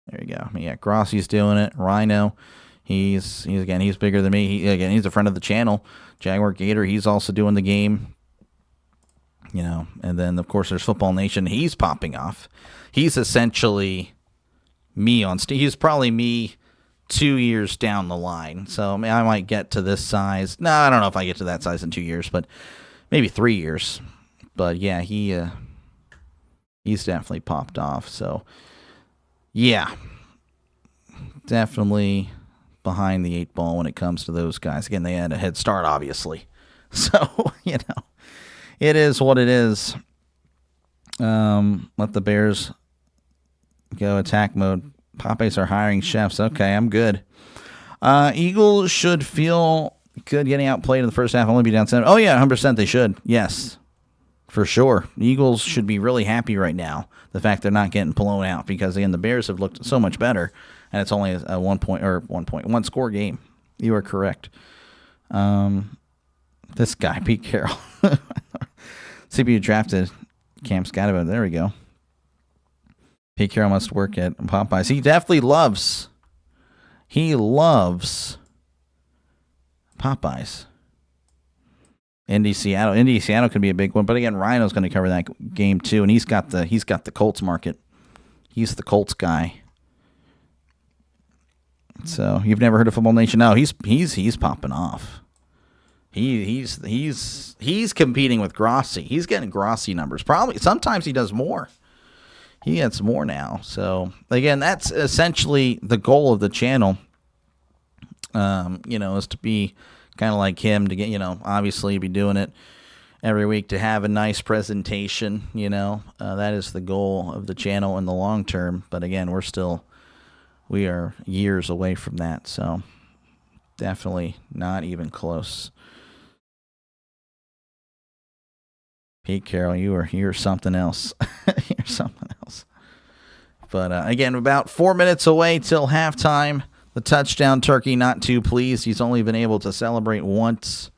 There you go. Yeah, Grossi's doing it. Rhino, he's bigger than me. He's a friend of the channel. Jaguar Gator, he's also doing the game. You know, and then of course there's Football Nation. He's popping off. He's essentially me on stage. He's probably me 2 years down the line. So I might get to this size. No, I don't know if I get to that size in 2 years, but maybe 3 years. But yeah, he's definitely popped off. So yeah, definitely behind the eight ball when it comes to those guys. Again, they had a head start, obviously. So, you know, it is what it is. Let the Bears go attack mode. Popeyes are hiring chefs. Okay, I'm good. Eagles should feel good getting outplayed in the first half. Only be down 7. Oh, yeah, 100% they should. Yes, for sure. The Eagles should be really happy right now. The fact they're not getting blown out because, again, the Bears have looked so much better, and it's only a one score game. You are correct. This guy, Pete Carroll. CPU drafted Cam Scatterbo. There we go. Pete Carroll must work at Popeyes. He definitely loves Popeyes. Indy Seattle could be a big one, but again, Rhino's going to cover that game too, and he's got the Colts market. He's the Colts guy. So you've never heard of Football Nation? No, he's popping off. He's competing with Grossi. He's getting Grossi numbers. Probably sometimes he does more. He gets more now. So again, that's essentially the goal of the channel. Is to be kind of like him, to get, obviously be doing it every week, to have a nice presentation. That is the goal of the channel in the long term. But again, we are years away from that. So definitely not even close. Pete Carroll, you're something else. You're something else. But again, about 4 minutes away till halftime. The touchdown turkey, not too pleased. He's only been able to celebrate once.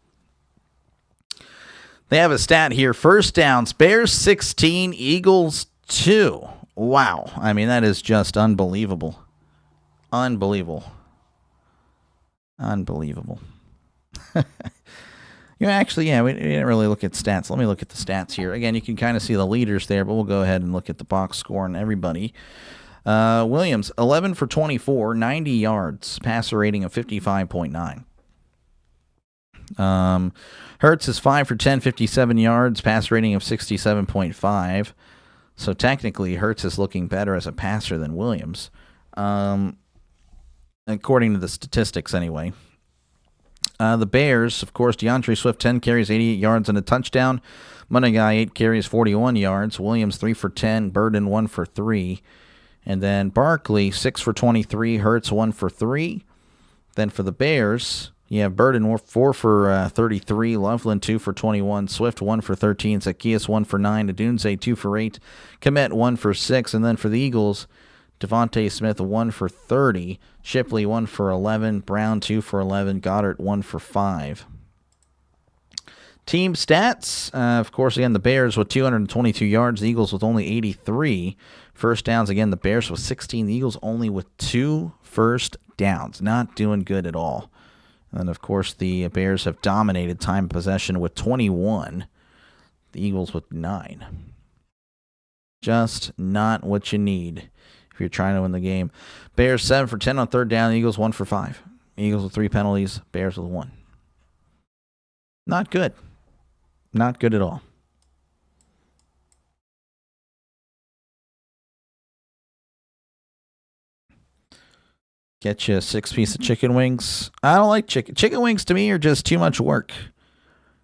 They have a stat here. First downs, Bears 16, Eagles 2. Wow. I mean, that is just unbelievable. Unbelievable. You know, actually, yeah, we didn't really look at stats. Let me look at the stats here. Again, you can kind of see the leaders there, but we'll go ahead and look at the box score on everybody. Williams, 11 for 24, 90 yards, passer rating of 55.9. Hurts is 5 for 10, 57 yards, pass rating of 67.5. So technically, Hurts is looking better as a passer than Williams, according to the statistics anyway. The Bears, of course, DeAndre Swift, 10 carries, 88 yards, and a touchdown. Money Guy, 8 carries, 41 yards. Williams, 3 for 10. Burden, 1 for 3. And then Barkley, 6 for 23. Hurts, 1 for 3. Then for the Bears, you have Burden, 4 for 33. Loveland, 2 for 21. Swift, 1 for 13. Zacchaeus, 1 for 9. Adunze, 2 for 8. Komet, 1 for 6. And then for the Eagles, Devontae Smith, 1 for 30. Shipley, 1 for 11. Brown, 2 for 11. Goddard, 1 for 5. Team stats, of course, again, the Bears with 222 yards. The Eagles with only 83. First downs, again, the Bears with 16. The Eagles only with 2 first downs. Not doing good at all. And, of course, the Bears have dominated time of possession with 21. The Eagles with 9. Just not what you need if you're trying to win the game. Bears 7 for 10 on third down. The Eagles 1 for 5. Eagles with 3 penalties. Bears with 1. Not good. Not good at all. Get you a 6-piece of chicken wings. I don't like chicken. Chicken wings to me are just too much work.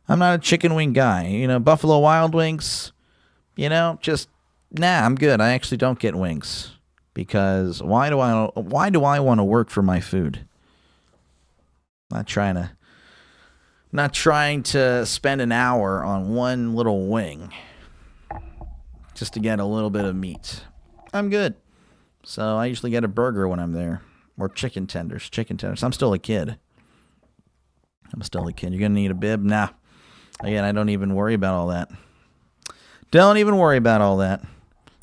I'm not a chicken wing guy. You know, Buffalo Wild Wings, you know, just, nah, I'm good. I actually don't get wings. Because why do I want to work for my food? Not trying to spend an hour on one little wing just to get a little bit of meat. I'm good. So I usually get a burger when I'm there. Or chicken tenders. I'm still a kid. You're going to need a bib? Nah. Again, I don't even worry about all that.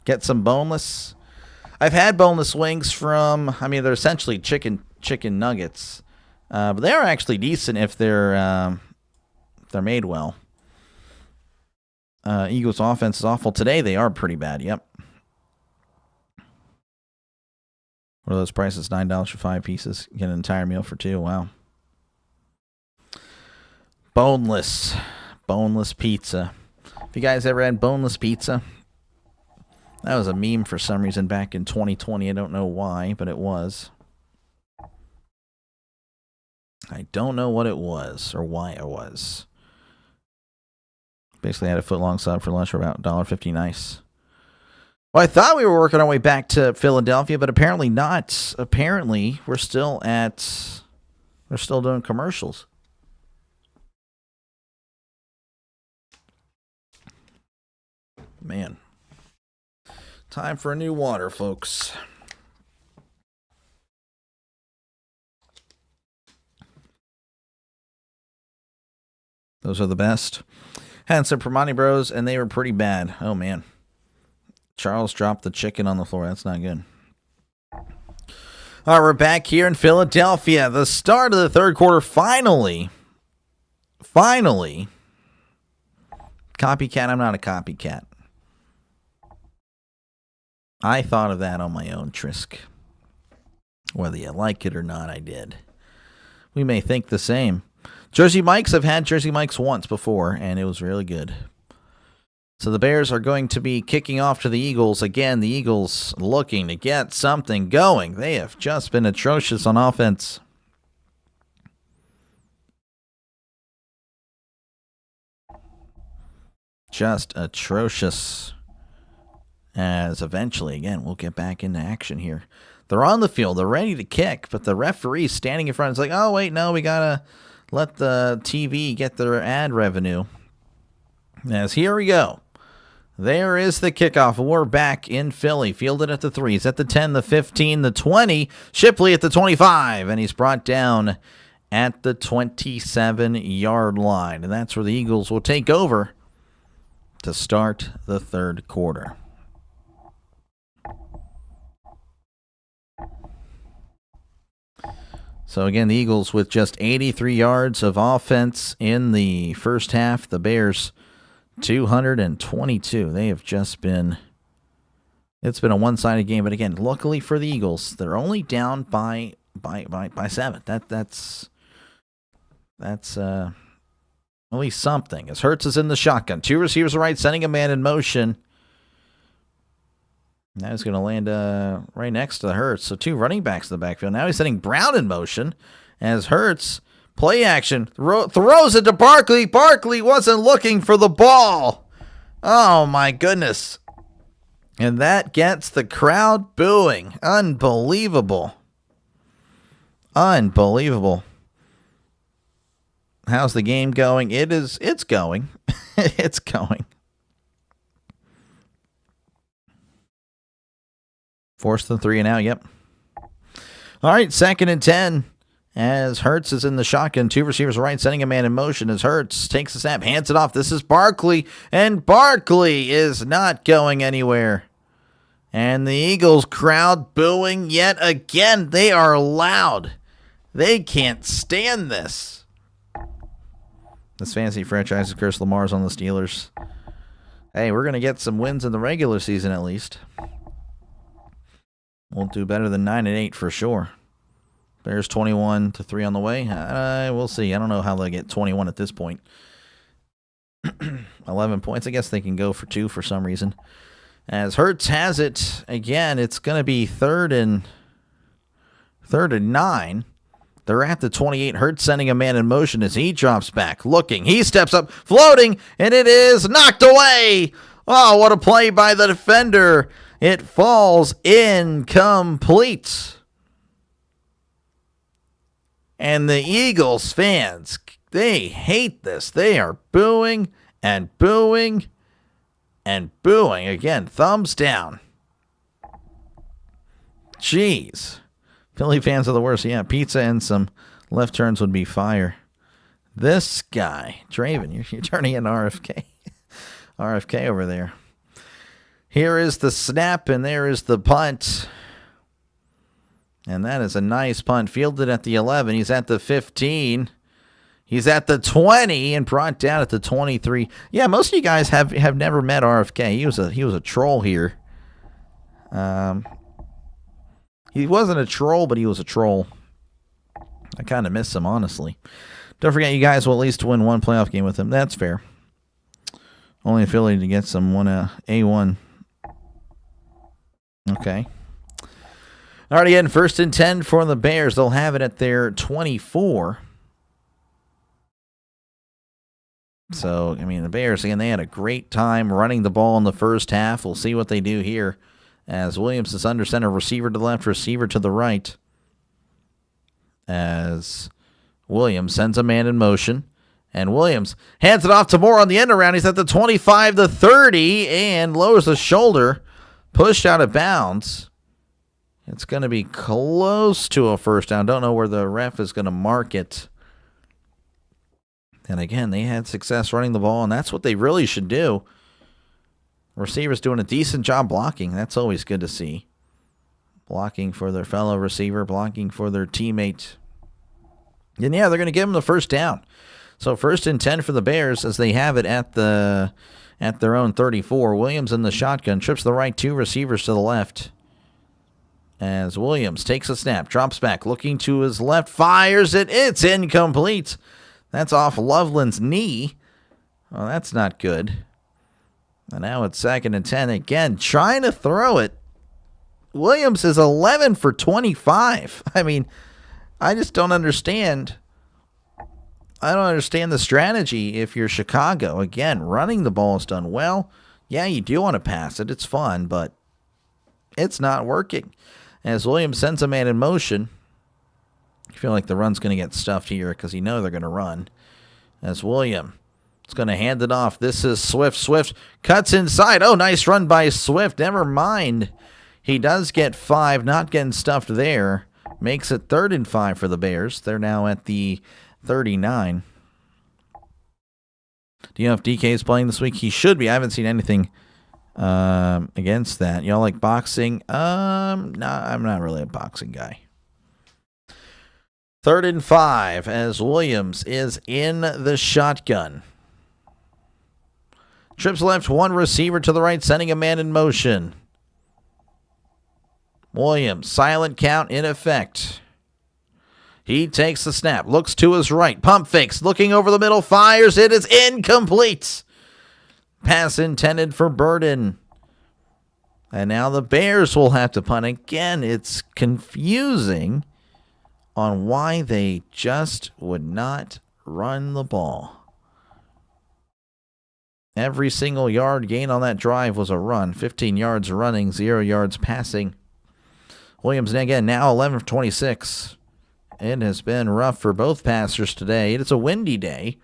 Get some boneless. I've had boneless wings from, I mean, they're essentially chicken nuggets. But they're actually decent if they're made well. Eagles' offense is awful. Today they are pretty bad, yep. What are those prices? $9 for 5 pieces. Get an entire meal for 2. Wow. Boneless pizza. Have you guys ever had boneless pizza? That was a meme for some reason back in 2020. I don't know why, but it was. I don't know what it was or why it was. Basically had a foot-long sub for lunch for about $1.50. Nice. Well, I thought we were working our way back to Philadelphia, but apparently not. Apparently, we're still doing commercials. Man. Time for a new water, folks. Those are the best. Had some Permani Bros, and they were pretty bad. Oh, man. Charles dropped the chicken on the floor. That's not good. All right, we're back here in Philadelphia. The start of the third quarter, finally. Copycat, I'm not a copycat. I thought of that on my own, Trisk. Whether you like it or not, I did. We may think the same. Jersey Mike's, I've had Jersey Mike's once before, and it was really good. So the Bears are going to be kicking off to the Eagles. Again, the Eagles looking to get something going. They have just been atrocious on offense. Just atrocious. As eventually, again, we'll get back into action here. They're on the field. They're ready to kick, but the referee standing in front is like, oh, wait, no, we got to let the TV get their ad revenue. As here we go. There is the kickoff. We're back in Philly. Fielded at the 3. He's at the 10, the 15, the 20. Shipley at the 25. And he's brought down at the 27-yard line. And that's where the Eagles will take over to start the third quarter. So again, the Eagles with just 83 yards of offense in the first half. The Bears 222. They have just been. It's been a one-sided game, but again, luckily for the Eagles, they're only down by 7. That's at least something. As Hurts is in the shotgun, 2 receivers right, sending a man in motion. Now he's going to land right next to Hurts. So 2 running backs in the backfield. Now he's sending Brown in motion as Hurts, play action, throws it to Barkley. Barkley wasn't looking for the ball. Oh, my goodness. And that gets the crowd booing. Unbelievable. Unbelievable. How's the game going? It's going. It's going. Forced the 3 and out, yep. All right, 2nd and 10 as Hurts is in the shotgun. 2 receivers right, sending a man in motion as Hurts takes the snap, hands it off. This is Barkley, and Barkley is not going anywhere. And the Eagles crowd booing yet again. They are loud. They can't stand this. This fantasy franchise, of course, Lamar's on the Steelers. Hey, we're going to get some wins in the regular season at least. We'll do better than 9-8 for sure. Bears 21-3 on the way. We'll see. I don't know how they get 21 at this point. 11 points. I guess they can go for 2 for some reason. As Hurts has it again, it's going to be third and 9. They're at the 28. Hurts sending a man in motion as he drops back, looking. He steps up, floating, and it is knocked away. Oh, what a play by the defender. It falls incomplete. And the Eagles fans, they hate this. They are booing and booing and booing. Again, thumbs down. Jeez. Philly fans are the worst. Yeah, pizza and some left turns would be fire. This guy, Draven, you're turning into RFK. RFK over there. Here is the snap, and there is the punt. And that is a nice punt. Fielded at the 11. He's at the 15. He's at the 20 and brought down at the 23. Yeah, most of you guys have never met RFK. He was a troll here. He wasn't a troll, but he was a troll. I kind of miss him, honestly. Don't forget, you guys will at least win one playoff game with him. That's fair. Only affiliated to get some A1. Okay. All right, again, 1st and 10 for the Bears. They'll have it at their 24. So, I mean, the Bears, again, they had a great time running the ball in the first half. We'll see what they do here as Williams is under center, receiver to the left, receiver to the right. As Williams sends a man in motion. And Williams hands it off to Moore on the end around. He's at the 25, the 30, and lowers the shoulder. Pushed out of bounds. It's going to be close to a first down. Don't know where the ref is going to mark it. And again, they had success running the ball, and that's what they really should do. Receivers doing a decent job blocking. That's always good to see. Blocking for their fellow receiver, blocking for their teammate. And yeah, they're going to give them the first down. So 1st and 10 for the Bears as they have it at their own 34. Williams in the shotgun, trips the right, 2 receivers to the left. As Williams takes a snap, drops back, looking to his left, fires it. It's incomplete. That's off Loveland's knee. Well, that's not good. And now it's 2nd and 10 again, trying to throw it. Williams is 11 for 25. I mean, I just don't understand. I don't understand the strategy if you're Chicago. Again, running the ball is done well. Yeah, you do want to pass it. It's fun, but it's not working. As Williams sends a man in motion, I feel like the run's going to get stuffed here because you know they're going to run. As Williams is going to hand it off. This is Swift. Swift cuts inside. Oh, nice run by Swift. Never mind. He does get 5, not getting stuffed there. Makes it 3rd and 5 for the Bears. They're now at the 39. Do you know if DK is playing this week? He should be. I haven't seen anything against that. Y'all like boxing? No, I'm not really a boxing guy. 3rd and 5 as Williams is in the shotgun. Trips left, one receiver to the right, sending a man in motion. Williams, silent count in effect. He takes the snap, looks to his right, pump fakes, looking over the middle, fires. It is incomplete. Pass intended for Burden. And now the Bears will have to punt. Again, it's confusing on why they just would not run the ball. Every single yard gain on that drive was a run. 15 yards running, 0 yards passing. Williams again now 11 for 26. It has been rough for both passers today. It's a windy day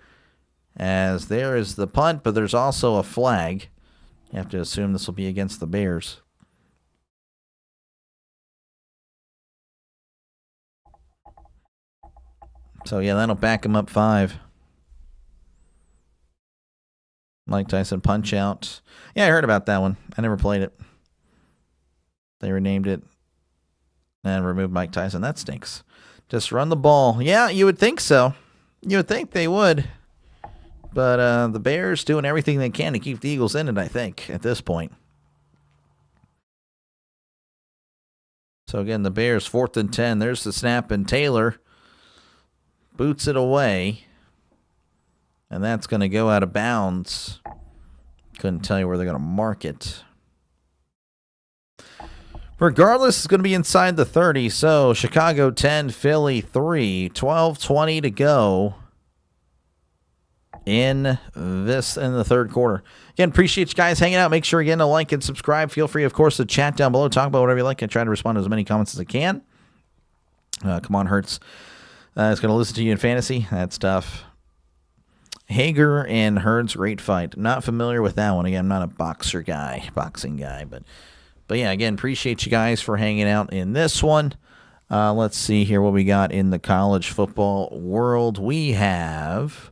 as there is the punt, but there's also a flag. You have to assume this will be against the Bears. So, yeah, that'll back him up 5. Mike Tyson punch out. Yeah, I heard about that one. I never played it. They renamed it and removed Mike Tyson. That stinks. Just run the ball. Yeah, you would think so. You would think they would. But the Bears doing everything they can to keep the Eagles in it, I think, at this point. So, again, the Bears, 4th and 10. There's the snap, and Taylor boots it away. And that's going to go out of bounds. Couldn't tell you where they're going to mark it. Regardless, it's going to be inside the 30. So, Chicago 10, Philly 3. 12:20 to go in the third quarter. Again, appreciate you guys hanging out. Make sure, again, to like and subscribe. Feel free, of course, to chat down below. Talk about whatever you like. I try to respond to as many comments as I can. Come on, Hertz. It's going to listen to you in fantasy. That's tough. Hager and Hurds, great fight. Not familiar with that one. Again, I'm not a boxing guy, but yeah, again, appreciate you guys for hanging out in this one. Let's see here what we got in the college football world. We have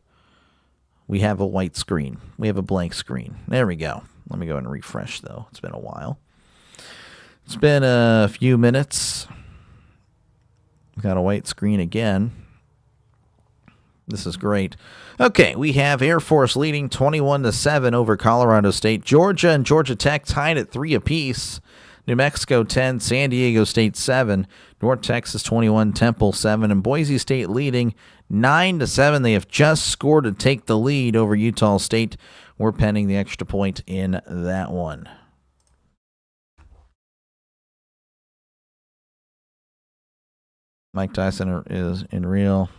a white screen. We have a blank screen. There we go. Let me go ahead and refresh, though. It's been a while. It's been a few minutes. We've got a white screen again. This is great. Okay, we have Air Force leading 21-7 over Colorado State. Georgia and Georgia Tech tied at 3 apiece. New Mexico 10, San Diego State 7, North Texas 21, Temple 7, and Boise State leading 9-7. They have just scored to take the lead over Utah State. We're pending the extra point in that one. Mike Tyson is in real.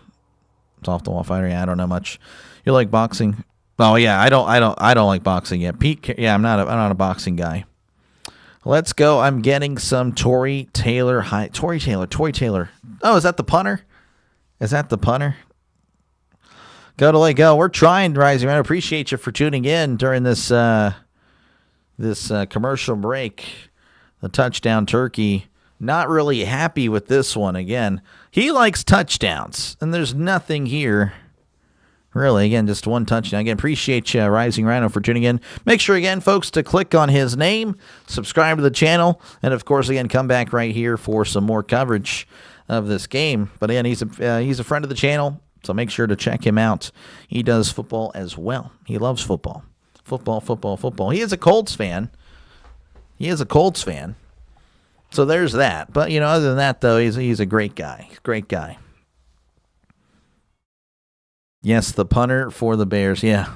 It's off the wall fighter. Yeah, I don't know much. You like boxing? Oh yeah, I don't like boxing yet. Pete, yeah, I'm not a boxing guy. Let's go. I'm getting some Tory Taylor. Tory Taylor. Oh, is that the punter? Go to let go. We're trying, Rising. I appreciate you for tuning in during this commercial break. The touchdown turkey. Not really happy with this one again. He likes touchdowns, and there's nothing here. Really, again, just one touchdown. Again, appreciate you, Rising Rhino, for tuning in. Make sure, again, folks, to click on his name, subscribe to the channel, and, of course, again, come back right here for some more coverage of this game. But, again, he's a friend of the channel, so make sure to check him out. He does football as well. He loves football. Football. He is a Colts fan. So there's that. But, other than that, though, he's a great guy. Great guy. Yes, the punter for the Bears. Yeah.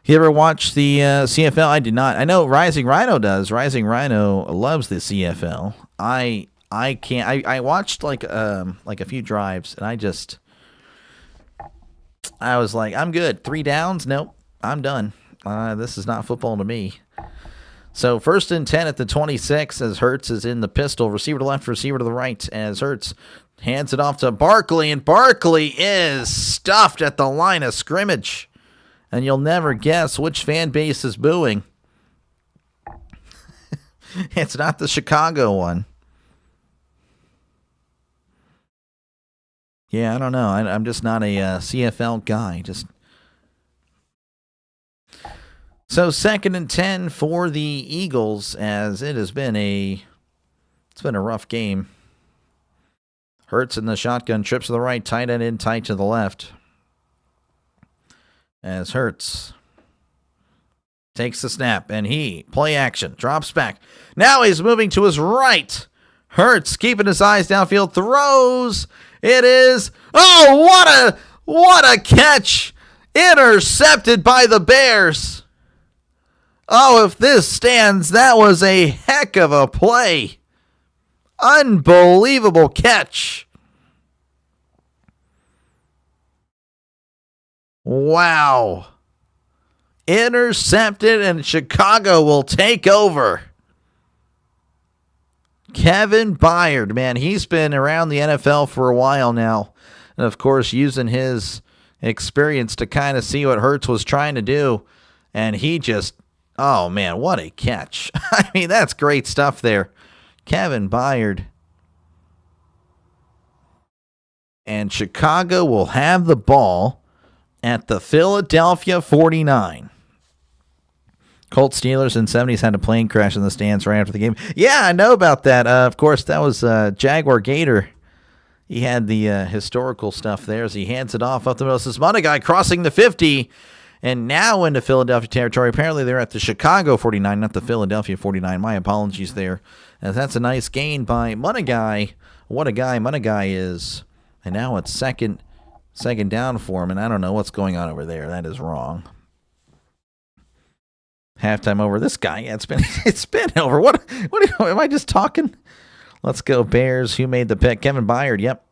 You ever watch the CFL? I did not. I know Rising Rhino does. Rising Rhino loves the CFL. I can't. I watched like a few drives, and I was like, I'm good. 3 downs? Nope. I'm done. This is not football to me. So 1st and 10 at the 26 as Hurts is in the pistol. Receiver to left, receiver to the right as Hurts hands it off to Barkley, and Barkley is stuffed at the line of scrimmage. And you'll never guess which fan base is booing. It's not the Chicago one. Yeah, I don't know. I'm just not a CFL guy. So 2nd and 10 for the Eagles, as it's been a rough game. Hurts in the shotgun, trips to the right, tight end in, tight to the left. As Hurts takes the snap, and play action, drops back. Now he's moving to his right. Hurts keeping his eyes downfield, throws. It is, what a catch. Intercepted by the Bears. Oh, if this stands, that was a heck of a play. Unbelievable catch. Wow. Intercepted, and Chicago will take over. Kevin Byard, man, he's been around the NFL for a while now. And, of course, using his experience to kind of see what Hurts was trying to do. And he just, oh, man, what a catch. I mean, that's great stuff there. Kevin Byard. And Chicago will have the ball at the Philadelphia 49. Colts Steelers in 70s had a plane crash in the stands right after the game. Yeah, I know about that. Of course, that was Jaguar Gator. He had the historical stuff there as he hands it off up the middle. This Money guy crossing the 50 and now into Philadelphia territory. Apparently, they're at the Chicago 49, not the Philadelphia 49. My apologies there. As that's a nice gain by Money guy. What a guy Money guy is. And now it's second down for him, and I don't know what's going on over there. That is wrong. Halftime over. This guy, yeah, it's been over. What am I just talking? Let's go Bears. Who made the pick? Kevin Byard. Yep.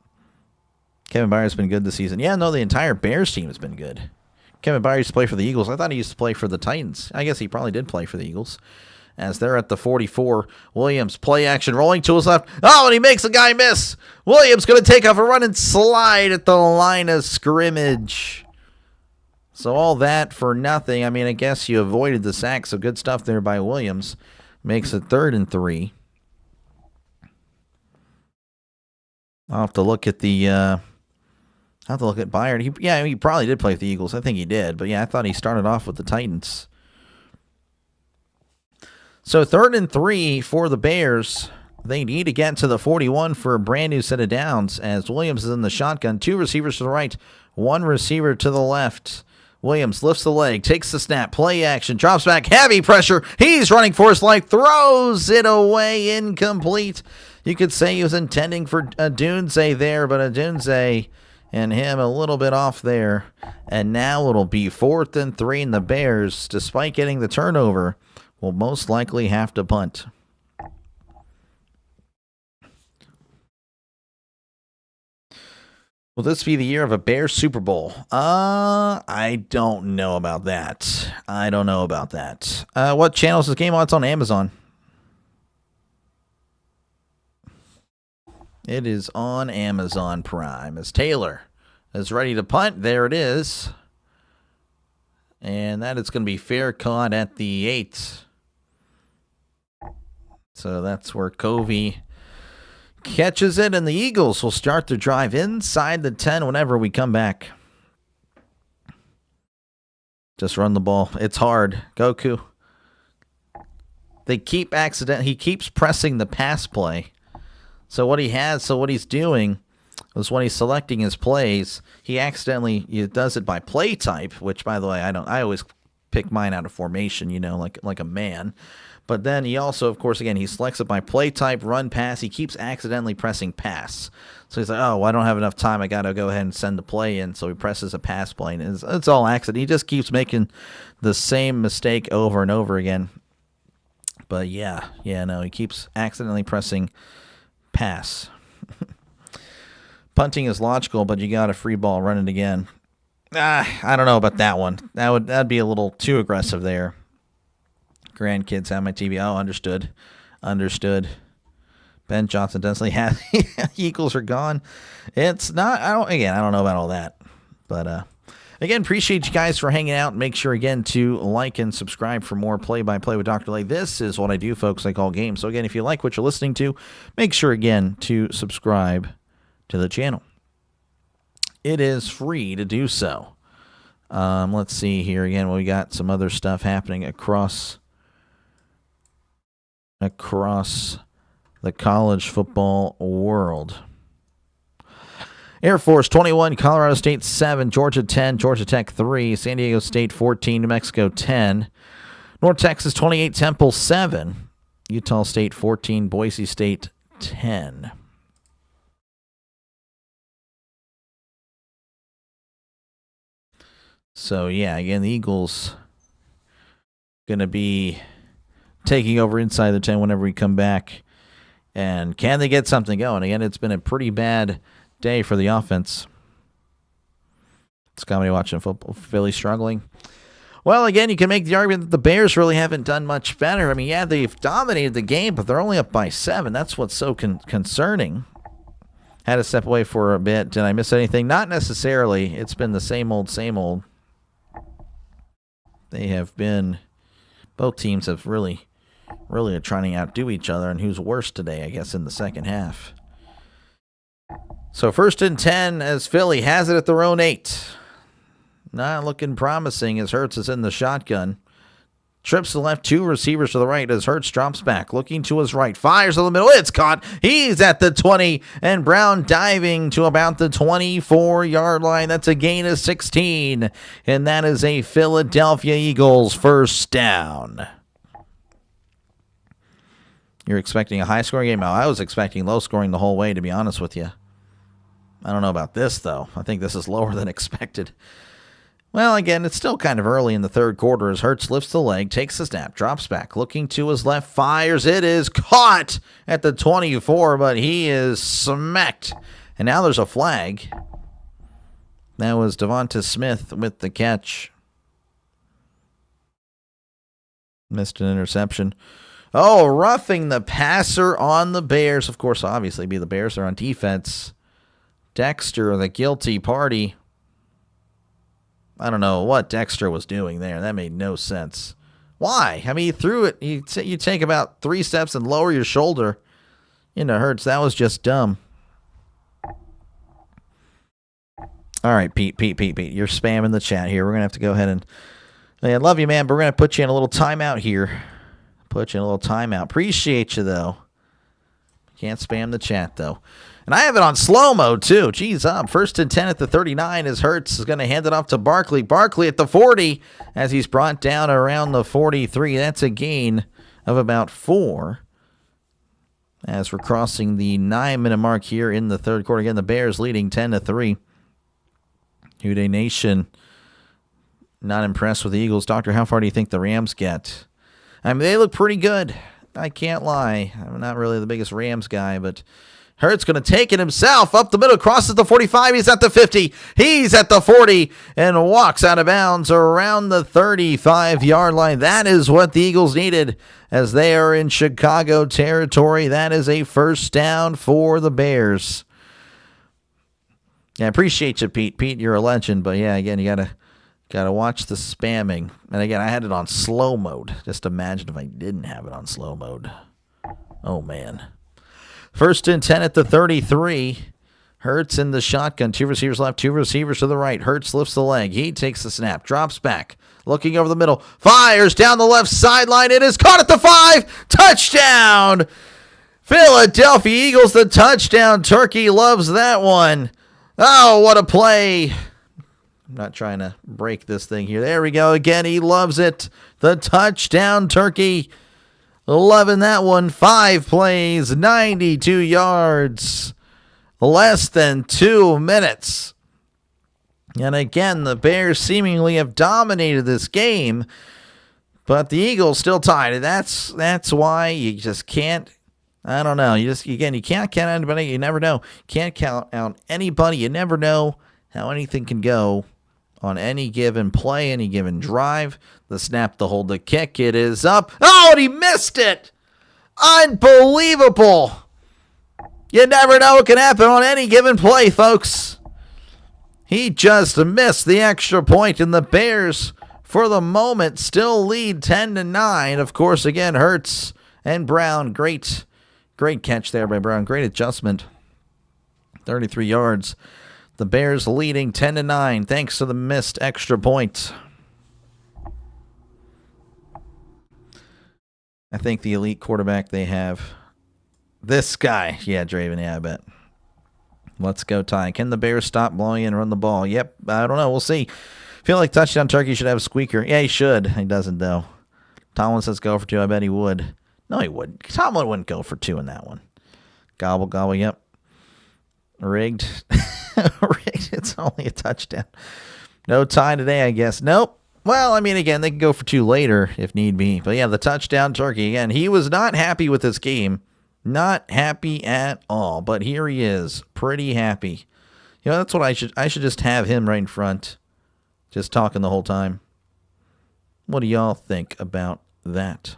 Kevin Byard's been good this season. Yeah, no, the entire Bears team has been good. Kevin Byard used to play for the Eagles. I thought he used to play for the Titans. I guess he probably did play for the Eagles. As they're at the 44. Williams, play action, rolling to his left. Oh, and he makes a guy miss. Williams going to take off a run and slide at the line of scrimmage. So all that for nothing. I mean, I guess you avoided the sack, so good stuff there by Williams. Makes it 3rd and 3. I'll have to look at Byard. He probably did play with the Eagles. I think he did. But yeah, I thought he started off with the Titans. So 3rd and 3 for the Bears. They need to get to the 41 for a brand new set of downs as Williams is in the shotgun. 2 receivers to the right, 1 receiver to the left. Williams lifts the leg, takes the snap, play action, drops back, heavy pressure. He's running for his life, throws it away, incomplete. You could say he was intending for Adunze there, but Adunze and him a little bit off there. And now it'll be 4th and 3, and the Bears, despite getting the turnover, will most likely have to punt. Will this be the year of a Bears Super Bowl? I don't know about that. What channel is this game on? It's on Amazon. It is on Amazon Prime. As Taylor is ready to punt, there it is. And that is going to be fair caught at the 8. So that's where Covey catches it, and the Eagles will start their drive inside the 10 whenever we come back. Just run the ball. It's hard. Goku. He keeps pressing the pass play. So what he's doing is when he's selecting his plays, he does it by play type, which by the way, I always pick mine out of formation, like a man. But then he also, of course, again, he selects it by play type, run, pass. He keeps accidentally pressing pass. So he's like, I don't have enough time. I got to go ahead and send the play in. So he presses a pass play, and it's all accident. He just keeps making the same mistake over and over again. But he keeps accidentally pressing pass. Punting is logical, but you got a free ball, run it again. I don't know about that one. That'd be a little too aggressive there. Grandkids have my TV. Oh, understood. Ben Johnson doesn't have Eagles are gone. It's not. I don't know about all that, but again, appreciate you guys for hanging out. Make sure again to like and subscribe for more play-by-play with Dr. Lay. This is what I do, folks. I call games. So again, if you like what you're listening to, make sure again to subscribe to the channel. It is free to do so. Let's see here again. We got some other stuff happening across the college football world. Air Force 21, Colorado State 7, Georgia 10, Georgia Tech 3, San Diego State 14, New Mexico 10, North Texas 28, Temple 7, Utah State 14, Boise State 10. So, yeah, again, the Eagles going to be taking over inside the 10 whenever we come back. And can they get something going? Again, it's been a pretty bad day for the offense. It's comedy watching football. Philly struggling. Well, again, you can make the argument that the Bears really haven't done much better. I mean, yeah, they've dominated the game, but they're only up by 7. That's what's so concerning. Had to step away for a bit. Did I miss anything? Not necessarily. It's been the same old, same old. They have been, both teams have really are trying to outdo each other, and who's worse today, I guess, in the second half. So 1st and 10 as Philly has it at their own 8. Not looking promising as Hurts is in the shotgun. Trips to the left, 2 receivers to the right as Hurts drops back. Looking to his right, fires in the middle. It's caught. He's at the 20, and Brown diving to about the 24-yard line. That's a gain of 16, and that is a Philadelphia Eagles first down. You're expecting a high-scoring game? I was expecting low-scoring the whole way, to be honest with you. I don't know about this, though. I think this is lower than expected. Well, again, it's still kind of early in the third quarter as Hurts lifts the leg, takes the snap, drops back, looking to his left, fires. It is caught at the 24, but he is smacked. And now there's a flag. That was Devonta Smith with the catch. Missed an interception. Oh, roughing the passer on the Bears. Of course, obviously, be the Bears are on defense. Dexter, the guilty party. I don't know what Dexter was doing there. That made no sense. Why? I mean, he threw it. You take about 3 steps and lower your shoulder. Hurts. That was just dumb. All right, Pete. You're spamming the chat here. We're going to have to go ahead and... I love you, man, but we're going to put you in a little timeout here. Appreciate you, though. Can't spam the chat, though. And I have it on slow-mo, too. Jeez, 1st and 10 at the 39 as Hurts is going to hand it off to Barkley. Barkley at the 40 as he's brought down around the 43. That's a gain of about 4 as we're crossing the 9-minute mark here in the third quarter. Again, the Bears leading 10-3. Houday Nation not impressed with the Eagles. Doctor, how far do you think the Rams get? I mean, they look pretty good. I can't lie. I'm not really the biggest Rams guy, but Hurts going to take it himself up the middle, crosses the 45. He's at the 50. He's at the 40 and walks out of bounds around the 35-yard line. That is what the Eagles needed as they are in Chicago territory. That is a first down for the Bears. Yeah, I appreciate you, Pete. Pete, you're a legend, but yeah, again, you gotta watch the spamming. And again, I had it on slow mode. Just imagine if I didn't have it on slow mode. Oh, man. 1st and 10 at the 33. Hurts in the shotgun. 2 receivers left, 2 receivers to the right. Hurts lifts the leg. He takes the snap, drops back, looking over the middle, fires down the left sideline. It is caught at the 5. Touchdown! Philadelphia Eagles, the touchdown. Turkey loves that one. Oh, what a play. I'm not trying to break this thing here. There we go. Again, he loves it. The touchdown, Turkey. Loving that one. 5 plays, 92 yards. Less than 2 minutes. And again, the Bears seemingly have dominated this game, but the Eagles still tied. And that's why you just can't. I don't know. You can't count out anybody. You never know. Can't count out anybody. You never know how anything can go on any given play, any given drive. The snap, the hold, the kick. It is up. Oh, and he missed it. Unbelievable. You never know what can happen on any given play, folks. He just missed the extra point, and the Bears, for the moment, still lead 10-9. Of course, again, Hurts and Brown. Great catch there by Brown. Great adjustment. 33 yards. The Bears leading 10-9 thanks to the missed extra point. I think the elite quarterback they have. This guy. Yeah, Draven, yeah, I bet. Let's go, Ty. Can the Bears stop blowing and run the ball? Yep. I don't know. We'll see. Feel like touchdown turkey should have a squeaker. Yeah, he should. He doesn't, though. Tomlin says go for 2. I bet he would. No, he wouldn't. Tomlin wouldn't go for 2 in that one. Gobble, gobble. Yep. Rigged. Rigged. It's only a touchdown. No tie today, I guess. Nope. Well, I mean, again, they can go for 2 later if need be. But yeah, the touchdown turkey. Again, he was not happy with this game. Not happy at all. But here he is. Pretty happy. You know, that's what I should just have him right in front. Just talking the whole time. What do y'all think about that?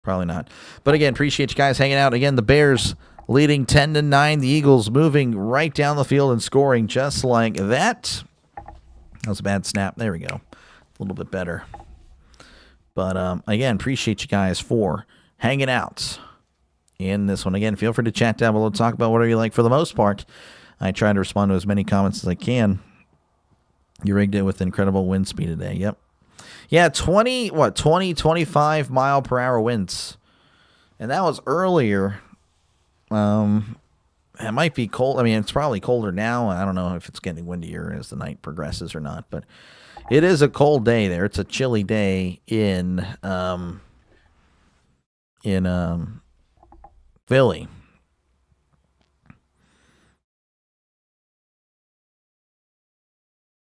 Probably not. But again, appreciate you guys hanging out. Again, the Bears leading 10-9. The Eagles moving right down the field and scoring just like that. That was a bad snap. There we go. A little bit better. But again, appreciate you guys for hanging out in this one. Again, feel free to chat down below. Talk about whatever you like. For the most part, I try to respond to as many comments as I can. You rigged it with incredible wind speed today. Yep. Yeah, 25 mile per hour winds. And that was earlier. It might be cold. I mean, it's probably colder now. I don't know if it's getting windier as the night progresses or not, but it is a cold day there. It's a chilly day in Philly.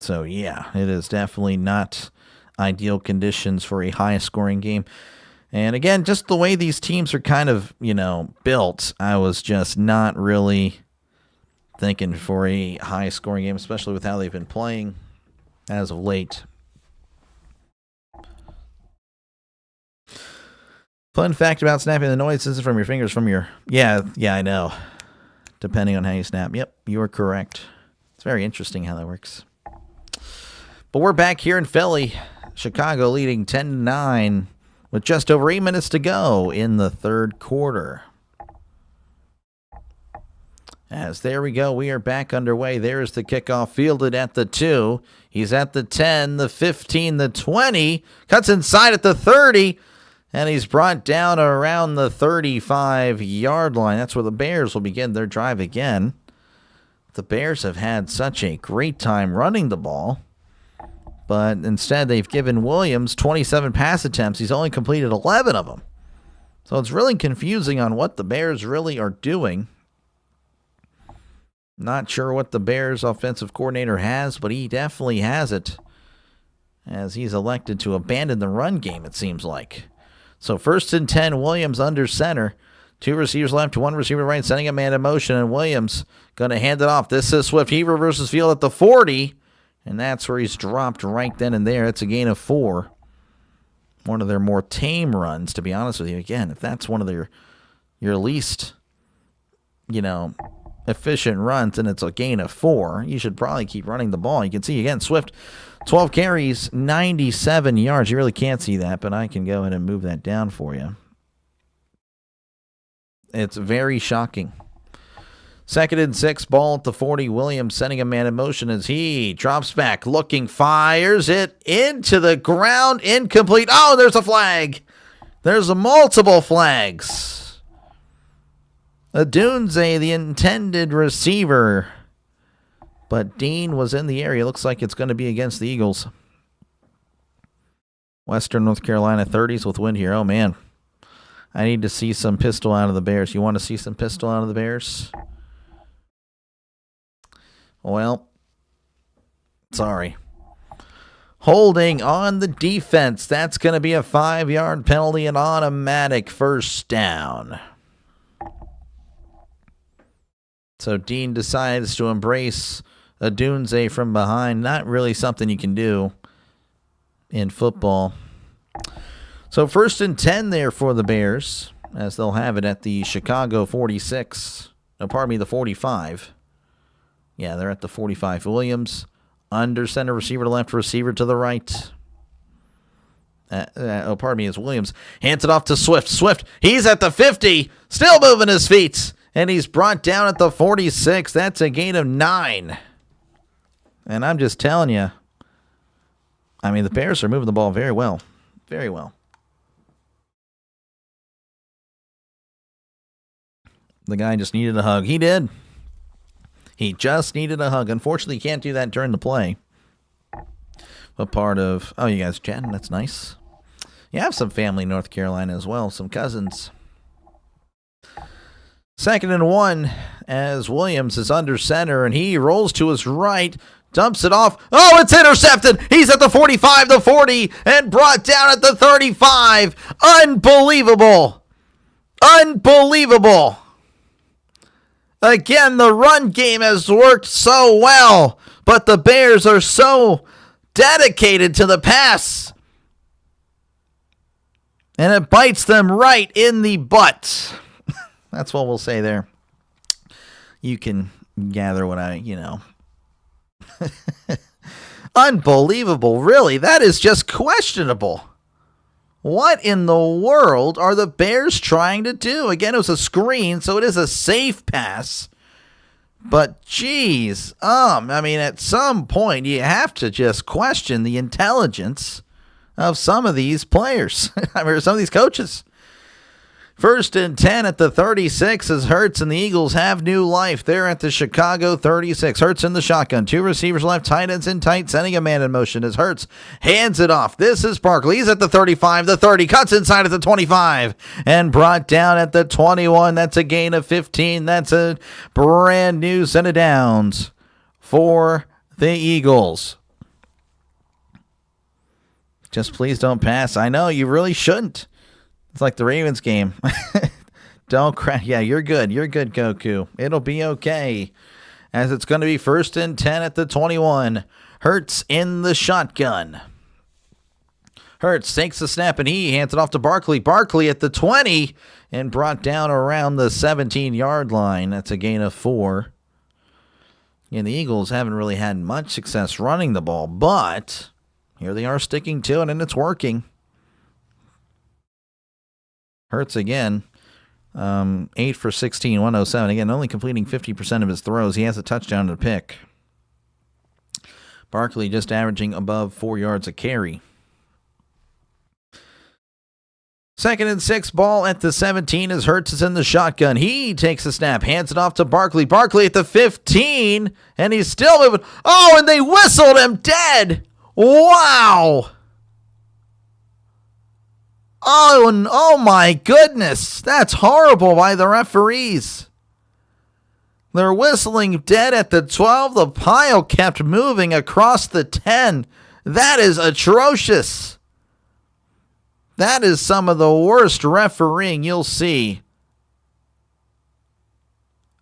So, yeah, it is definitely not ideal conditions for a high-scoring game. And, again, just the way these teams are kind of, built, I was just not really thinking for a high-scoring game, especially with how they've been playing as of late. Fun fact about snapping: the noise isn't from your fingers, from your... Yeah, I know. Depending on how you snap. Yep, you are correct. It's very interesting how that works. But we're back here in Philly. Chicago leading 10-9 with just over 8 minutes to go in the third quarter. As there we go, we are back underway. There's the kickoff fielded at the 2. He's at the 10, the 15, the 20. Cuts inside at the 30. And he's brought down around the 35-yard line. That's where the Bears will begin their drive again. The Bears have had such a great time running the ball. But instead, they've given Williams 27 pass attempts. He's only completed 11 of them. So it's really confusing on what the Bears really are doing. Not sure what the Bears offensive coordinator has, but he definitely has it, as he's elected to abandon the run game, it seems like. So 1st and 10, Williams under center. 2 receivers left, 1 receiver right, sending a man in motion, and Williams going to hand it off. This is Swift. He reverses field at the 40. And that's where he's dropped right then and there. It's a gain of 4. One of their more tame runs, to be honest with you. Again, if that's one of your least, efficient runs and it's a gain of 4, you should probably keep running the ball. You can see, again, Swift, 12 carries, 97 yards. You really can't see that, but I can go ahead and move that down for you. It's very shocking. 2nd and 6, ball at the 40. Williams sending a man in motion as he drops back, looking, fires it into the ground, incomplete. Oh, there's a flag. There's multiple flags. Adunze, the intended receiver. But Dean was in the area. Looks like it's going to be against the Eagles. Western North Carolina 30s with wind here. Oh, man. I need to see some pistol out of the Bears. You want to see some pistol out of the Bears? Well, sorry. Holding on the defense. That's going to be a 5-yard penalty, an automatic first down. So Dean decides to embrace Adunze from behind. Not really something you can do in football. So 1st and 10 there for the Bears, as they'll have it at the Chicago 46. No, pardon me, the 45. Yeah, they're at the 45. Williams, under center, receiver to left, receiver to the right. Pardon me, it's Williams. Hands it off to Swift. Swift, he's at the 50, still moving his feet. And he's brought down at the 46. That's a gain of 9. And I'm just telling you, I mean, the Bears are moving the ball very well. Very well. The guy just needed a hug. He did. He just needed a hug. Unfortunately, you can't do that during the play. What part of... Oh, you guys chatting. That's nice. You have some family in North Carolina as well. Some cousins. 2nd and 1 as Williams is under center, and he rolls to his right, dumps it off. Oh, it's intercepted. He's at the 45, the 40, and brought down at the 35. Unbelievable. Unbelievable. Again, the run game has worked so well, but the Bears are so dedicated to the pass. And it bites them right in the butt. That's what we'll say there. You can gather what Unbelievable, really. That is just questionable. What in the world are the Bears trying to do? Again, it was a screen, so it is a safe pass. But, geez, at some point, you have to just question the intelligence of some of these players. Some of these coaches. 1st and 10 at the 36 as Hurts and the Eagles have new life. They're at the Chicago 36. Hurts in the shotgun. 2 receivers left, tight ends in tight, sending a man in motion as Hurts hands it off. This is Barkley. He's at the 35, the 30, cuts inside at the 25, and brought down at the 21. That's a gain of 15. That's a brand new set of downs for the Eagles. Just please don't pass. I know, you really shouldn't. It's like the Ravens game. Don't crack. Yeah, you're good. You're good, Goku. It'll be okay. As it's going to be 1st and 10 at the 21. Hurts in the shotgun. Hurts takes the snap and he hands it off to Barkley. Barkley at the 20 and brought down around the 17-yard line. That's a gain of 4. And the Eagles haven't really had much success running the ball, but here they are sticking to it and it's working. Hurts again, 8 for 16, 107. Again, only completing 50% of his throws. He has a touchdown to pick. Barkley just averaging above 4 yards a carry. 2nd and 6, ball at the 17 as Hurts is in the shotgun. He takes a snap, hands it off to Barkley. Barkley at the 15, and he's still moving. Oh, and they whistled him dead. Wow. Oh my goodness. That's horrible by the referees. They're whistling dead at the 12. The pile kept moving across the 10. That is atrocious. That is some of the worst refereeing you'll see.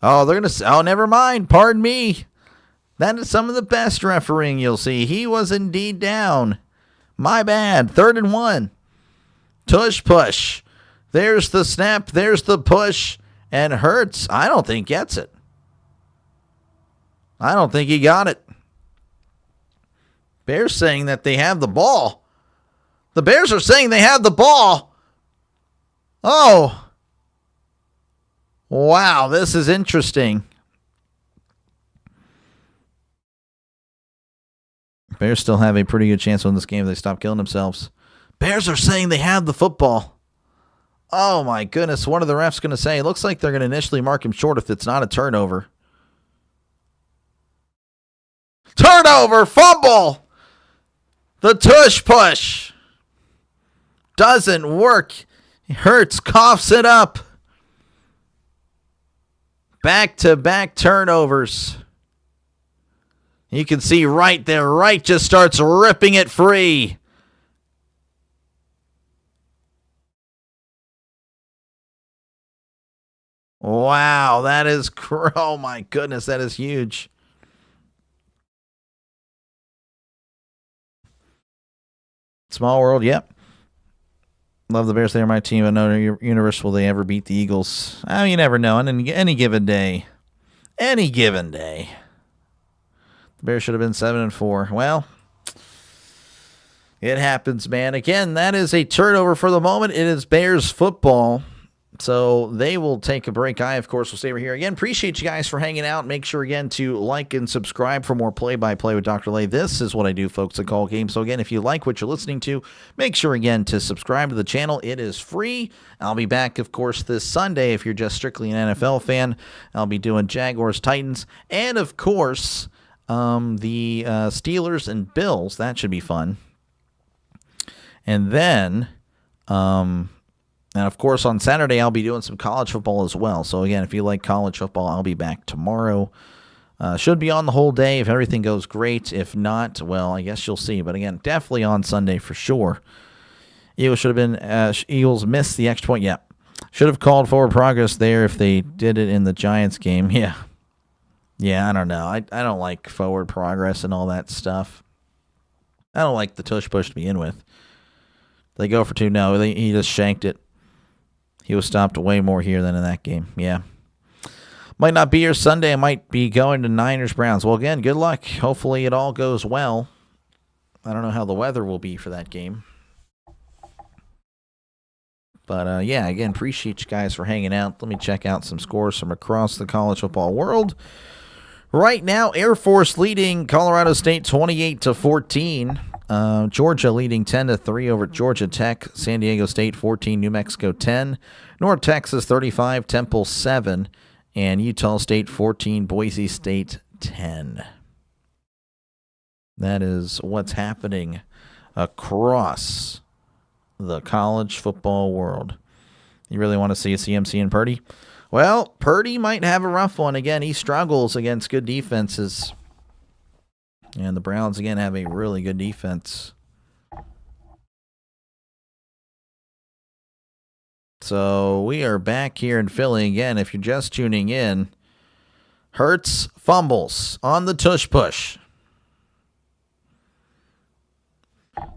Oh, they're going to say, oh, never mind. Pardon me. That is some of the best refereeing you'll see. He was indeed down. My bad. 3rd and 1. Tush push. There's the snap. There's the push. And Hurts, I don't think gets it. I don't think he got it. Bears saying that they have the ball. The Bears are saying they have the ball. Oh. Wow, this is interesting. Bears still have a pretty good chance to win this game if they stop killing themselves. Bears are saying they have the football. Oh, my goodness. What are the refs going to say? It looks like they're going to initially mark him short if it's not a turnover. Turnover! Fumble! The tush push doesn't work. Hurts coughs it up. Back-to-back turnovers. You can see right there. Right just starts ripping it free. Wow, that is, oh my goodness, that is huge. Small world, yep. Love the Bears. They're my team. I know universe will they ever beat the Eagles? Oh, you never know. On any given day. Any given day. The Bears should have been 7-4. Well, it happens, man. Again, that is a turnover for the moment. It is Bears football. So they will take a break. I, of course, will stay over here. Again, appreciate you guys for hanging out. Make sure, again, to like and subscribe for more play-by-play with Dr. Lay. This is what I do, folks, at Call Game. So, again, if you like what you're listening to, make sure, again, to subscribe to the channel. It is free. I'll be back, of course, this Sunday. If you're just strictly an NFL fan, I'll be doing Jaguars, Titans, and, of course, the Steelers and Bills. That should be fun. And then... And, of course, on Saturday, I'll be doing some college football as well. So, again, if you like college football, I'll be back tomorrow. Should be on the whole day if everything goes great. If not, well, I guess you'll see. But, again, definitely on Sunday for sure. Eagles should have been Eagles missed the extra point. Yeah. Should have called forward progress there if they did it in the Giants game. Yeah. Yeah, I don't know. I don't like forward progress and all that stuff. I don't like the tush push to begin with. They go for two. No, he just shanked it. He was stopped way more here than in that game. Yeah. Might not be here Sunday. I might be going to Niners-Browns. Well, again, good luck. Hopefully it all goes well. I don't know how the weather will be for that game. But, yeah, again, appreciate you guys for hanging out. Let me check out some scores from across the college football world. Right now, Air Force leading Colorado State 28-14. Georgia leading 10-3 over Georgia Tech. San Diego State 14, New Mexico 10. North Texas 35, Temple 7. And Utah State 14, Boise State 10. That is what's happening across the college football world. You really want to see a CMC and Purdy? Well, Purdy might have a rough one. Again, he struggles against good defenses. And the Browns, again, have a really good defense. So we are back here in Philly again. If you're just tuning in, Hurts fumbles on the tush push.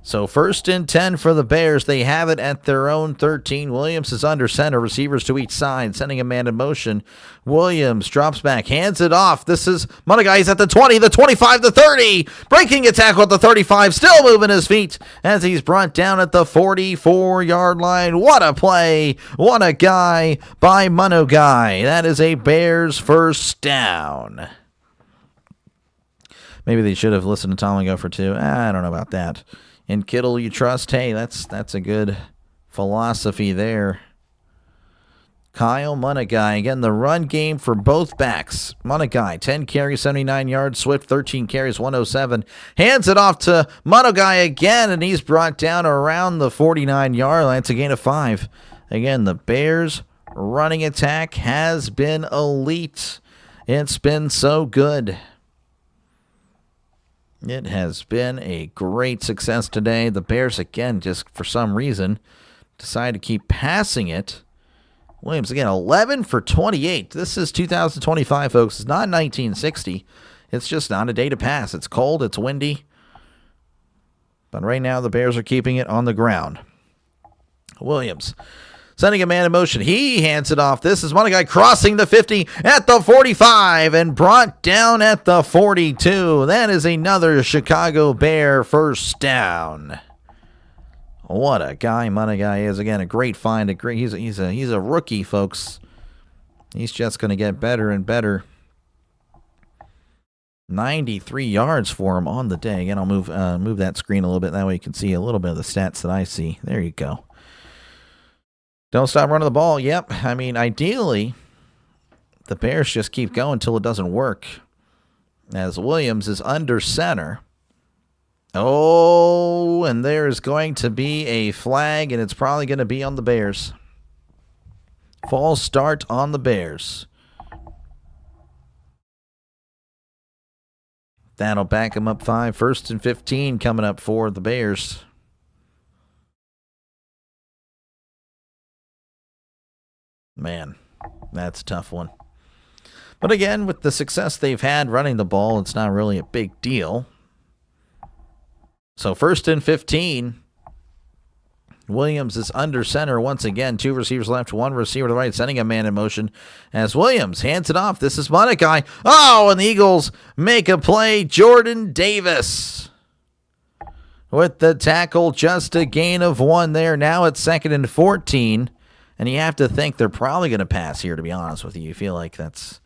So 1st and 10 for the Bears. They have it at their own 13. Williams is under center. Receivers to each side, sending a man in motion. Williams drops back, hands it off. This is Monagai. He's at the 20, the 25, the 30. Breaking a tackle at the 35. Still moving his feet as he's brought down at the 44-yard line. What a play. What a guy by Monagai. That is a Bears first down. Maybe they should have listened to Tom and go for two. I don't know about that. In Kittle, you trust. Hey, that's a good philosophy there. Kyle Monagai. Again, the run game for both backs. Monagai, 10 carries, 79 yards. Swift, 13 carries, 107. Hands it off to Monagai again, and he's brought down around the 49-yard line. It's a gain of 5. Again, the Bears' running attack has been elite. It's been so good. It has been a great success today. The Bears, again, just for some reason, decide to keep passing it. Williams, again, 11 for 28. This is 2025, folks. It's not 1960. It's just not a day to pass. It's cold. It's windy. But right now, the Bears are keeping it on the ground. Williams sending a man in motion. He hands it off. This is one guy crossing the 50 at the 45 and brought down at the 42. That is another Chicago Bear first down. What a guy Monagai is. Again, a great find. He's a rookie, folks. He's just going to get better and better. 93 yards for him on the day. Again, I'll move that screen a little bit. That way you can see a little bit of the stats that I see. There you go. Don't stop running the ball. Yep. I mean, ideally, the Bears just keep going until it doesn't work. As Williams is under center. Oh, and there is going to be a flag, and it's probably going to be on the Bears. False start on the Bears. That'll back them up 5. 1st and 15 coming up for the Bears. Man, that's a tough one. But again, with the success they've had running the ball, it's not really a big deal. So 1st and 15. Williams is under center once again. 2 receivers left, 1 receiver to the right, sending a man in motion as Williams hands it off. This is Monagai. Oh, and the Eagles make a play. Jordan Davis with the tackle, just a gain of 1 there. Now it's 2nd and 14. And you have to think they're probably going to pass here, to be honest with you. You feel like that's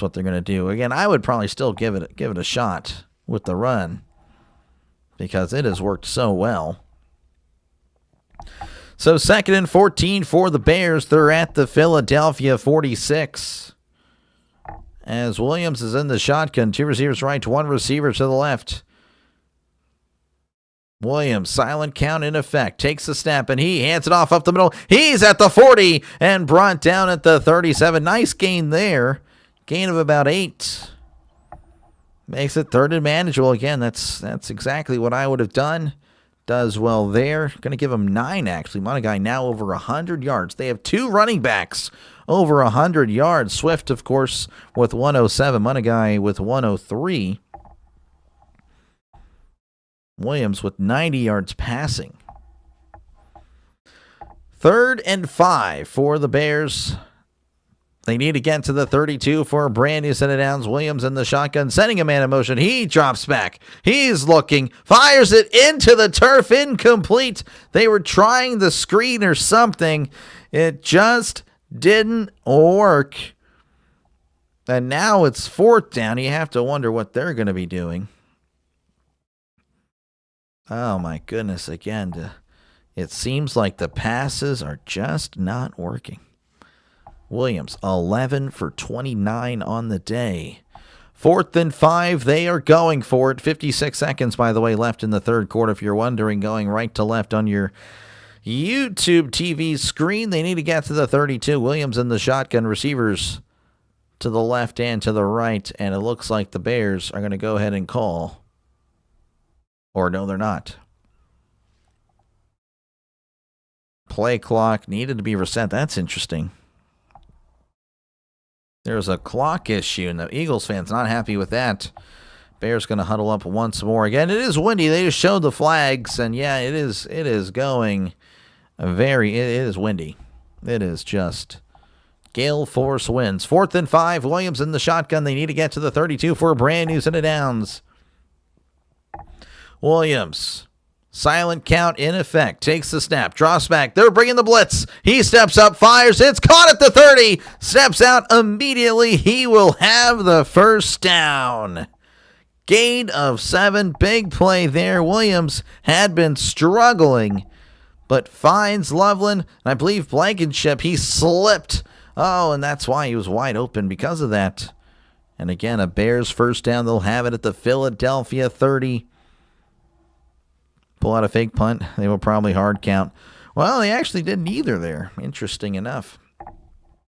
what they're going to do. Again, I would probably still give it a shot with the run because it has worked so well. So 2nd and 14 for the Bears. They're at the Philadelphia 46. As Williams is in the shotgun, 2 receivers right, 1 receiver to the left. Williams, silent count in effect, takes the snap, and he hands it off up the middle. He's at the 40 and brought down at the 37. Nice gain there. Gain of about 8. Makes it 3rd and manageable. Again, that's exactly what I would have done. Does well there. Going to give him 9, actually. Monagai now over 100 yards. They have 2 running backs over 100 yards. Swift, of course, with 107. Monagai with 103. Williams with 90 yards passing. 3rd and 5 for the Bears. They need to get to the 32 for a brand new set of downs. Williams in the shotgun, sending a man in motion. He drops back. He's looking, fires it into the turf, incomplete. They were trying the screen or something. It just didn't work. And now it's 4th down. You have to wonder what they're going to be doing. Oh, my goodness. Again, it seems like the passes are just not working. Williams, 11 for 29 on the day. 4th and 5, they are going for it. 56 seconds, by the way, left in the 3rd quarter. If you're wondering, going right to left on your YouTube TV screen, they need to get to the 32. Williams in the shotgun, receivers to the left and to the right, and it looks like the Bears are going to go ahead and call. Or no, they're not. Play clock needed to be reset. That's interesting. There's a clock issue, and the Eagles fans not happy with that. Bears going to huddle up once more. Again, it is windy. They just showed the flags, and yeah, it is going it is windy. It is just gale force winds. 4th and 5, Williams in the shotgun. They need to get to the 32 for a brand new set of downs. Williams, silent count in effect, takes the snap, drops back. They're bringing the blitz. He steps up, fires. It's caught at the 30. Steps out immediately. He will have the 1st down. Gain of 7. Big play there. Williams had been struggling, but finds Loveland. And I believe Blankenship, he slipped. Oh, and that's why he was wide open because of that. And again, a Bears 1st down. They'll have it at the Philadelphia 30. Pull out a fake punt. They will probably hard count. Well, they actually did neither there. Interesting enough.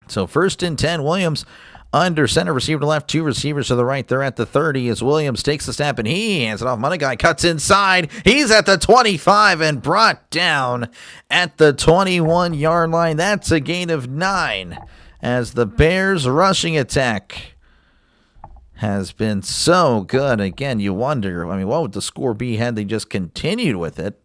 So 1st and 10, Williams under center, receiver to left, 2 receivers to the right. They're at the 30 as Williams takes the snap and he hands it off. Monagai cuts inside. He's at the 25 and brought down at the 21-yard line. That's a gain of 9 as the Bears rushing attack has been so good. Again, you wonder, what would the score be had they just continued with it?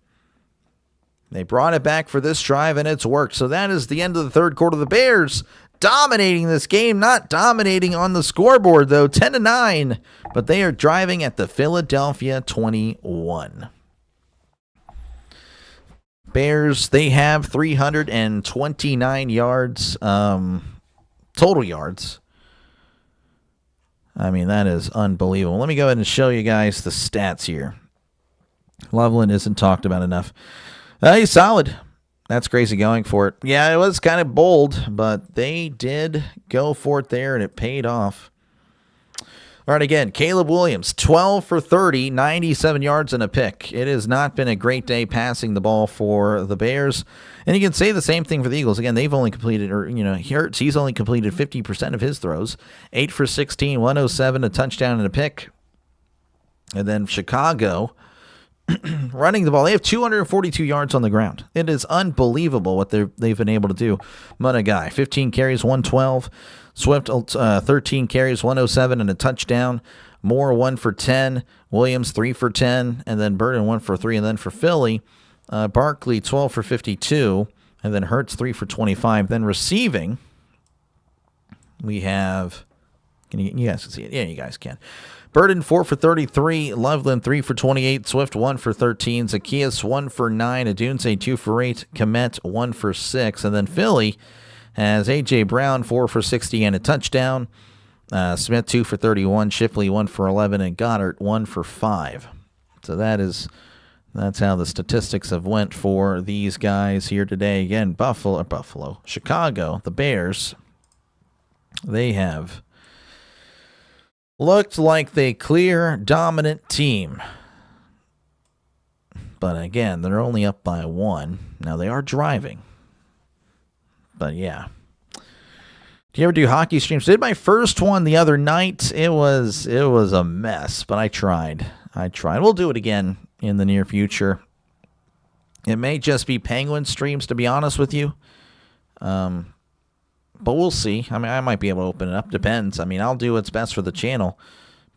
They brought it back for this drive, and it's worked. So that is the end of the 3rd quarter. The Bears dominating this game, not dominating on the scoreboard, though, 10-9. But they are driving at the Philadelphia 21. Bears, they have 329 yards, total yards. That is unbelievable. Let me go ahead and show you guys the stats here. Loveland isn't talked about enough. He's solid. That's crazy going for it. Yeah, it was kind of bold, but they did go for it there, and it paid off. All right, again, Caleb Williams, 12 for 30, 97 yards and a pick. It has not been a great day passing the ball for the Bears. And you can say the same thing for the Eagles. Again, they've only completed, he's only completed 50% of his throws. 8 for 16, 107, a touchdown and a pick. And then Chicago, running the ball. They have 242 yards on the ground. It is unbelievable what they've been able to do. Monagai, 15 carries, 112. Swift, 13 carries, 107, and a touchdown. Moore, 1 for 10. Williams, 3 for 10. And then Burton, 1 for 3. And then for Philly, Barkley, 12 for 52. And then Hurts, 3 for 25. Then receiving, we have You guys can see it. Yeah, you guys can. Burden 4 for 33. Loveland 3 for 28. Swift 1 for 13. Zacchaeus 1 for 9. Adunze 2 for 8. Komet 1 for 6. And then Philly has A.J. Brown 4 for 60 and a touchdown. Smith 2 for 31. Shipley 1 for 11. And Goddard 1 for 5. So that's how the statistics have went for these guys here today. Again, Chicago, the Bears, they have looked like the clear dominant team. But again, they're only up by 1. Now they are driving. But yeah. Do you ever do hockey streams? I did my first one the other night. It was a mess, but I tried. We'll do it again in the near future. It may just be Penguin streams, to be honest with you. But we'll see. I mean, I might be able to open it up. Depends. I mean, I'll do what's best for the channel.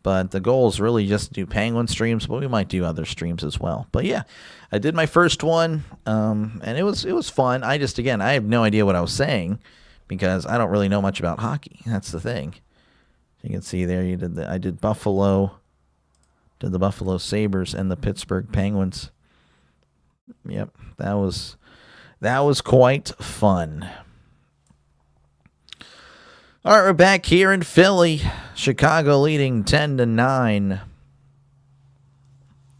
But the goal is really just to do Penguin streams, but we might do other streams as well. But yeah, I did my first one, and it was fun. I have no idea what I was saying because I don't really know much about hockey. That's the thing. You can see there, I did Buffalo, did the Buffalo Sabres and the Pittsburgh Penguins. Yep, that was quite fun. All right, we're back here in Philly. Chicago leading 10-9.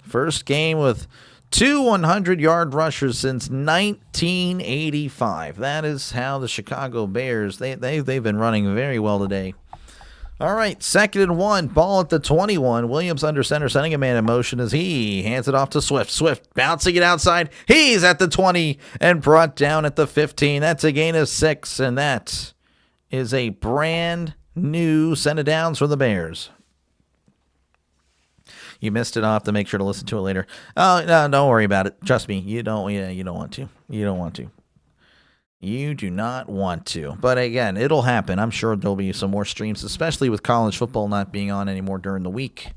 First game with 2 100-yard rushers since 1985. That is how the Chicago Bears, they've been running very well today. All right, 2nd and 1, ball at the 21. Williams under center, sending a man in motion as he hands it off to Swift. Swift bouncing it outside. He's at the 20 and brought down at the 15. That's a gain of 6, and that is a brand new set of downs for the Bears. You missed it. I'll have to make sure to listen to it later. Oh, no, don't worry about it. Trust me, you don't want to. You don't want to. You do not want to. But again, it'll happen. I'm sure there'll be some more streams, especially with college football not being on anymore during the week.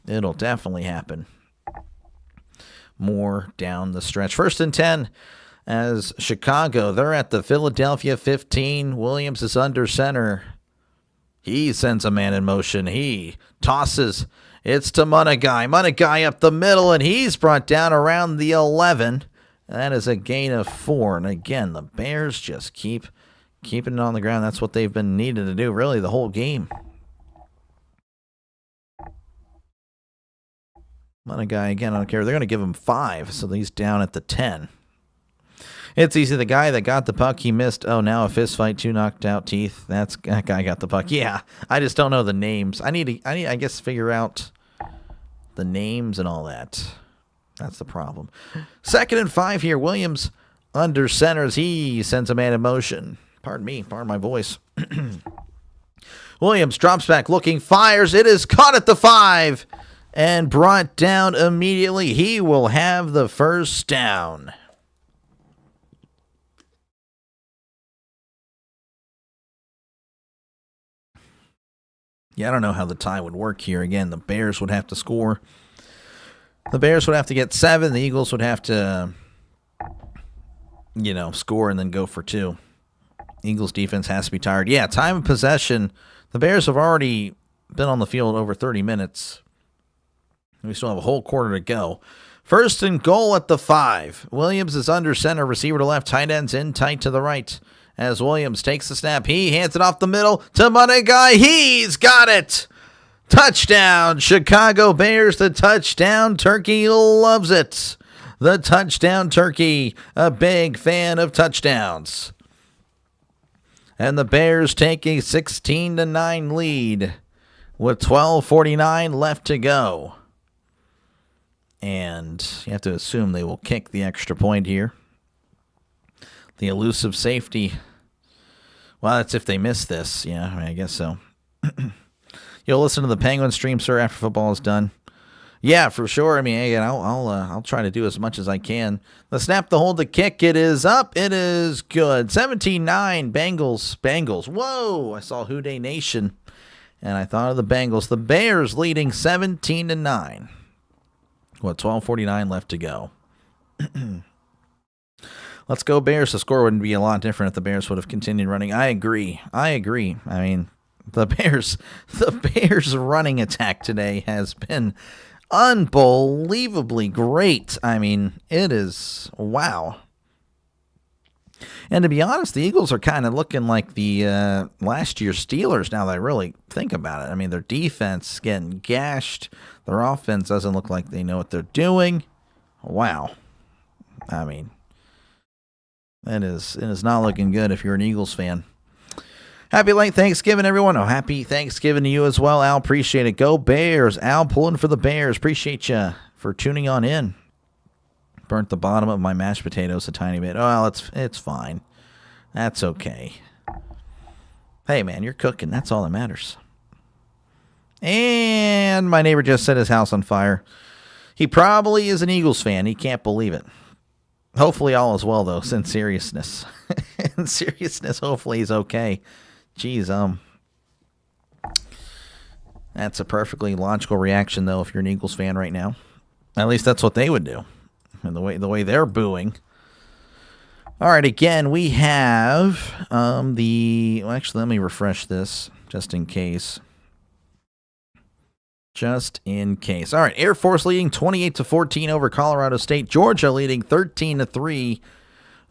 It'll definitely happen. More down the stretch. 1st and 10 as Chicago. They're at the Philadelphia 15. Williams is under center. He sends a man in motion. He tosses. It's to Munagai. Munagai up the middle, and he's brought down around the 11. That is a gain of 4. And again, the Bears just keeping it on the ground. That's what they've been needed to do, really, the whole game. Munagai, again, I don't care. They're going to give him 5, so he's down at the 10. It's easy. The guy that got the puck, he missed. Oh, now a fist fight, 2 knocked out teeth. That guy got the puck. Yeah, I just don't know the names. I need, I guess, figure out the names and all that. That's the problem. 2nd and 5 here. Williams under center as he sends a man in motion. Pardon me. Pardon my voice. Williams drops back, looking, fires. It is caught at the 5 and brought down immediately. He will have the first down. Yeah, I don't know how the tie would work here. Again, the Bears would have to score. The Bears would have to get 7. The Eagles would have to, score and then go for 2. Eagles defense has to be tired. Yeah, time of possession. The Bears have already been on the field over 30 minutes. We still have a whole quarter to go. 1st and goal at the 5. Williams is under center. Receiver to left. Tight ends in tight to the right. As Williams takes the snap, he hands it off the middle to Munagai. He's got it. Touchdown, Chicago Bears. The touchdown turkey loves it. The touchdown turkey, a big fan of touchdowns. And the Bears take a 16-9 lead with 12:49 left to go. And you have to assume they will kick the extra point here. The elusive safety. Well, that's if they miss this. Yeah, I guess so. You'll listen to the Penguin stream, sir, after football is done. Yeah, for sure. I mean, again, I'll try to do as much as I can. The snap, the hold, the kick. It is up. It is good. 17-9. Bengals. Whoa! I saw Who Dey Nation, and I thought of the Bengals. The Bears leading 17-9. 12:49 left to go. Let's go Bears. The score wouldn't be a lot different if the Bears would have continued running. I agree. I mean, The Bears running attack today has been unbelievably great. I mean, it is wow. And to be honest, the Eagles are kind of looking like the last year's Steelers now that I really think about it. I mean, their defense is getting gashed. Their offense doesn't look like they know what they're doing. Wow. I mean, it is not looking good if you're an Eagles fan. Happy late Thanksgiving, everyone. Oh, happy Thanksgiving to you as well, Al. Appreciate it. Go Bears. Al pulling for the Bears. Appreciate you for tuning on in. Burnt the bottom of my mashed potatoes a tiny bit. Oh, well, it's fine. That's okay. Hey, man, you're cooking. That's all that matters. And my neighbor just set his house on fire. He probably is an Eagles fan. He can't believe it. Hopefully all is well, though, in seriousness. In seriousness, hopefully he's okay. Jeez, that's a perfectly logical reaction, though, if you're an Eagles fan right now. At least that's what they would do. And the way they're booing. All right, again, we have well, actually, let me refresh this just in case. Just in case. All right, Air Force leading 28-14 over Colorado State. Georgia leading 13-3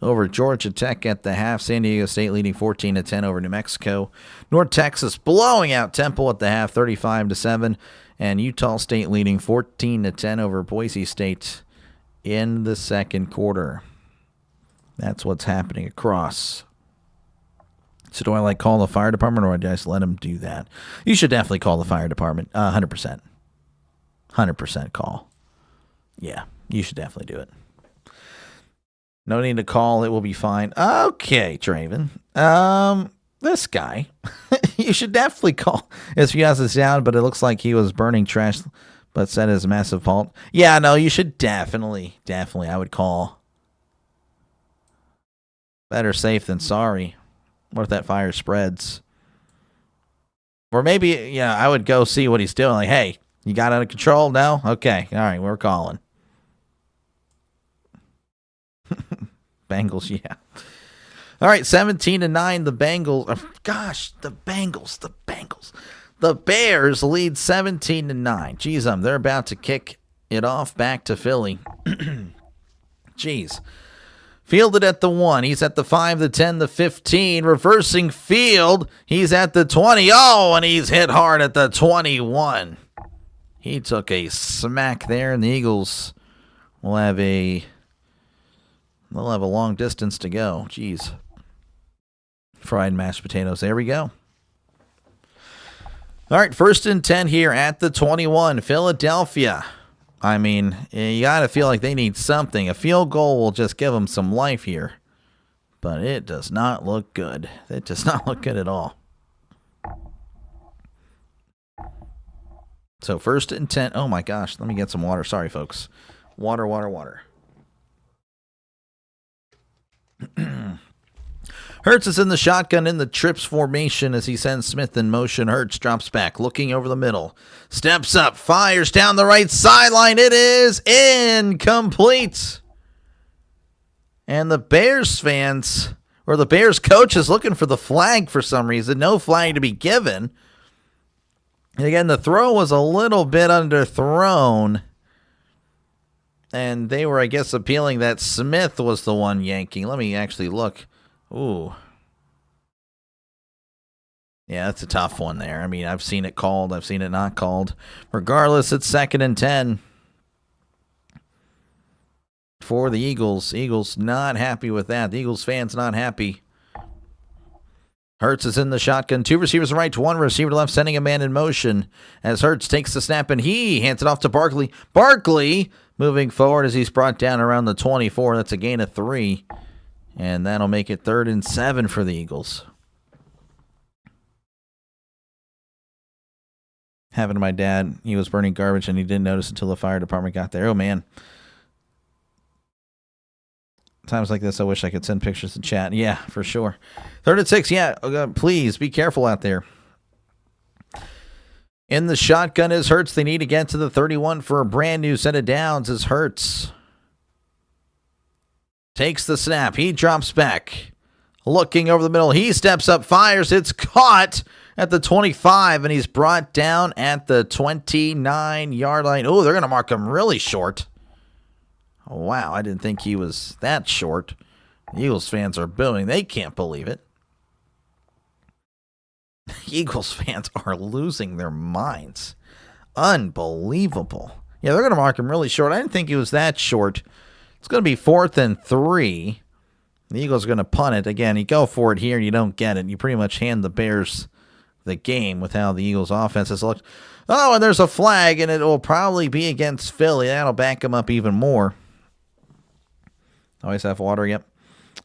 over Georgia Tech at the half. San Diego State leading 14-10 over New Mexico. North Texas blowing out Temple at the half, 35-7. And Utah State leading 14-10 over Boise State in the second quarter. That's what's happening across. So do I call the fire department, or do I just let them do that? You should definitely call the fire department. 100%. 100% call. Yeah, you should definitely do it. No need to call. It will be fine. Okay, Draven. This guy. You should definitely call. If he has this down, but it looks like he was burning trash, but said it's a massive fault. Yeah, no, you should definitely, I would call. Better safe than sorry. What if that fire spreads? Or maybe, yeah, I would go see what he's doing. Like, hey, you got out of control? No? Okay. All right, we're calling. Bengals, yeah. All right, 17-9, the Bengals. Oh, gosh, the Bengals. The Bears lead 17-9. Jeez, they're about to kick it off back to Philly. Jeez. Fielded at the 1. He's at the 5, the 10, the 15. Reversing field. He's at the 20. Oh, and he's hit hard at the 21. He took a smack there, and the Eagles will have a long distance to go. Jeez. Fried mashed potatoes. There we go. All right, 1st and 10 here at the 21. Philadelphia. I mean, you got to feel like they need something. A field goal will just give them some life here. But it does not look good. It does not look good at all. So 1st and 10. Oh, my gosh. Let me get some water. Sorry, folks. Water. Hurts is in the shotgun in the trips formation as he sends Smith in motion. Hurts drops back, looking over the middle. Steps up, fires down the right sideline. It is incomplete. And the Bears fans, or the Bears coach, is looking for the flag for some reason. No flag to be given. And again, the throw was a little bit underthrown. And they were, I guess, appealing that Smith was the one yanking. Let me actually look. Ooh. Yeah, that's a tough one there. I mean, I've seen it called. I've seen it not called. Regardless, it's 2nd and 10 for the Eagles. Eagles not happy with that. The Eagles fans not happy. Hurts is in the shotgun. 2 receivers right, 1 receiver left, sending a man in motion as Hurts takes the snap, and he hands it off to Barkley. Barkley moving forward as he's brought down around the 24. That's a gain of 3. And that'll make it 3rd and 7 for the Eagles. Happened to my dad. He was burning garbage, and he didn't notice until the fire department got there. Oh, man. Times like this, I wish I could send pictures to chat. Yeah, for sure. 3rd and 6. Yeah, please be careful out there. In the shotgun is Hurts. They need to get to the 31 for a brand new set of downs as Hurts takes the snap. He drops back. Looking over the middle. He steps up, fires. It's caught at the 25, and he's brought down at the 29-yard line. Oh, they're going to mark him really short. Oh, wow, I didn't think he was that short. Eagles fans are booing. They can't believe it. Eagles fans are losing their minds. Unbelievable. Yeah, they're going to mark him really short. I didn't think he was that short. It's going to be 4th and 3. The Eagles are going to punt it. Again, you go for it here and you don't get it. You pretty much hand the Bears the game with how the Eagles offense has looked. Oh, and there's a flag, and it will probably be against Philly. That'll back them up even more. Always have water, yep.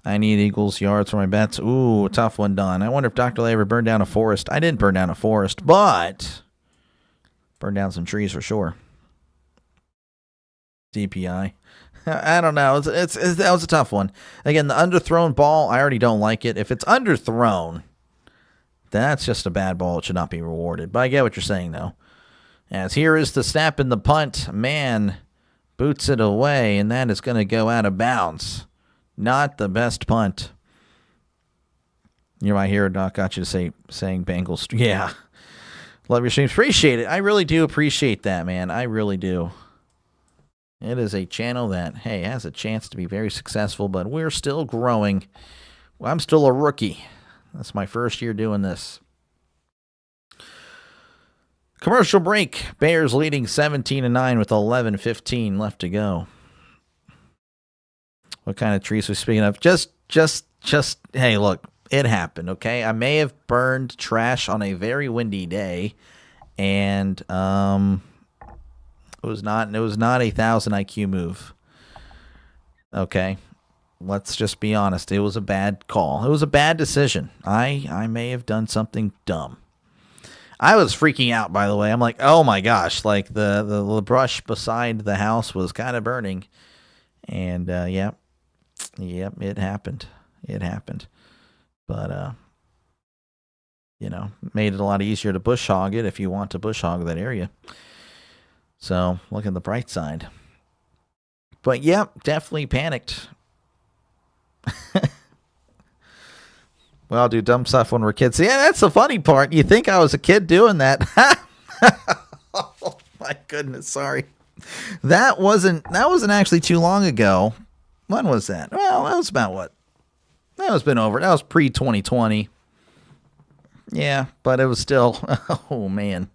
I need Eagles yards for my bets. Ooh, tough one done. I wonder if Dr. Lay ever burned down a forest. I didn't burn down a forest, but burned down some trees for sure. DPI. I don't know. That was a tough one. Again, the underthrown ball, I already don't like it. If it's underthrown, that's just a bad ball. It should not be rewarded. But I get what you're saying, though. As here is the snap in the punt. Man boots it away, and that is going to go out of bounds. Not the best punt. You might hear Doc got you to saying Bengals. Yeah. Love your streams. Appreciate it. I really do appreciate that, man. I really do. It is a channel that, hey, has a chance to be very successful, but we're still growing. Well, I'm still a rookie. That's my first year doing this. Commercial break. Bears leading 17-9 with 11:15 left to go. What kind of trees are we speaking of? Just, hey, look, it happened, okay? I may have burned trash on a very windy day, and it was not a 1,000 IQ move. Okay, let's just be honest. It was a bad call. It was a bad decision. I may have done something dumb. I was freaking out, by the way. I'm like, oh my gosh, like the brush beside the house was kind of burning, and Yep, it happened. But, made it a lot easier to bush hog it if you want to bush hog that area. So, look at the bright side. But, definitely panicked. We all do dumb stuff when we're kids. Yeah, that's the funny part. You think I was a kid doing that. Oh, my goodness, sorry. That wasn't actually too long ago. When was that? Well, that was about what? That was been over. That was pre-2020. Yeah, but it was still, oh, man.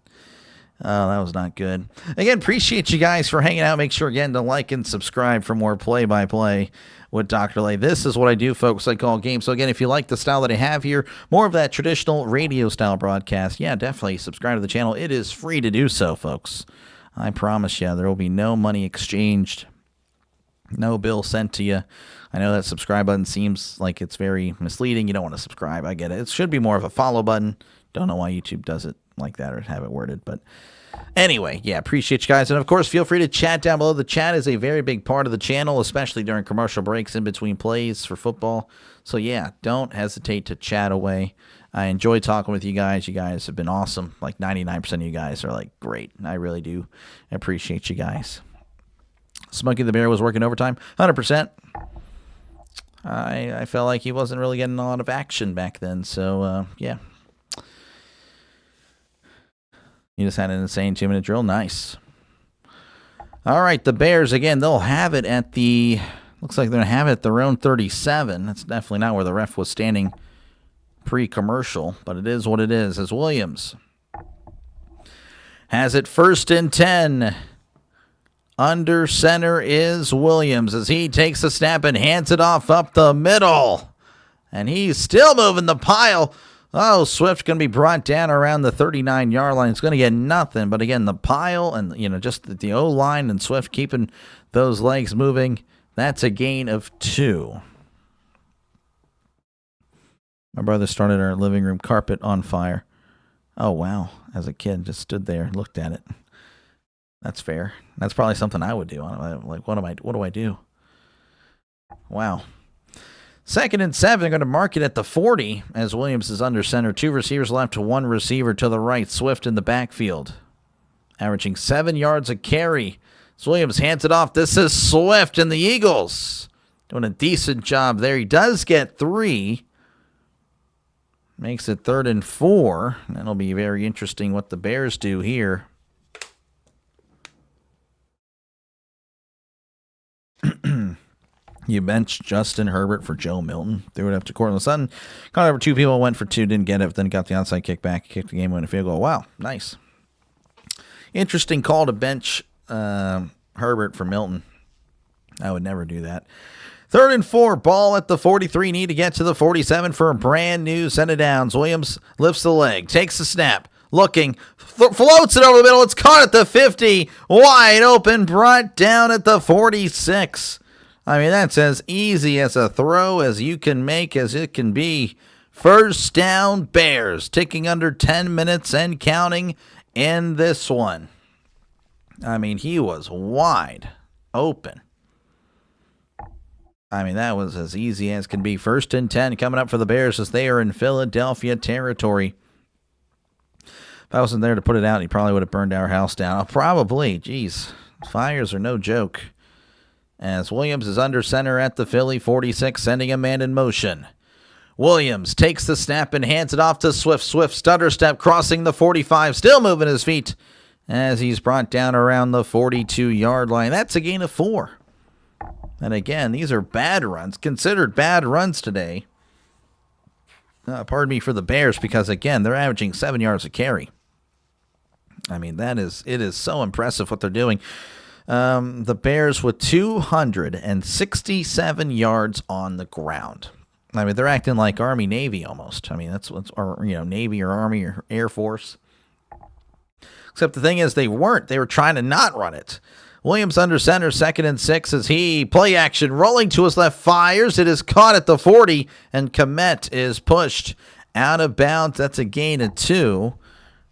Oh, that was not good. Again, appreciate you guys for hanging out. Make sure, again, to like and subscribe for more play-by-play with Dr. Lay. This is what I do, folks. I call games. So, again, if you like the style that I have here, more of that traditional radio-style broadcast, definitely subscribe to the channel. It is free to do so, folks. I promise you, there will be no money exchanged. No bill sent to you. I know that subscribe button seems like it's very misleading. You don't want to subscribe. I get it. It should be more of a follow button. Don't know why YouTube does it like that or have it worded. But anyway, appreciate you guys. And, of course, feel free to chat down below. The chat is a very big part of the channel, especially during commercial breaks in between plays for football. So, don't hesitate to chat away. I enjoy talking with you guys. You guys have been awesome. Like 99% of you guys are like great. I really do appreciate you guys. Smokey the Bear was working overtime, 100%. I felt like he wasn't really getting a lot of action back then, so, You just had an insane 2-minute drill. Nice. All right, the Bears, again, they'll have it at the, looks like they're going to have it at their own 37. That's definitely not where the ref was standing pre-commercial, but it is what it is, as Williams has it 1st and 10. Under center is Williams as he takes a snap and hands it off up the middle. And he's still moving the pile. Oh, Swift going to be brought down around the 39-yard line. It's going to get nothing. But again, the pile and, just the O-line and Swift keeping those legs moving, that's a gain of 2. My brother started our living room carpet on fire. Oh, wow. As a kid, just stood there and looked at it. That's fair. That's probably something I would do. Like, what do I do? Wow. 2nd and 7. They're going to mark it at the 40 as Williams is under center. 2 receivers left to 1 receiver to the right. Swift in the backfield. Averaging 7 yards a carry. As Williams hands it off. This is Swift and the Eagles. Doing a decent job there. He does get 3. Makes it 3rd and 4. That'll be very interesting what the Bears do here. You benched Justin Herbert for Joe Milton. Threw it up to Cortland Sutton. Caught over 2 people, went for 2, didn't get it, but then got the onside kick back, kicked the game-winning field goal. Wow, nice. Interesting call to bench Herbert for Milton. I would never do that. 3rd and 4, ball at the 43. Need to get to the 47 for a brand new set of downs. Williams lifts the leg, takes the snap, looking, floats it over the middle. It's caught at the 50. Wide open, brought down at the 46. I mean, that's as easy as a throw as you can make as it can be. First down, Bears, ticking under 10 minutes and counting in this one. I mean, he was wide open. I mean, that was as easy as can be. 1st and 10 coming up for the Bears as they are in Philadelphia territory. If I wasn't there to put it out, he probably would have burned our house down. Oh, probably. Jeez. Fires are no joke. As Williams is under center at the Philly 46, sending a man in motion. Williams takes the snap and hands it off to Swift. Swift stutter step crossing the 45, still moving his feet as he's brought down around the 42-yard line. That's a gain of 4. And again, these are bad runs, considered bad runs today. Pardon me for the Bears, because again, they're averaging 7 yards a carry. I mean, it is so impressive what they're doing. The Bears with 267 yards on the ground. I mean, they're acting like Army Navy almost. I mean, that's what's, or Navy or Army or Air Force. Except the thing is, they weren't. They were trying to not run it. Williams under center, 2nd and 6 as he, play action, rolling to his left, fires. It is caught at the 40, and Komet is pushed out of bounds. That's a gain of 2.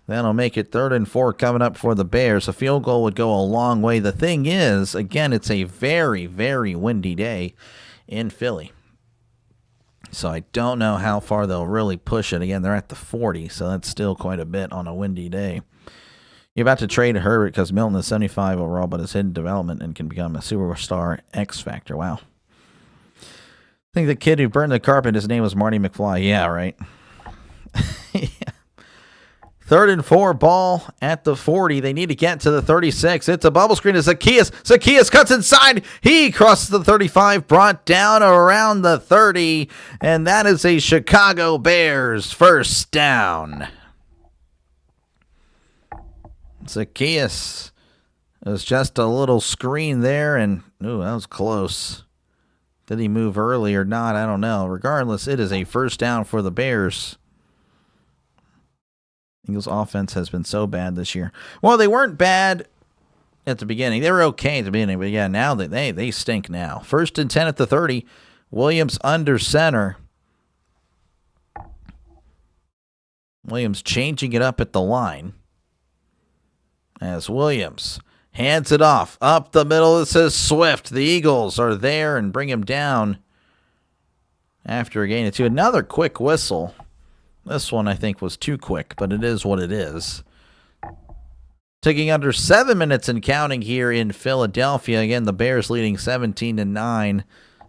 That'll make it 3rd and 4 coming up for the Bears. A field goal would go a long way. The thing is, again, it's a very, very windy day in Philly. So I don't know how far they'll really push it. Again, they're at the 40, so that's still quite a bit on a windy day. You're about to trade Herbert because Milton is 75 overall, but is hidden development and can become a superstar X Factor. Wow. I think the kid who burned the carpet, his name was Marty McFly. Yeah, right. Yeah. 3rd and 4, ball at the 40. They need to get to the 36. It's a bubble screen to Zacchaeus. Zacchaeus cuts inside. He crosses the 35, brought down around the 30, and that is a Chicago Bears first down. Zacchaeus, it was just a little screen there, and ooh, that was close. Did he move early or not? I don't know. Regardless, it is a first down for the Bears. Eagles offense has been so bad this year. Well, they weren't bad at the beginning. They were okay at the beginning, but yeah, now they stink now. 1st and 10 at the 30. Williams under center. Williams changing it up at the line. As Williams hands it off up the middle. It says Swift. The Eagles are there and bring him down after a gain of 2. Another quick whistle. This one I think was too quick, but it is what it is. Taking under 7 minutes and counting here in Philadelphia. Again, the Bears leading 17-9.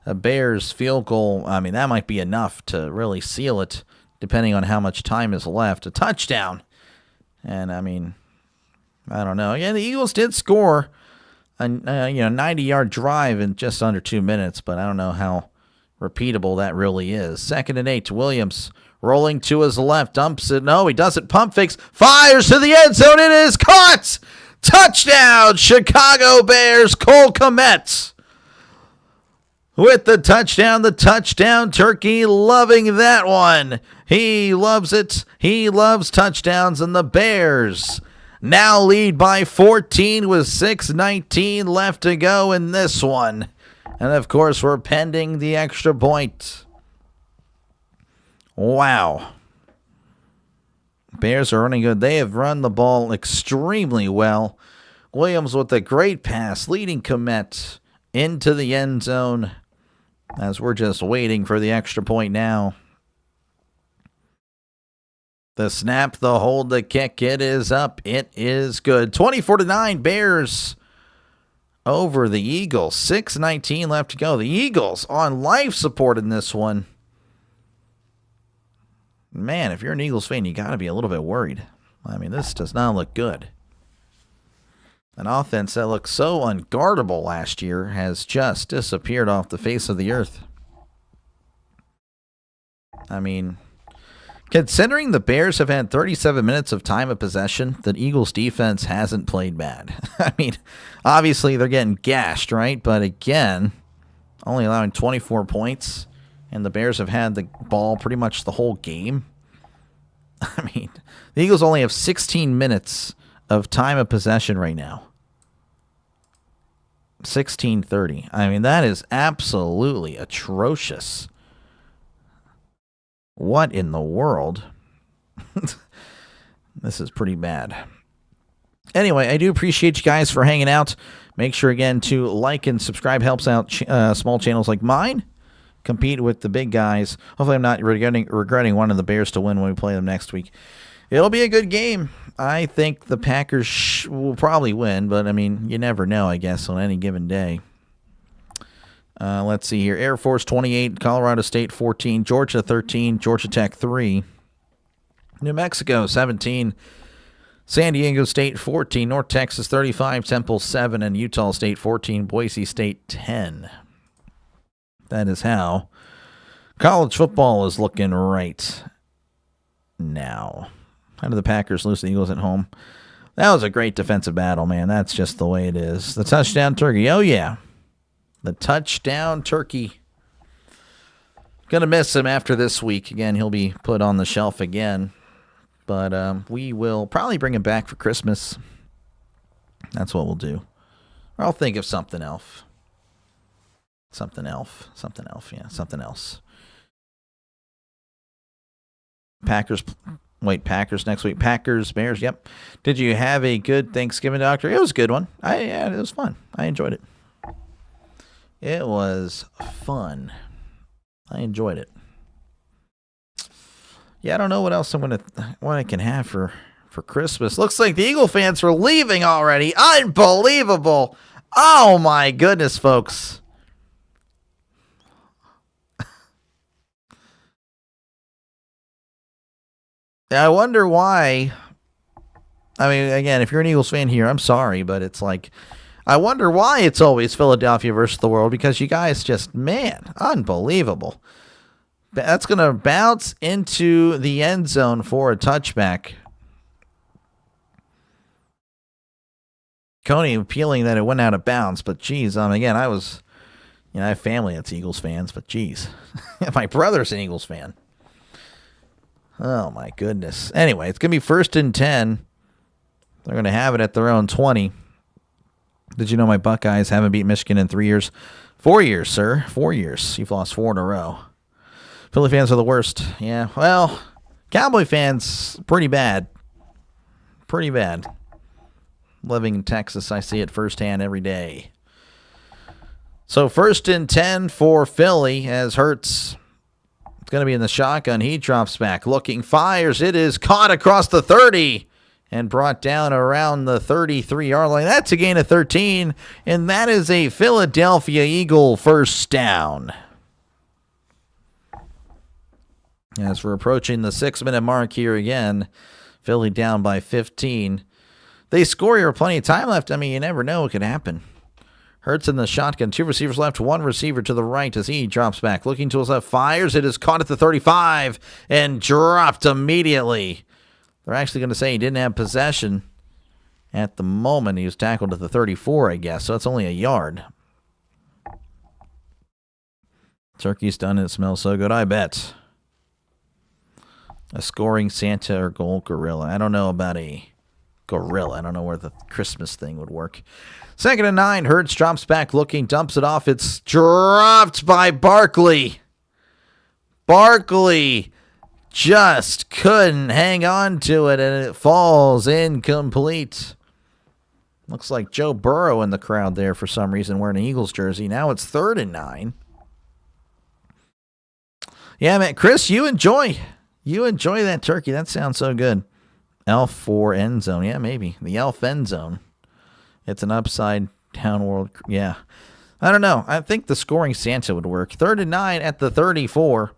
A Bears field goal, I mean, that might be enough to really seal it, depending on how much time is left. A touchdown. And, I mean, I don't know. Yeah, the Eagles did score a 90-yard drive in just under 2 minutes, but I don't know how repeatable that really is. 2nd and 8. Williams rolling to his left, dumps it. No, he doesn't. Pump fakes, fires to the end zone. It is caught. Touchdown, Chicago Bears. Cole Kmet with the touchdown turkey, loving that one. He loves it. He loves touchdowns, and the Bears now lead by 14 with 6:19 left to go in this one. And, of course, we're pending the extra point. Wow. Bears are running good. They have run the ball extremely well. Williams with a great pass, leading Komet into the end zone as we're just waiting for the extra point now. The snap, the hold, the kick, it is up. It is good. 24-9, Bears over the Eagles. 6:19 left to go. The Eagles on life support in this one. Man, if you're an Eagles fan, you got to be a little bit worried. I mean, this does not look good. An offense that looked so unguardable last year has just disappeared off the face of the earth. I mean, considering the Bears have had 37 minutes of time of possession, the Eagles defense hasn't played bad. I mean, obviously they're getting gashed, right? But again, only allowing 24 points, and the Bears have had the ball pretty much the whole game. I mean, the Eagles only have 16 minutes of time of possession right now. 16:30. I mean, that is absolutely atrocious. What in the world? This is pretty bad. Anyway, I do appreciate you guys for hanging out. Make sure, again, to like and subscribe. Helps out small channels like mine. Compete with the big guys. Hopefully I'm not regretting one of the Bears to win when we play them next week. It'll be a good game. I think the Packers will probably win, but, I mean, you never know, I guess, on any given day. Let's see here. Air Force 28, Colorado State 14, Georgia 13, Georgia Tech 3, New Mexico 17, San Diego State 14, North Texas 35, Temple 7, and Utah State 14, Boise State 10. That is how college football is looking right now. How did the Packers lose the Eagles at home? That was a great defensive battle, man. That's just the way it is. The touchdown turkey. Oh, yeah. The touchdown turkey. Going to miss him after this week. Again, he'll be put on the shelf again. But we will probably bring him back for Christmas. That's what we'll do. Or I'll think of something else. Something else. Yeah, something else. Packers next week. Packers, Bears, yep. Did you have a good Thanksgiving, Doctor? It was a good one. Yeah, it was fun. I enjoyed it. It was fun. I enjoyed it. Yeah, I don't know what else what I can have for Christmas. Looks like the Eagle fans are leaving already. Unbelievable. Oh my goodness, folks. I wonder why. I mean, again, if you're an Eagles fan here, I'm sorry, but it's like, I wonder why it's always Philadelphia versus the world, because you guys just, man, unbelievable. That's going to bounce into the end zone for a touchback. Coney appealing that it went out of bounds, but geez, again, I have family that's Eagles fans, but geez, my brother's an Eagles fan. Oh, my goodness. Anyway, it's going to be 1st and 10. They're going to have it at their own 20. Did you know my Buckeyes haven't beat Michigan in 3 years? 4 years, sir. 4 years. You've lost 4 in a row. Philly fans are the worst. Yeah, well, Cowboy fans, pretty bad. Pretty bad. Living in Texas, I see it firsthand every day. So 1st and 10 for Philly as Hurts... It's going to be in the shotgun. He drops back, looking, fires. It is caught across the 30 and brought down around the 33-yard line. That's a gain of 13, and that is a Philadelphia Eagle first down. As we're approaching the 6-minute mark here again, Philly down by 15. They score here, plenty of time left. I mean, you never know what could happen. Hurts in the shotgun. 2 receivers left. 1 receiver to the right as he drops back. Looking to his left. Fires. It is caught at the 35 and dropped immediately. They're actually going to say he didn't have possession at the moment. He was tackled at the 34, I guess. So it's only a yard. Turkey's done. It smells so good, I bet. A scoring Santa or gold gorilla. I don't know about a gorilla. I don't know where the Christmas thing would work. 2nd and 9. Hurts drops back looking, dumps it off. It's dropped by Barkley. Barkley just couldn't hang on to it, and it falls incomplete. Looks like Joe Burrow in the crowd there for some reason wearing an Eagles jersey. Now it's 3rd and 9. Yeah, man. Chris, you enjoy that turkey. That sounds so good. Elf for end zone. Yeah, maybe. The elf end zone. It's an upside down world. Yeah. I don't know. I think the scoring Santa would work. 3rd and 9 at the 34.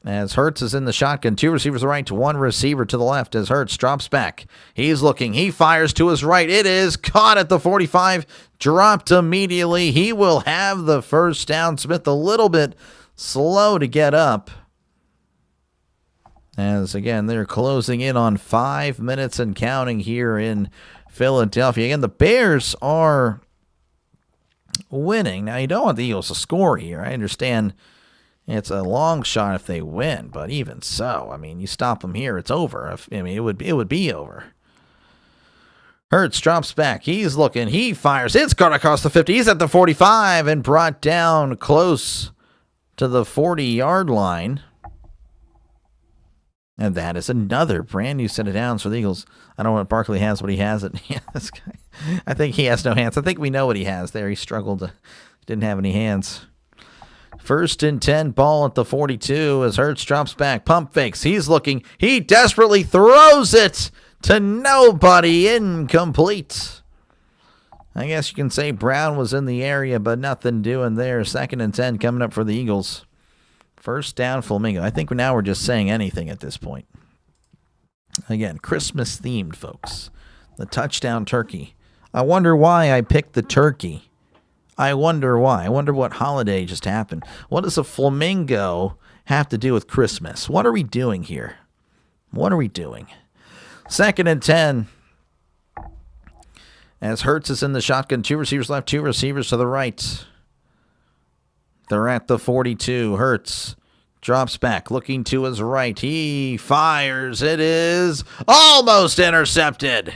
as Hurts is in the shotgun. 2 receivers to the right, 1 receiver to the left as Hurts drops back. He's looking. He fires to his right. It is caught at the 45. Dropped immediately. He will have the first down. Smith a little bit slow to get up. As, again, they're closing in on 5 minutes and counting here in Philadelphia. Again, the Bears are winning. Now, you don't want the Eagles to score here. I understand it's a long shot if they win, but even so, I mean, you stop them here, it's over. It would be over. Hurts drops back. He's looking. He fires. It's got across the 50. He's at the 45 and brought down close to the 40-yard line. And that is another brand new set of downs for the Eagles. I don't know what Barkley has, but he has it. Yeah, this guy. I think he has no hands. I think we know what he has there. He struggled. Didn't have any hands. 1st and 10, ball at the 42 as Hurts drops back. Pump fakes. He's looking. He desperately throws it to nobody. Incomplete. I guess you can say Brown was in the area, but nothing doing there. 2nd and 10 coming up for the Eagles. 1st down, Flamingo. I think now we're just saying anything at this point. Again, Christmas themed, folks. The touchdown turkey. I wonder why I picked the turkey. I wonder why. I wonder what holiday just happened. What does a flamingo have to do with Christmas? What are we doing here? What are we doing? 2nd and 10. As Hurts is in the shotgun. 2 receivers left, 2 receivers to the right. They're at the 42. Hurts drops back, looking to his right. He fires. It is almost intercepted.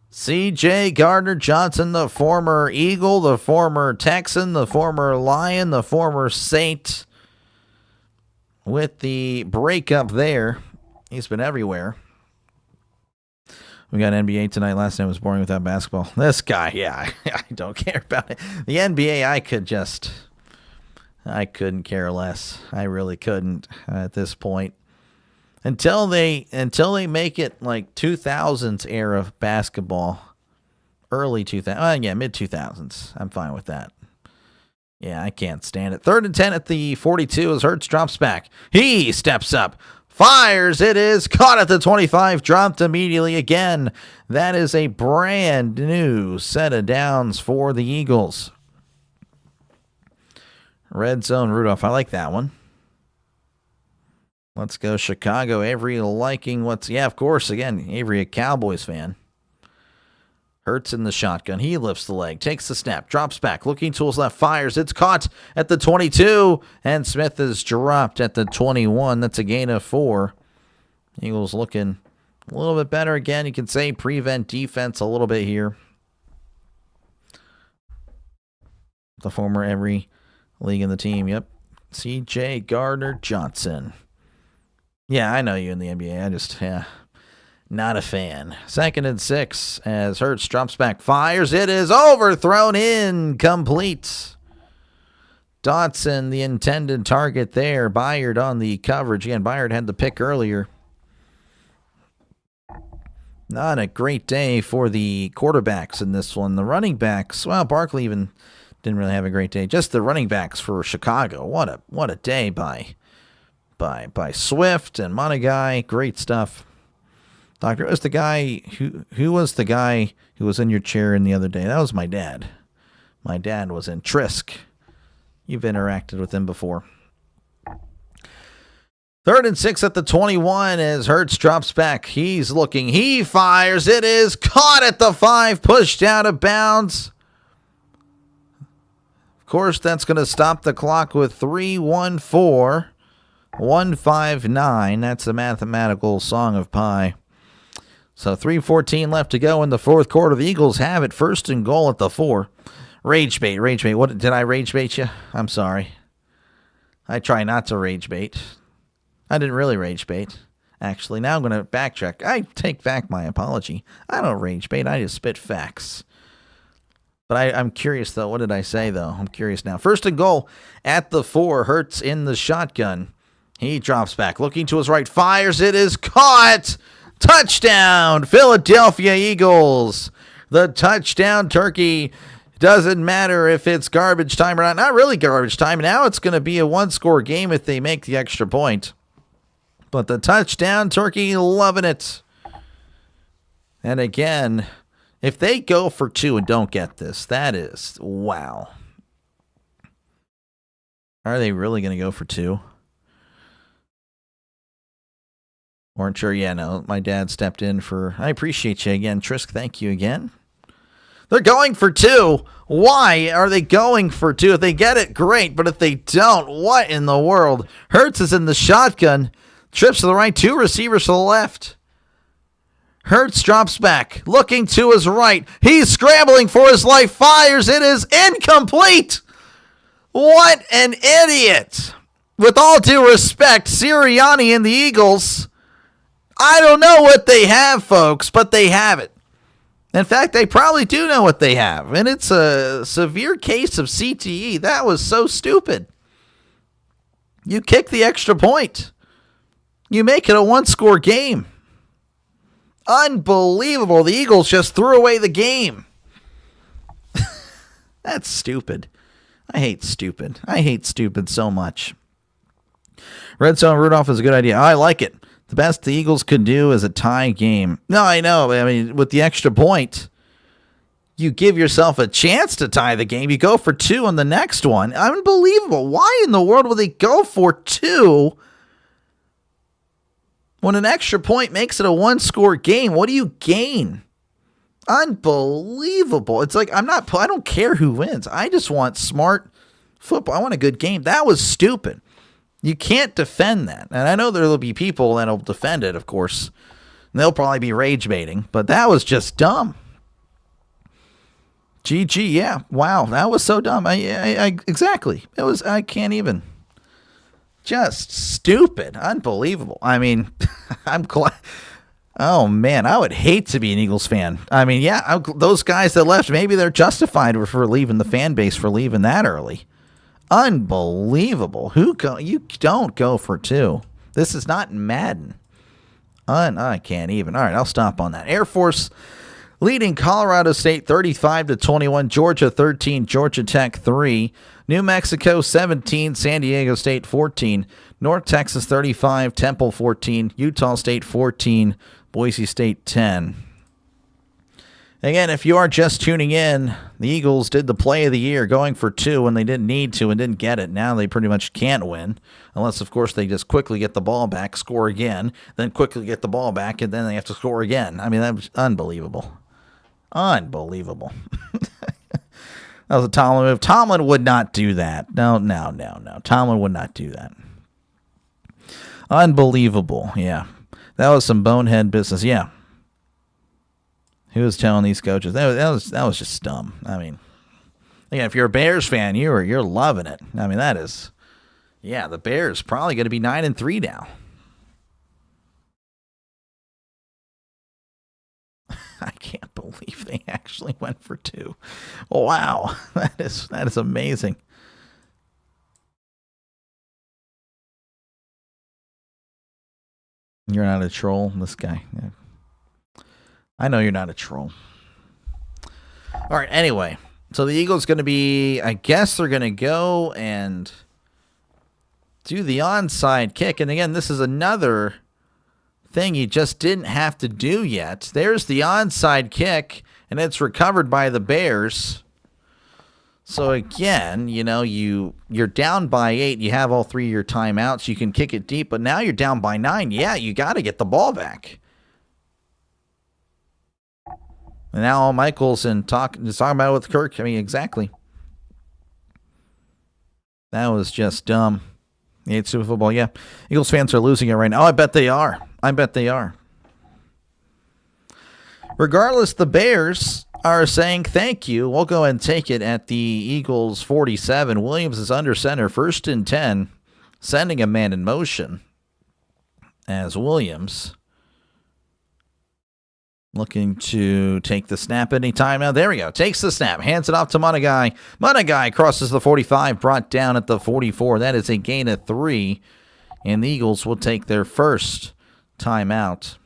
C.J. Gardner-Johnson, the former Eagle, the former Texan, the former Lion, the former Saint, with the breakup there. He's been everywhere. We got NBA tonight. Last night was boring without basketball. This guy, yeah, I don't care about it. The NBA, I couldn't care less. I really couldn't at this point. Until they make it like 2000s era basketball, early 2000s, mid 2000s. I'm fine with that. Yeah, I can't stand it. 3rd and 10 at the 42 as Hurts drops back. He steps up, fires. It is caught at the 25, dropped immediately again. That is a brand new set of downs for the Eagles. Red zone Rudolph. I like that one. Let's go Chicago. Avery liking of course, again, Avery, a Cowboys fan. Hurts in the shotgun. He lifts the leg, takes the snap, drops back, looking to his left, fires. It's caught at the 22, and Smith is dropped at the 21. That's a gain of 4. Eagles looking a little bit better again. You can say prevent defense a little bit here. The former every league in the team. Yep. C.J. Gardner-Johnson. Yeah, I know you in the NBA. Not a fan. 2nd and 6 as Hurts drops back, fires. It is overthrown, incomplete. Dotson, the intended target there. Byard on the coverage. Again, Byard had the pick earlier. Not a great day for the quarterbacks in this one. The running backs, well, Barkley even didn't really have a great day. Just the running backs for Chicago. What a day by Swift and Monagai. Great stuff. Doctor, it was the guy who was the guy who was in your chair in the other day? That was my dad. My dad was in Trisk. You've interacted with him before. 3rd and 6 at the 21 as Hurts drops back. He's looking. He fires. It is caught at the 5, pushed out of bounds. Of course, that's going to stop the clock with 3:14. 1:59. That's the mathematical song of pi. So 3:14 left to go in the 4th quarter. The Eagles have it. 1st and goal at the 4. Rage bait. What did I rage bait you? I'm sorry. I try not to rage bait. I didn't really rage bait. Actually, now I'm going to backtrack. I take back my apology. I don't rage bait. I just spit facts. But I'm curious, though. What did I say, though? I'm curious now. 1st and goal at the 4. Hurts in the shotgun. He drops back, looking to his right, fires. It is caught. Touchdown, Philadelphia Eagles. The touchdown turkey Doesn't matter if it's garbage time or not. Not really garbage time. Now it's going to be a one-score game if they make the extra point. But the touchdown, Turkey loving it. And again, if they go for 2 and don't get this, that is, wow. Are they really going to go for 2? Weren't sure. Yeah, no, my dad stepped in for, I appreciate you again. Trisk, thank you again. They're going for 2. Why are they going for 2? If they get it, great. But if they don't, what in the world? Hurts is in the shotgun. Trips to the right, 2 receivers to the left. Hurts drops back, looking to his right. He's scrambling for his life, fires. It is incomplete. What an idiot. With all due respect, Sirianni and the Eagles, I don't know what they have, folks, but they have it. In fact, they probably do know what they have, and it's a severe case of CTE. That was so stupid. You kick the extra point. You make it a one-score game. Unbelievable. The Eagles just threw away the game. That's stupid. I hate stupid. I hate stupid so much. Red Zone Rudolph is a good idea. I like it. The best the Eagles could do is a tie game. No, I know. I mean, with the extra point, you give yourself a chance to tie the game. You go for 2 on the next one. Unbelievable. Why in the world would they go for 2 when an extra point makes it a one-score game? What do you gain? Unbelievable. It's like I don't care who wins. I just want smart football. I want a good game. That was stupid. You can't defend that. And I know there will be people that will defend it, of course. And they'll probably be rage baiting, but that was just dumb. GG, yeah. Wow, that was so dumb. Exactly. It was, I can't even. Just stupid. Unbelievable. I mean, I'm glad. Oh, man, I would hate to be an Eagles fan. I mean, yeah, those guys that left, maybe they're justified for leaving the fan base for leaving that early. Unbelievable. You don't go for 2. This is not Madden. I can't even. All right, I'll stop on that. Air Force leading Colorado State 35-21, Georgia 13, Georgia Tech 3, New Mexico 17, San Diego State 14, North Texas 35, Temple 14, Utah State 14, Boise State 10. Again, if you are just tuning in, the Eagles did the play of the year going for 2 when they didn't need to and didn't get it. Now they pretty much can't win unless, of course, they just quickly get the ball back, score again, then quickly get the ball back, and then they have to score again. I mean, that was unbelievable. Unbelievable. That was a Tomlin move. Tomlin would not do that. No. Tomlin would not do that. Unbelievable. Yeah. That was some bonehead business. Yeah. Who was telling these coaches? That was just dumb. I mean, again, if you're a Bears fan, you're loving it. I mean, that is, yeah, the Bears probably going to be 9-3 now. I can't believe they actually went for 2. Wow, that is amazing. You're not a troll, this guy. Yeah. I know you're not a troll. All right, anyway. So the Eagles going to be, I guess they're going to go and do the onside kick. And again, this is another thing you just didn't have to do yet. There's the onside kick, and it's recovered by the Bears. So again, you know, you're down by 8. You have all 3 of your timeouts. You can kick it deep, but now you're down by 9. Yeah, you got to get the ball back. And now all Michaels and talking about it with Kirk. I mean, exactly. That was just dumb. The 8 Super Bowl, yeah. Eagles fans are losing it right now. Oh, I bet they are. Regardless, the Bears are saying thank you. We'll go and take it at the Eagles 47. Williams is under center, 1st and 10, sending a man in motion as Williams looking to take the snap anytime now. There we go. Takes the snap. Hands it off to Munagai. Munagai crosses the 45, brought down at the 44. That is a gain of 3. And the Eagles will take their first timeout.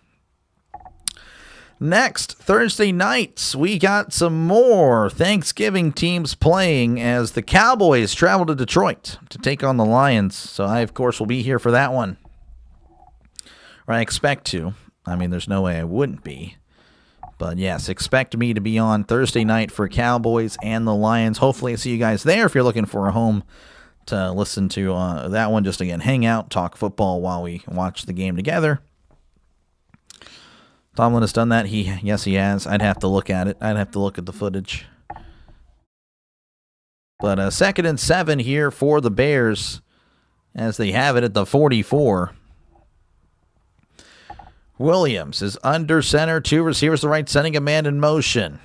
Next, Thursday nights, we got some more Thanksgiving teams playing as the Cowboys travel to Detroit to take on the Lions. So I, of course, will be here for that one. Or I expect to. I mean, there's no way I wouldn't be. But yes, expect me to be on Thursday night for Cowboys and the Lions. Hopefully I see you guys there if you're looking for a home to listen to that one. Just, again, hang out, talk football while we watch the game together. Tomlin has done that. Yes, he has. I'd have to look at it. I'd have to look at the footage. But 2nd and 7 here for the Bears as they have it at the 44. Williams is under center. 2 receivers to the right, sending a man in motion.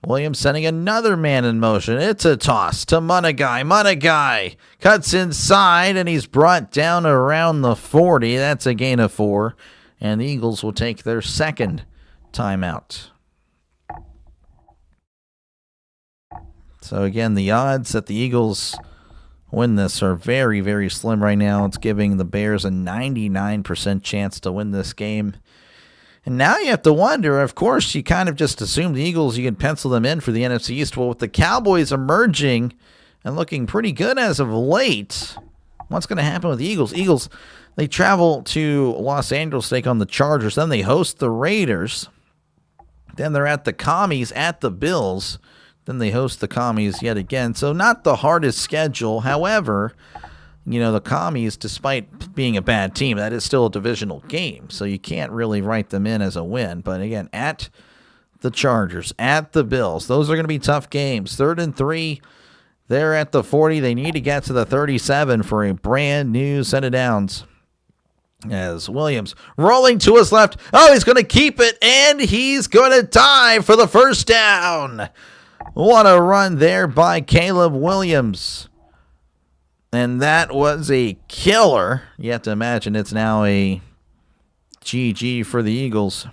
Williams sending another man in motion. It's a toss to Munagai. Munagai cuts inside, and he's brought down around the 40. That's a gain of 4. And the Eagles will take their 2nd timeout. So again, the odds that the Eagles win this are very, very slim right now. It's giving the Bears a 99% chance to win this game. And now you have to wonder, of course, you kind of just assume the Eagles, you can pencil them in for the NFC East. Well, with the Cowboys emerging and looking pretty good as of late, what's going to happen with the Eagles? Eagles, they travel to Los Angeles to take on the Chargers. Then they host the Raiders. Then they're at the Commies at the Bills. Then they host the Commies yet again. So not the hardest schedule. However, the Commies, despite being a bad team, that is still a divisional game. So you can't really write them in as a win. But again, at the Chargers, at the Bills, those are going to be tough games. 3rd and 3. They're at the 40. They need to get to the 37 for a brand new set of downs. As Williams rolling to his left. Oh, he's going to keep it, and he's going to dive for the first down. What a run there by Caleb Williams. And that was a killer. You have to imagine it's now a GG for the Eagles.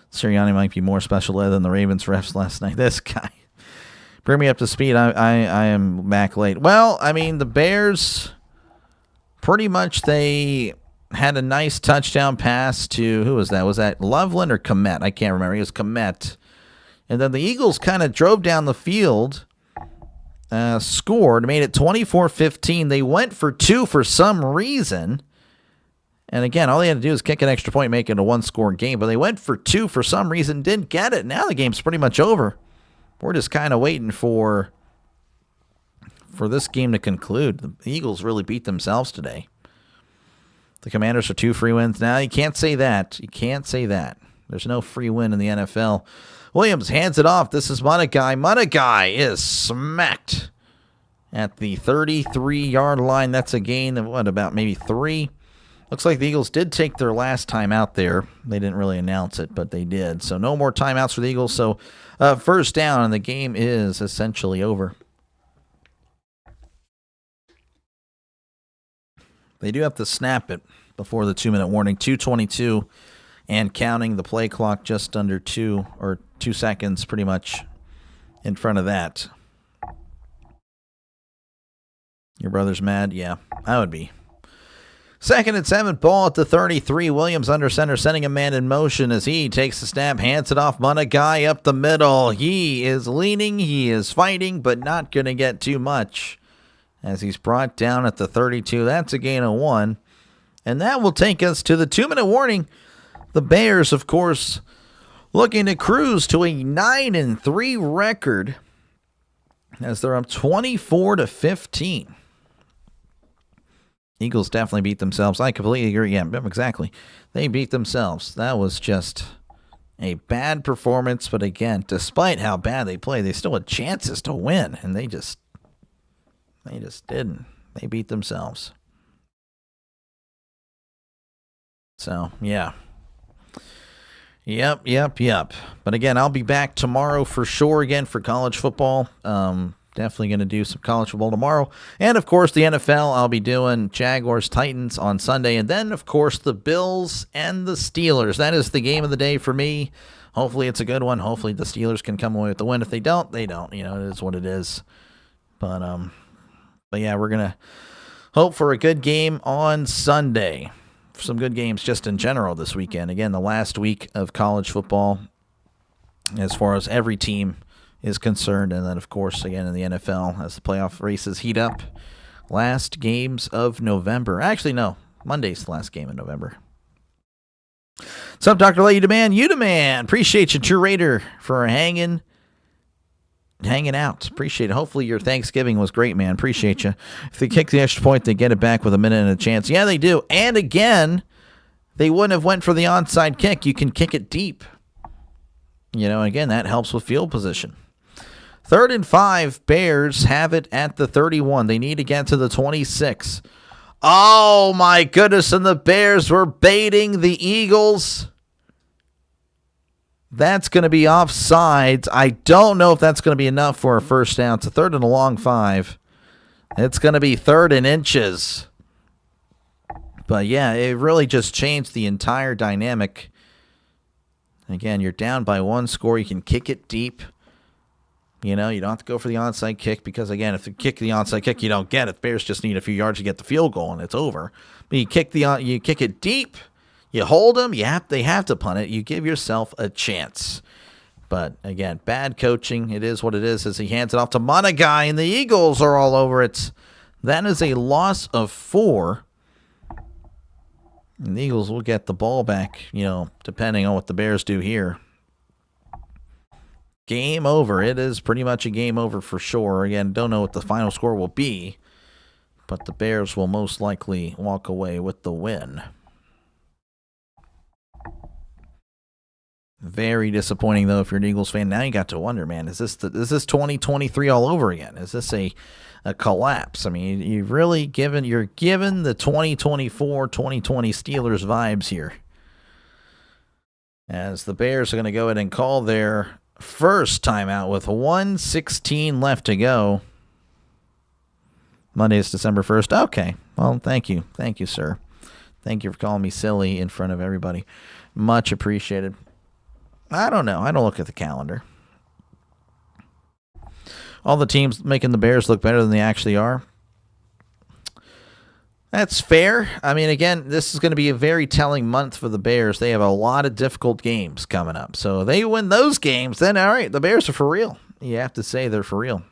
Sirianni might be more special ed than the Ravens refs last night. This guy. Bring me up to speed. I am back late. Well, I mean, the Bears, pretty much they had a nice touchdown pass to, who was that? Was that Loveland or Komet? I can't remember. It was Komet. And then the Eagles kind of drove down the field, scored, made it 24-15. They went for 2 for some reason. And again, all they had to do is kick an extra point, make it a 1-score game. But they went for 2 for some reason, didn't get it. Now the game's pretty much over. We're just kind of waiting for this game to conclude. The Eagles really beat themselves today. The Commanders are 2 free wins. Now, you can't say that. You can't say that. There's no free win in the NFL. Williams hands it off. This is Munagai. Munagai is smacked at the 33-yard line. That's a gain of, about maybe 3? Looks like the Eagles did take their last time out there. They didn't really announce it, but they did. So no more timeouts for the Eagles. So first down, and the game is essentially over. They do have to snap it before the 2-minute warning. 2:22 and counting, the play clock just under 2 seconds pretty much in front of that. Your brother's mad? Yeah, I would be. 2nd and 7, ball at the 33. Williams under center, sending a man in motion as he takes the snap, hands it off. Munagai up the middle. He is leaning, he is fighting, but not going to get too much as he's brought down at the 32. That's a gain of 1. And that will take us to the 2-minute warning. The Bears, of course, looking to cruise to a 9-3 record as they're up 24-15. Eagles definitely beat themselves. I completely agree. Yeah, exactly. They beat themselves. That was just a bad performance. But again, despite how bad they played, they still had chances to win. And they just didn't. They beat themselves. So, yeah. Yep. But again, I'll be back tomorrow for sure again for college football. Definitely going to do some college football tomorrow. And, of course, the NFL, I'll be doing Jaguars-Titans on Sunday. And then, of course, the Bills and the Steelers. That is the game of the day for me. Hopefully it's a good one. Hopefully the Steelers can come away with the win. If they don't, they don't. It is what it is. But yeah, we're going to hope for a good game on Sunday. some good games just in general this weekend. Again, the last week of college football as far as every team is concerned. And then, of course, again in the NFL as the playoff races heat up. Last games of November. Actually, no. Monday's the last game in November. What's up, Dr. Lay? You demand. Appreciate you, True Raider, for hanging out. Appreciate it. Hopefully your Thanksgiving was great, man. Appreciate you. If they kick the extra point, they get it back with a minute and a chance. Yeah, they do. And again, they wouldn't have went for the onside kick. You can kick it deep. Again, that helps with field position. 3rd and 5, Bears have it at the 31. They need to get to the 26. Oh, my goodness, and the Bears were baiting the Eagles. That's going to be offsides. I don't know if that's going to be enough for a first down. It's a 3rd and a long 5. It's going to be 3rd and inches. But, yeah, it really just changed the entire dynamic. Again, you're down by 1 score. You can kick it deep. You don't have to go for the onside kick because, again, if you kick the onside kick, you don't get it. Bears just need a few yards to get the field goal, and it's over. But you kick it deep, you hold them, they have to punt it. You give yourself a chance. But, again, bad coaching. It is what it is as he hands it off to Monagai, and the Eagles are all over it. That is a loss of 4. And the Eagles will get the ball back, depending on what the Bears do here. Game over. It is pretty much a game over for sure. Again, don't know what the final score will be, but the Bears will most likely walk away with the win. Very disappointing, though, if you're an Eagles fan. Now you got to wonder, man, is this 2023 all over again? Is this a collapse? I mean, you're given the 2024-2020 Steelers vibes here. As the Bears are going to go ahead and call their first timeout with 1:16 left to go. Monday is December 1st. Okay. Well, thank you. Thank you, sir. Thank you for calling me silly in front of everybody. Much appreciated. I don't know. I don't look at the calendar. All the teams making the Bears look better than they actually are. That's fair. I mean, again, this is going to be a very telling month for the Bears. They have a lot of difficult games coming up. So they win those games, then all right, the Bears are for real. You have to say they're for real.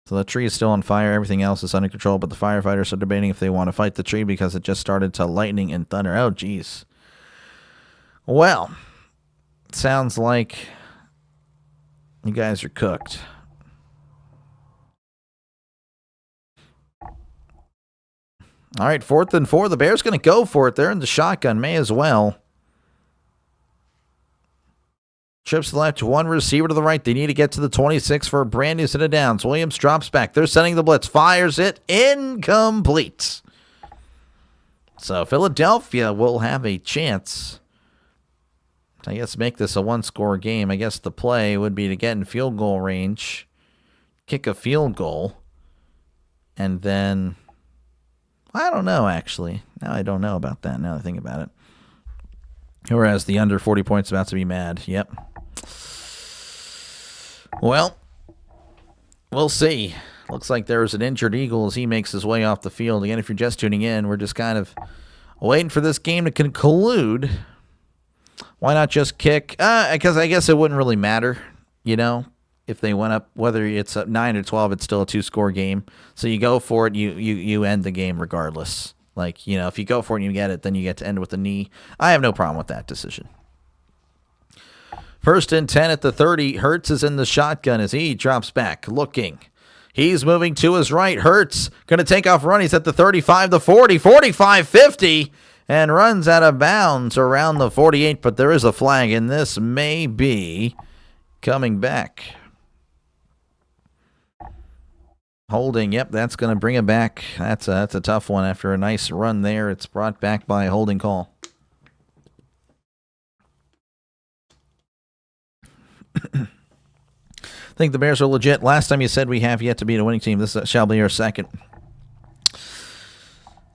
So the tree is still on fire. Everything else is under control, but the firefighters are debating if they want to fight the tree because it just started to lightning and thunder. Oh, geez. Well, sounds like you guys are cooked. All right, 4th and 4. The Bears going to go for it. They're in the shotgun. May as well. Trips to the left, 1 receiver to the right. They need to get to the 26 for a brand new set of downs. Williams drops back. They're sending the blitz. Fires it. Incomplete. So Philadelphia will have a chance. I guess make this a 1-score game. I guess the play would be to get in field goal range, kick a field goal, and then I don't know, actually. Now I don't know about that, now that I think about it. Whereas the under 40 points about to be mad. Yep. Well, we'll see. Looks like there's an injured Eagle as he makes his way off the field. Again, if you're just tuning in, we're just kind of waiting for this game to conclude. Why not just kick? Because I guess it wouldn't really matter, if they went up, whether it's 9 or 12, it's still a 2-score game. So you go for it, you end the game regardless. Like, if you go for it and you get it, then you get to end with a knee. I have no problem with that decision. 1st and 10 at the 30. Hurts is in the shotgun as he drops back, looking. He's moving to his right. Hurts going to take off run. He's at the 35, the 40, 45, 50, and runs out of bounds around the 48. But there is a flag, and this may be coming back. Holding, yep, that's going to bring it back. That's a tough one. After a nice run there, it's brought back by a holding call. I think the Bears are legit. Last time you said we have yet to beat a winning team. This shall be our second.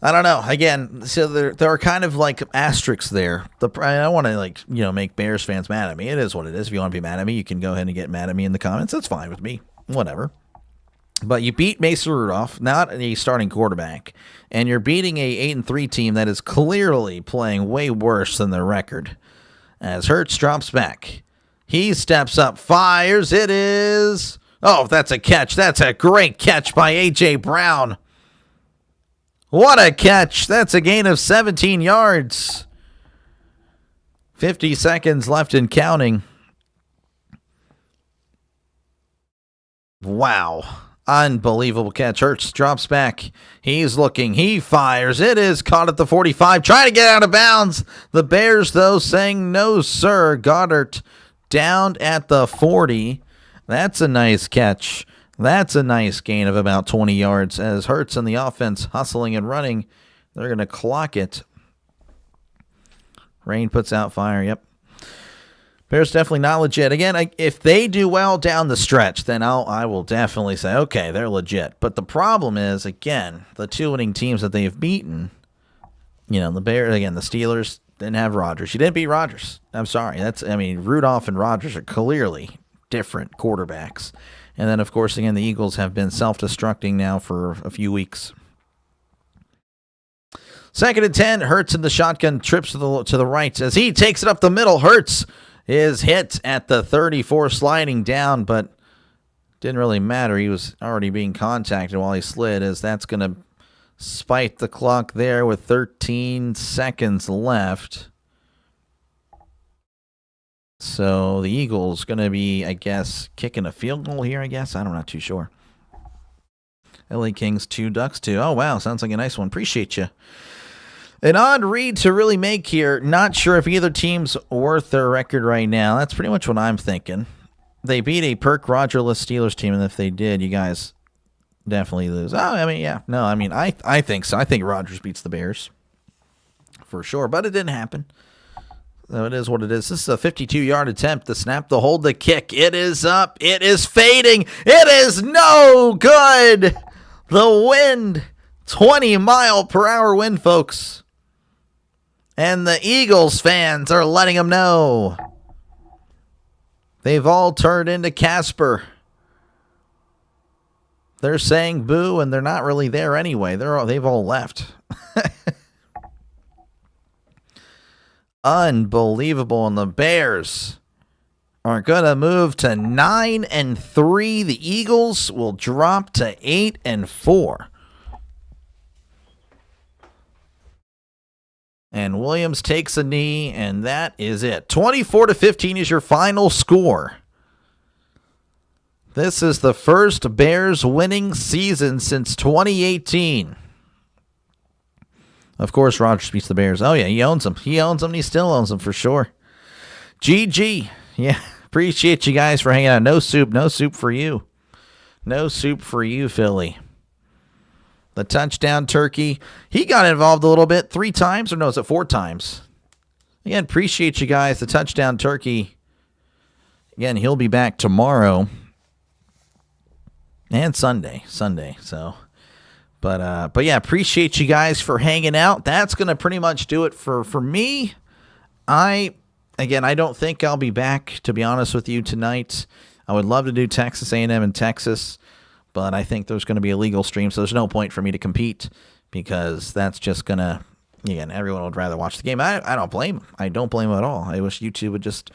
I don't know. Again, so there are kind of like asterisks there. I don't want to make Bears fans mad at me. It is what it is. If you want to be mad at me, you can go ahead and get mad at me in the comments. That's fine with me. Whatever. But you beat Mason Rudolph, not a starting quarterback, and you're beating a 8-3 team that is clearly playing way worse than their record. As Hurts drops back, he steps up, fires. It is. Oh, that's a catch. That's a great catch by A.J. Brown. What a catch. That's a gain of 17 yards. 50 seconds left and counting. Wow. Unbelievable catch. Hurts drops back. He's looking. He fires. It is caught at the 45. Trying to get out of bounds. The Bears, though, saying no, sir. Goddard down at the 40. That's a nice catch. That's a nice gain of about 20 yards as Hurts and the offense hustling and running. They're going to clock it. Rain puts out fire. Yep. Bears definitely not legit. Again, if they do well down the stretch, then I will definitely say, okay, they're legit. But the problem is, again, the two winning teams that they have beaten, the Bears, again, the Steelers didn't have Rodgers. You didn't beat Rodgers. I'm sorry. Rudolph and Rodgers are clearly different quarterbacks. And then, of course, again, the Eagles have been self-destructing now for a few weeks. 2nd and 10, Hurts in the shotgun, trips to the right. As he takes it up the middle, Hurts is hit at the 34, sliding down, but didn't really matter. He was already being contacted while he slid, as that's going to spike the clock there with 13 seconds left. So the Eagles going to be, I guess, kicking a field goal here, I guess. I'm not too sure. LA Kings 2, Ducks 2. Oh, wow. Sounds like a nice one. Appreciate you. An odd read to really make here. Not sure if either team's worth their record right now. That's pretty much what I'm thinking. They beat a Perk Roger-less Steelers team, and if they did, you guys definitely lose. I think so. I think Rodgers beats the Bears for sure, but it didn't happen. So it is what it is. This is a 52-yard attempt. The snap, the hold, the kick. It is up. It is fading. It is no good. The wind, 20-mile-per-hour wind, folks. And the Eagles fans are letting them know. They've all turned into Casper. They're saying boo, and they're not really there anyway. They've all left. Unbelievable. And the Bears are going to move to 9-3. The Eagles will drop to 8-4. And Williams takes a knee, and that is it. 24-15 is your final score. This is the first Bears winning season since 2018. Of course, Rodgers beats the Bears. Oh, yeah, he owns them. He still owns them for sure. GG. Yeah, appreciate you guys for hanging out. No soup for you. No soup for you, Philly. The touchdown turkey. He got involved a little bit 3 times, or no, is it 4 times? Again, appreciate you guys. The touchdown turkey. Again, he'll be back tomorrow and Sunday. So, but yeah, appreciate you guys for hanging out. That's gonna pretty much do it for me. I don't think I'll be back, to be honest with you, tonight. I would love to do Texas A&M in Texas. But I think there's going to be a legal stream, so there's no point for me to compete because that's just going to, again, everyone would rather watch the game. I don't blame them. I don't blame them at all. I wish YouTube would just,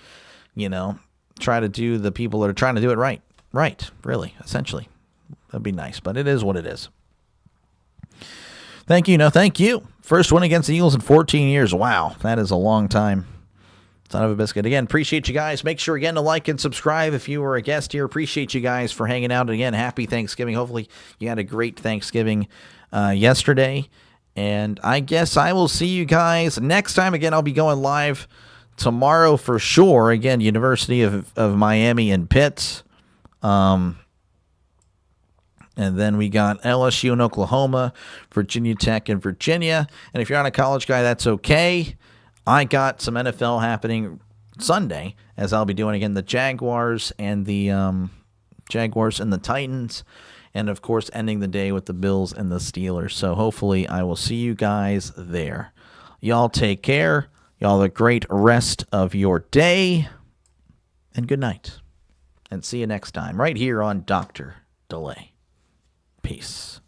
try to do the people that are trying to do it right. Right, really, essentially. That'd be nice, but it is what it is. Thank you. No, thank you. First win against the Eagles in 14 years. Wow, that is a long time. Son of a biscuit. Again, appreciate you guys. Make sure, again, to like and subscribe if you were a guest here. Appreciate you guys for hanging out. And again, happy Thanksgiving. Hopefully you had a great Thanksgiving yesterday. And I guess I will see you guys next time. Again, I'll be going live tomorrow for sure. Again, University of Miami and Pitt. And then we got LSU and Oklahoma, Virginia Tech and Virginia. And if you're not a college guy, that's okay. I got some NFL happening Sunday, as I'll be doing again the Jaguars and the Titans, and of course ending the day with the Bills and the Steelers. So hopefully I will see you guys there. Y'all take care. Y'all have a great rest of your day, and good night. And see you next time right here on Dr. Delay. Peace.